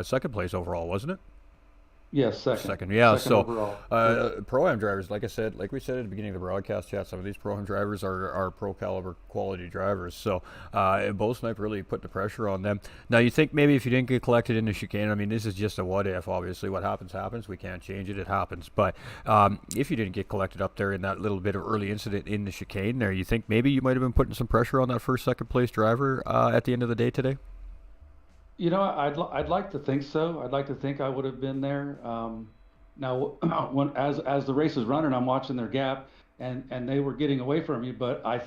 Second place overall, wasn't it? Yes, second. Second, yeah. Second So, overall. Yeah. Pro-Am drivers, like I said, like we said at the beginning of the broadcast chat, some of these Pro-Am drivers are pro-caliber quality drivers. So, Bow Snipe really put the pressure on them. Now, you think maybe if you didn't get collected in the chicane, I mean, this is just a what if, obviously. What happens, happens. We can't change it. It happens. But if you didn't get collected up there in that little bit of early incident in the chicane there, you think maybe you might have been putting some pressure on that first, second place driver at the end of the day today? You know, I'd like to think so. I'd like to think I would have been there. Now, when as the race is running, I'm watching their gap, and they were getting away from me. But I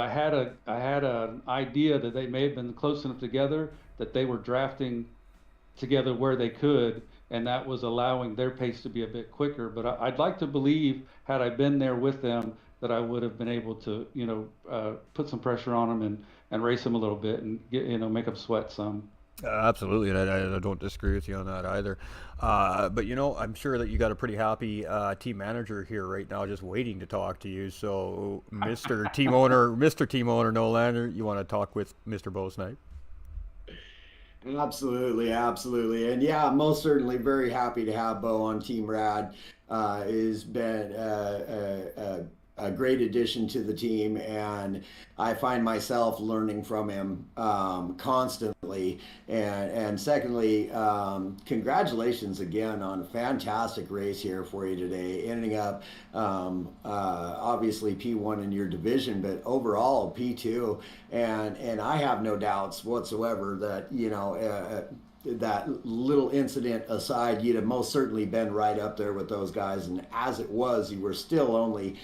had an idea that they may have been close enough together that they were drafting together where they could, and that was allowing their pace to be a bit quicker. But I'd like to believe, had I been there with them, that I would have been able to, put some pressure on them and race them a little bit and make them sweat some. Absolutely, and I don't disagree with you on that either. But I'm sure that you got a pretty happy team manager here right now, just waiting to talk to you. So, Mr. Team Owner Nolander, you want to talk with Mr. Bow Snipe? Absolutely, absolutely, and yeah, most certainly very happy to have Bo on Team Rad. Has been a great addition to the team, and I find myself learning from him constantly. And secondly, congratulations again on a fantastic race here for you today, ending up obviously P1 in your division, but overall P2. And I have no doubts whatsoever that that little incident aside, you'd have most certainly been right up there with those guys. And as it was, you were still only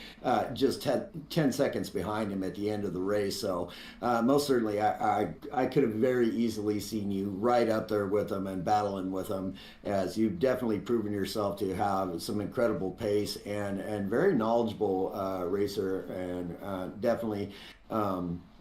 just 10 seconds behind him at the end of the race. So most certainly, I could have very easily seen you right up there with them and battling with them, as you've definitely proven yourself to have some incredible pace and very knowledgeable racer, and definitely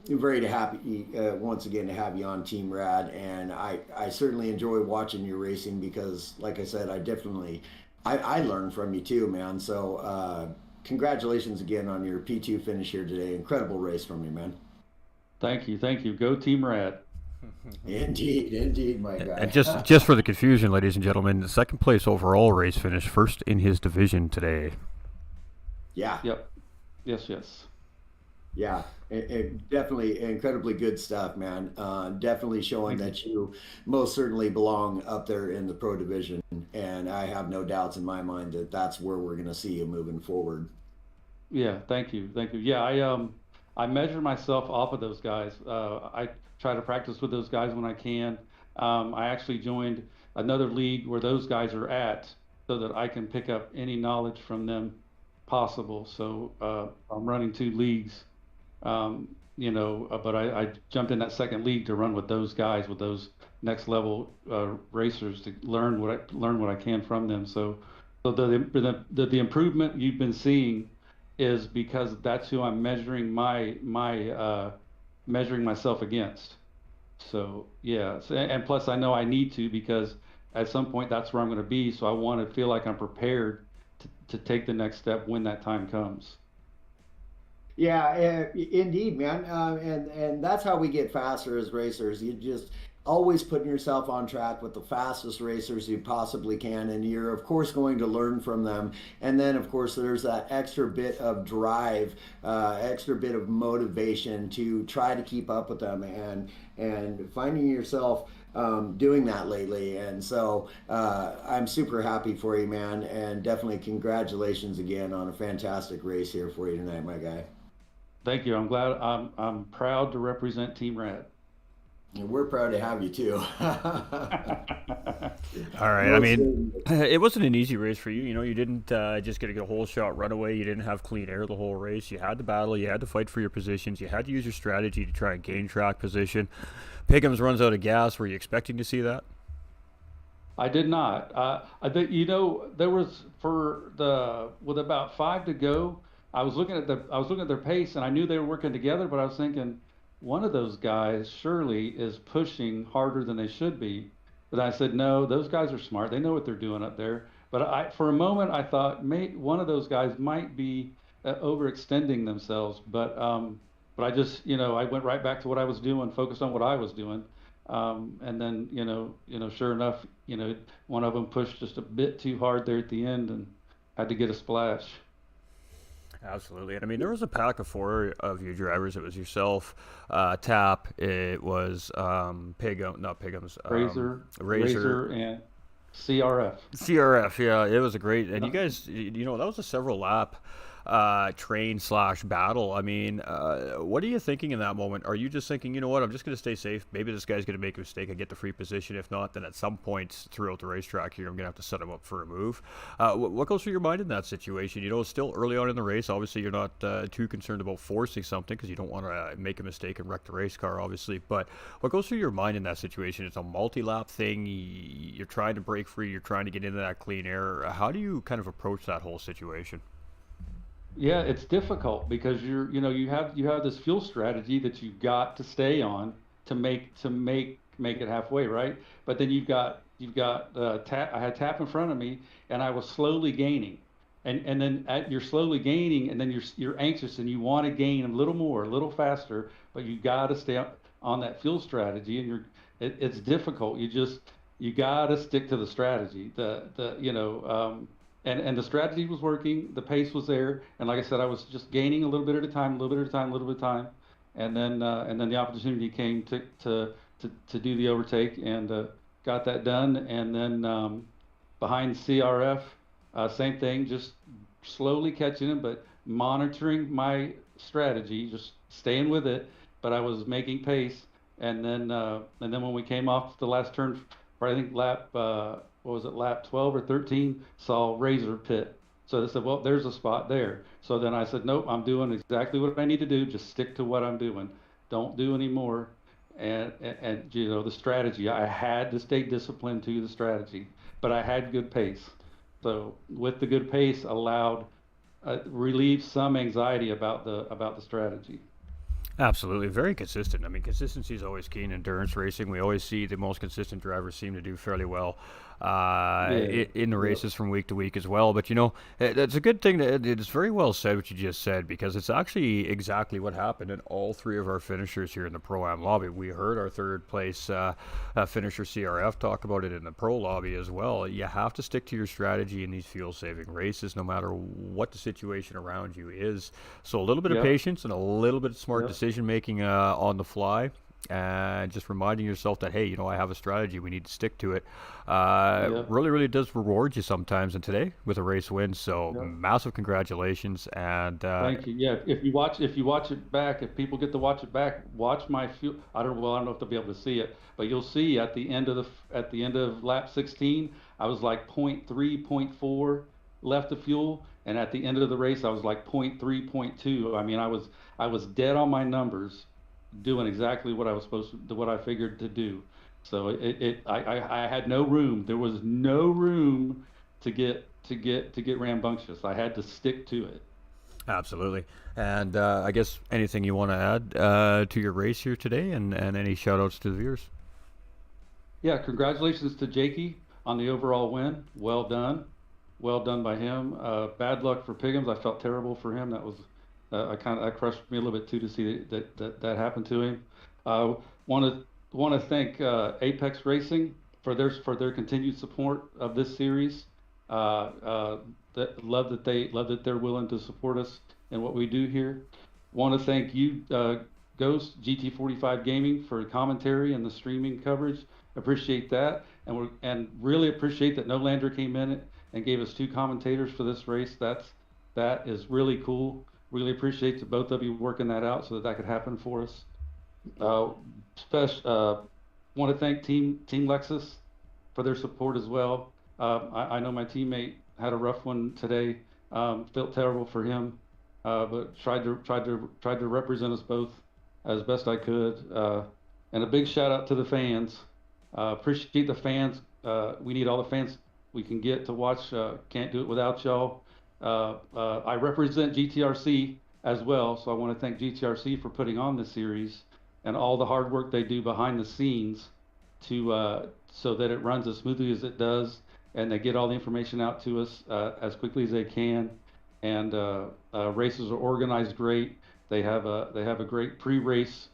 very happy once again to have you on Team Rad. And I certainly enjoy watching your racing because, like I said, I learn from you too, man. So congratulations again on your P2 finish here today. Incredible race from you, man. Thank you. Go Team Rad. Indeed, my guy. And just for the confusion, ladies and gentlemen, the second place overall race finish, first in his division today. Yeah. Yep. Yes. Yeah, it definitely incredibly good stuff, man. Definitely showing that you most certainly belong up there in the pro division, and I have no doubts in my mind that that's where we're going to see you moving forward. Yeah, thank you. Yeah, I measure myself off of those guys. I try to practice with those guys when I can. I actually joined another league where those guys are at, so that I can pick up any knowledge from them possible. So I'm running 2 leagues. But I jumped in that second league to run with those guys, with those next level racers, to learn what I can from them. So the improvement you've been seeing is because that's who I'm measuring measuring myself against. So yeah, and plus I know I need to, because at some point that's where I'm going to be. So I want to feel like I'm prepared to take the next step when that time comes. Yeah, indeed, man. And that's how we get faster as racers. You just always putting yourself on track with the fastest racers you possibly can, and you're of course going to learn from them. And then of course there's that extra bit of drive, extra bit of motivation to try to keep up with them, and finding yourself doing that lately. And so I'm super happy for you, man, and definitely congratulations again on a fantastic race here for you tonight, my guy. Thank you. I'm glad. I'm proud to represent Team Rad. And we're proud to have you too. All right. I mean, it wasn't an easy race for you. You didn't just get a whole shot runaway. You didn't have clean air the whole race. You had to battle. You had to fight for your positions. You had to use your strategy to try and gain track position. Pickham's runs out of gas. Were you expecting to see that? I did not. I think there was with about 5 to go. I was looking at their pace, and I knew they were working together. But I was thinking, one of those guys surely is pushing harder than they should be. But I said, no, those guys are smart. They know what they're doing up there. But for a moment, I thought one of those guys might be overextending themselves. But I just, I went right back to what I was doing, focused on what I was doing. And then, sure enough, one of them pushed just a bit too hard there at the end and had to get a splash. Absolutely. And I mean, there was a pack of four of you drivers. It was yourself, Tap, it was not Pigums, Razor, and CRF. CRF, yeah, it was a great, and you guys, that was a several lap train / battle. I mean, what are you thinking in that moment? Are you just thinking, you know what, I'm just going to stay safe. Maybe this guy's going to make a mistake. I get the free position. If not, then at some point throughout the racetrack here, I'm going to have to set him up for a move. What goes through your mind in that situation? It's still early on in the race. Obviously, you're not too concerned about forcing something because you don't want to make a mistake and wreck the race car, obviously. But what goes through your mind in that situation? It's a multi-lap thing. You're trying to break free. You're trying to get into that clean air. How do you kind of approach that whole situation? Yeah, it's difficult because you have this fuel strategy that you've got to stay on to make it halfway, right? But then you've got tap. I had tap in front of me, and I was slowly gaining, and then you're slowly gaining, and then you're anxious and you want to gain a little more, a little faster, but you got to stay on that fuel strategy, and it's difficult. You got to stick to the strategy. And the strategy was working, the pace was there, and like I said, I was just gaining a little bit at a time, a little bit at a time, a little bit at a time, and then the opportunity came to do the overtake, and got that done. And then behind CRF, same thing, just slowly catching him, but monitoring my strategy, just staying with it, but I was making pace. And then when we came off the last turn, for I think lap lap 12 or 13, saw Razor pit. So they said, well, there's a spot there. So then I said, nope, I'm doing exactly what I need to do. Just stick to what I'm doing. Don't do any more. And the strategy, I had to stay disciplined to the strategy, but I had good pace. So with the good pace allowed, relieved some anxiety about the strategy. Absolutely. Very consistent. I mean, consistency is always key in endurance racing. We always see the most consistent drivers seem to do fairly well in the races from week to week as well. But, it's a good thing that it's very well said what you just said, because it's actually exactly what happened in all three of our finishers here in the Pro-Am lobby. We heard our third place finisher CRF talk about it in the Pro lobby as well. You have to stick to your strategy in these fuel-saving races, no matter what the situation around you is. So a little bit of patience and a little bit of smart decision making on the fly, and just reminding yourself that, hey, I have a strategy, we need to stick to it. Really, really does reward you sometimes, and today with a race win. So massive congratulations. And thank you. Yeah, if you watch it back, if people get to watch it back, watch my fuel. I don't know if they'll be able to see it, but you'll see at the end of lap 16, I was like 0.3, 0.4 left of fuel, and at the end of the race I was like 0.3, 0.2. I mean, I was dead on my numbers, doing exactly what I was what I figured to do. So I had no room. There was no room to get rambunctious. I had to stick to it. Absolutely. And I guess anything you want to add to your race here today, and any shout outs to the viewers? Yeah, congratulations to Jakey on the overall win. Well done by him. Bad luck for Piggums. I felt terrible for him. That was that crushed me a little bit too, to see that happen to him. Want to thank Apex Racing for their continued support of this series. Love that they're willing to support us in what we do here. Want to thank you, Ghost GT45 Gaming, for commentary and the streaming coverage. Appreciate that, and really appreciate that Nolander came in and gave us 2 commentators for this race. That is really cool. Really appreciate the both of you working that out so that could happen for us. Want to thank Team Lexus for their support as well. I know my teammate had a rough one today. Felt terrible for him, but tried to represent us both as best I could. And a big shout out to the fans. Appreciate the fans. We need all the fans we can get to watch. Can't do it without y'all. I represent GTRC as well, so I want to thank GTRC for putting on this series and all the hard work they do behind the scenes to so that it runs as smoothly as it does, and they get all the information out to us as quickly as they can. And races are organized great. They have a great pre-race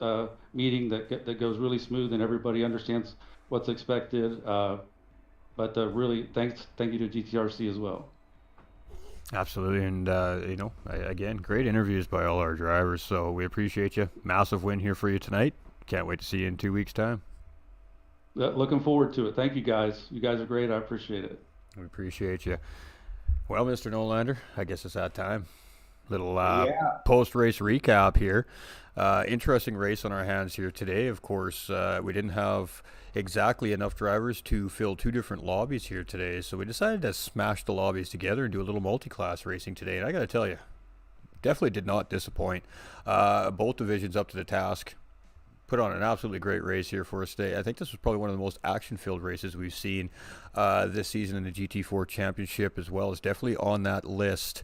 meeting that goes really smooth, and everybody understands what's expected. But really, thank you to GTRC as well. Absolutely, and again, great interviews by all our drivers. So we appreciate you. Massive win here for you tonight. Can't wait to see you in 2 weeks' time. Looking forward to it. Thank you guys. You guys are great. I appreciate it. We appreciate you. Well, Mr. Nolander, I guess it's that time. Little post-race recap here. Interesting race on our hands here today. Of course, we didn't have exactly enough drivers to fill 2 different lobbies here today, so we decided to smash the lobbies together and do a little multi-class racing today. And I got to tell you, definitely did not disappoint. Both divisions up to the task. Put on an absolutely great race here for us today. I think this was probably one of the most action-filled races we've seen this season in the GT4 Championship, as well as definitely on that list.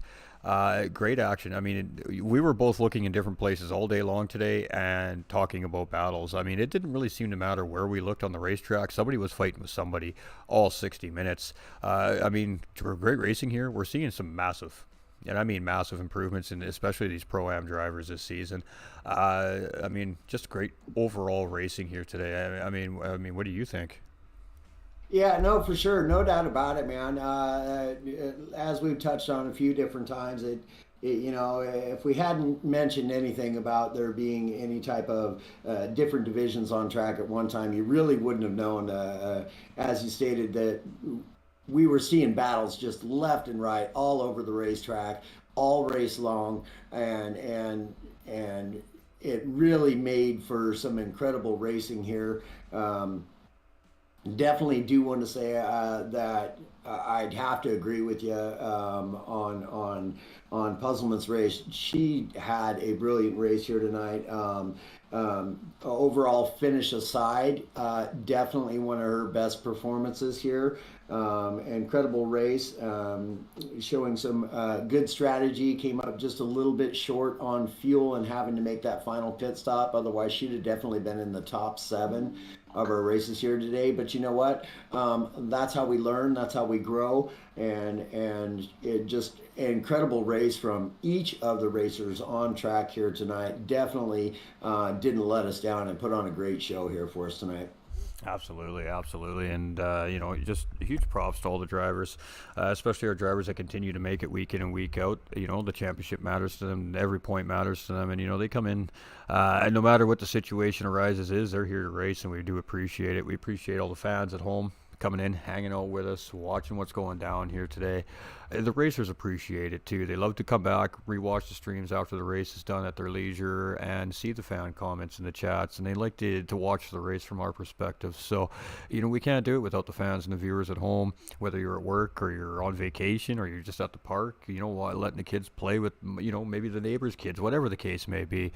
Great action. I mean, we were both looking in different places all day long today and talking about battles. I mean, it didn't really seem to matter where we looked on the racetrack. Somebody was fighting with somebody all 60 minutes. I mean, for great racing here, we're seeing some massive, and I mean massive improvements in especially these Pro-Am drivers this season. I mean, just great overall racing here today. I mean, what do you think? Yeah, no, for sure, no doubt about it, man. As we've touched on a few different times, if we hadn't mentioned anything about there being any type of different divisions on track at one time, you really wouldn't have known, as you stated, that we were seeing battles just left and right all over the racetrack, all race long, and it really made for some incredible racing here. Definitely do want to say that I'd have to agree with you on Puzzleman's race. She had a brilliant race here tonight. Overall finish aside, definitely one of her best performances here. Incredible race, showing some good strategy. Came up just a little bit short on fuel and having to make that final pit stop. Otherwise, she'd have definitely been in the top 7 of our races here today. But you know what? That's how we learn. That's how we grow. And it just an incredible race from each of the racers on track here tonight. Definitely didn't let us down and put on a great show here for us tonight. Absolutely, and just huge props to all the drivers, especially our drivers that continue to make it week in and week out. The championship matters to them, every point matters to them, and they come in, and no matter what the situation arises they're here to race, and we do appreciate it. We appreciate all the fans at home coming in, hanging out with us, watching what's going down here today. The racers appreciate it too. They love to come back, rewatch the streams after the race is done at their leisure, and see the fan comments in the chats, and they like to watch the race from our perspective. So we can't do it without the fans and the viewers at home, whether you're at work or you're on vacation or you're just at the park, letting the kids play with maybe the neighbors' kids, whatever the case may be.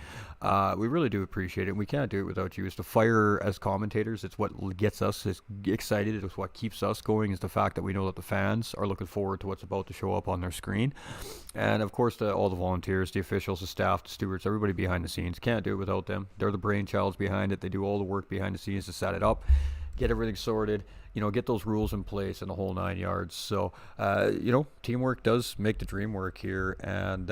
We really do appreciate it, and we can't do it without you. It's the fire as commentators. It's what gets us excited. It's what keeps us going, is the fact that we know that the fans are looking forward to what's about to show up on their screen. And of course, all the volunteers, the officials, the staff, the stewards, everybody behind the scenes. Can't do it without them. They're the brainchilds behind it. They do all the work behind the scenes to set it up, get everything sorted, get those rules in place and the whole 9 yards. So teamwork does make the dream work here, and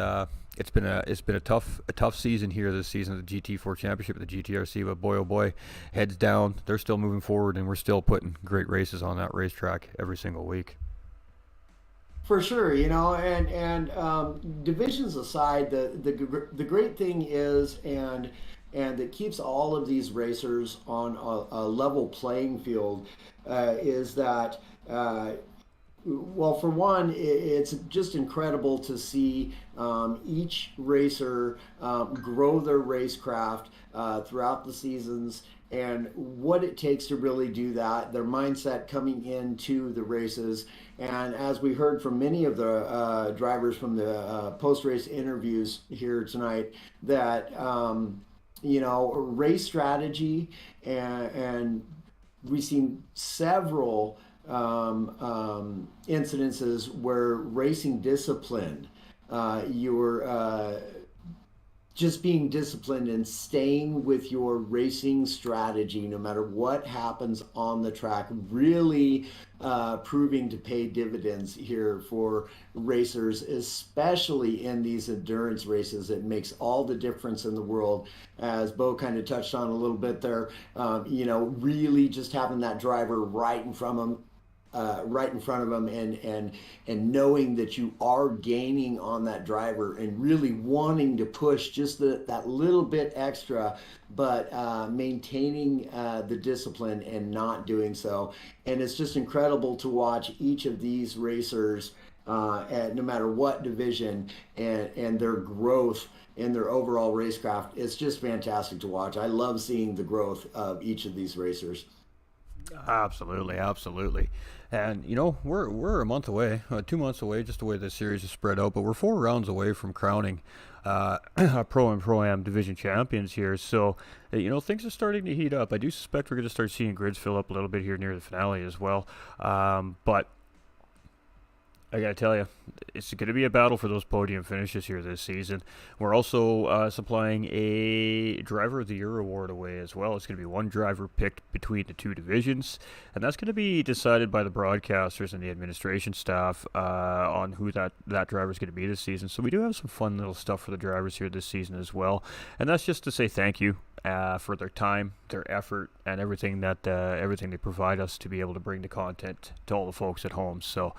it's been a tough season here this season at the GT4 Championship at the GTRC, but boy oh boy, heads down, they're still moving forward, and we're still putting great races on that racetrack every single week. For sure, and divisions aside, the great thing is, and that keeps all of these racers on a level playing field, is that, well, for one, it's just incredible to see each racer grow their racecraft throughout the seasons, and what it takes to really do that, their mindset coming into the races. And as we heard from many of the drivers from the post-race interviews here tonight, that race strategy, and we've seen several incidences where racing discipline, your just being disciplined and staying with your racing strategy no matter what happens on the track, really proving to pay dividends here for racers, especially in these endurance races. It makes all the difference in the world, as Bo kind of touched on a little bit there. Really just having that driver right in front of them, and knowing that you are gaining on that driver and really wanting to push just that little bit extra, but maintaining the discipline and not doing so. And it's just incredible to watch each of these racers, no matter what division, and their growth in their overall racecraft. It's just fantastic to watch. I love seeing the growth of each of these racers. Absolutely, absolutely. And we're a month away, 2 months away, just the way this series is spread out. But we're 4 rounds away from crowning Pro and Pro-Am division champions here. So things are starting to heat up. I do suspect we're going to start seeing grids fill up a little bit here near the finale as well. But I gotta tell you, it's going to be a battle for those podium finishes here this season. We're also supplying a Driver of the Year award away as well. It's going to be one driver picked between the 2 divisions, and that's going to be decided by the broadcasters and the administration staff on who that driver is going to be this season. So we do have some fun little stuff for the drivers here this season as well, and that's just to say thank you for their time, their effort, and everything they provide us to be able to bring the content to all the folks at home. So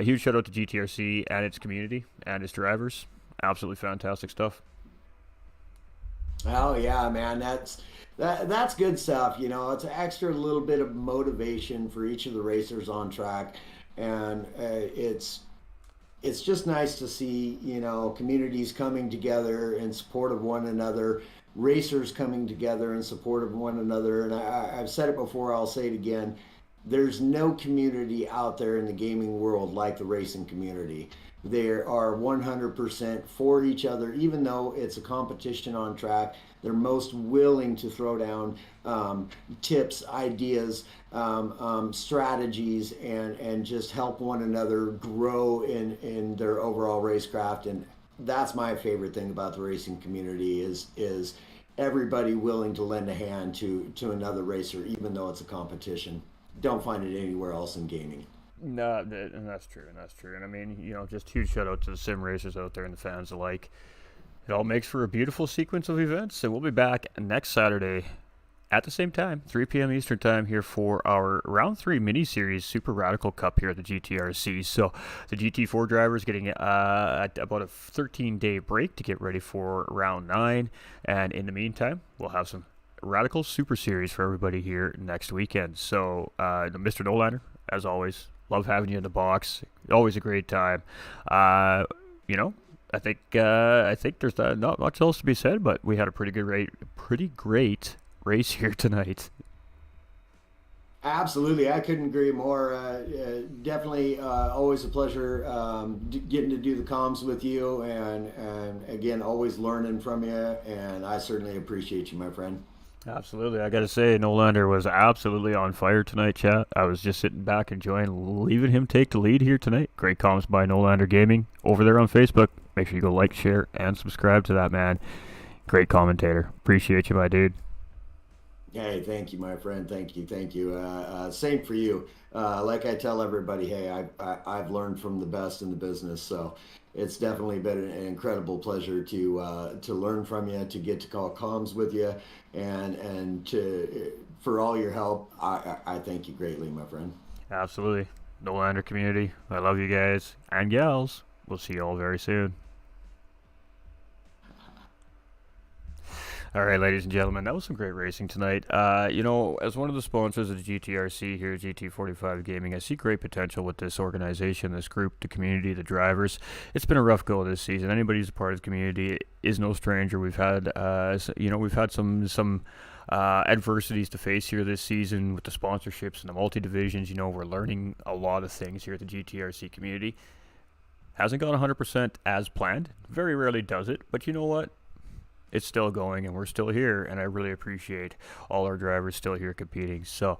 huge shout out to GTRC and its community and its drivers. Absolutely fantastic stuff. Oh yeah, man, that's good stuff. It's an extra little bit of motivation for each of the racers on track, and it's just nice to see communities coming together in support of one another, racers coming together in support of one another. And I've said it before, I'll say it again. There's no community out there in the gaming world like the racing community. They are 100% for each other, even though it's a competition on track. They're most willing to throw down tips, ideas, strategies, and just help one another grow in their overall racecraft. And that's my favorite thing about the racing community is everybody willing to lend a hand to another racer, even though it's a competition. Don't find it anywhere else in gaming. No, and that's true, and I mean, just huge shout out to the sim racers out there and the fans alike. It all makes for a beautiful sequence of events, and we'll be back next Saturday at the same time, 3 p.m. Eastern time, here for our Round 3 mini-series Super Radical Cup here at the GTRC. So the GT4 drivers getting about a 13-day break to get ready for Round 9, and in the meantime, we'll have some Radical Super Series for everybody here next weekend. So Mr. Nolander, as always, love having you in the box. Always a great time. I think there's not much else to be said, but we had a pretty great race here tonight. Absolutely, I couldn't agree more. Definitely, always a pleasure getting to do the comms with you, and again, always learning from you. And I certainly appreciate you, my friend. Absolutely. I got to say, Nolander was absolutely on fire tonight, chat. I was just sitting back enjoying leaving him take the lead here tonight. Great comms by Nolander Gaming over there on Facebook. Make sure you go like, share, and subscribe to that man. Great commentator. Appreciate you, my dude. Hey, thank you, my friend. Thank you. Same for you. Like I tell everybody, hey, I've learned from the best in the business, so it's definitely been an incredible pleasure to learn from you, to get to call comms with you, and for all your help. I thank you greatly, my friend. Absolutely. Nolander community, I love you guys and gals. We'll see you all very soon. All right, ladies and gentlemen, that was some great racing tonight. As one of the sponsors of the GTRC here, GT45 Gaming, I see great potential with this organization, this group, the community, the drivers. It's been a rough go this season. Anybody who's a part of the community is no stranger. We've had, some adversities to face here this season with the sponsorships and the multi-divisions. We're learning a lot of things here at the GTRC community. Hasn't gone 100% as planned. Very rarely does it, but you know what? it's still going and we're still here, and I really appreciate all our drivers still here competing. So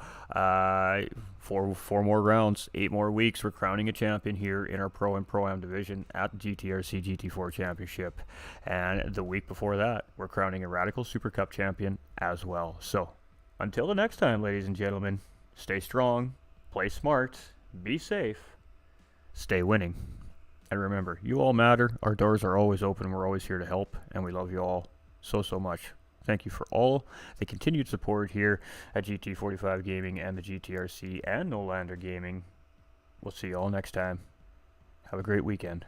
four more rounds, 8 more weeks, we're crowning a champion here in our Pro and Pro-Am division at the GTRC GT4 Championship, and the week before that we're crowning a Radical Super Cup champion as well. So until the next time, ladies and gentlemen, stay strong, play smart, be safe, stay winning. And remember, you all matter. Our doors are always open. We're always here to help. And we love you all so much. Thank you for all the continued support here at GT45 Gaming and the GTRC and Nolander Gaming. We'll see you all next time. Have a great weekend.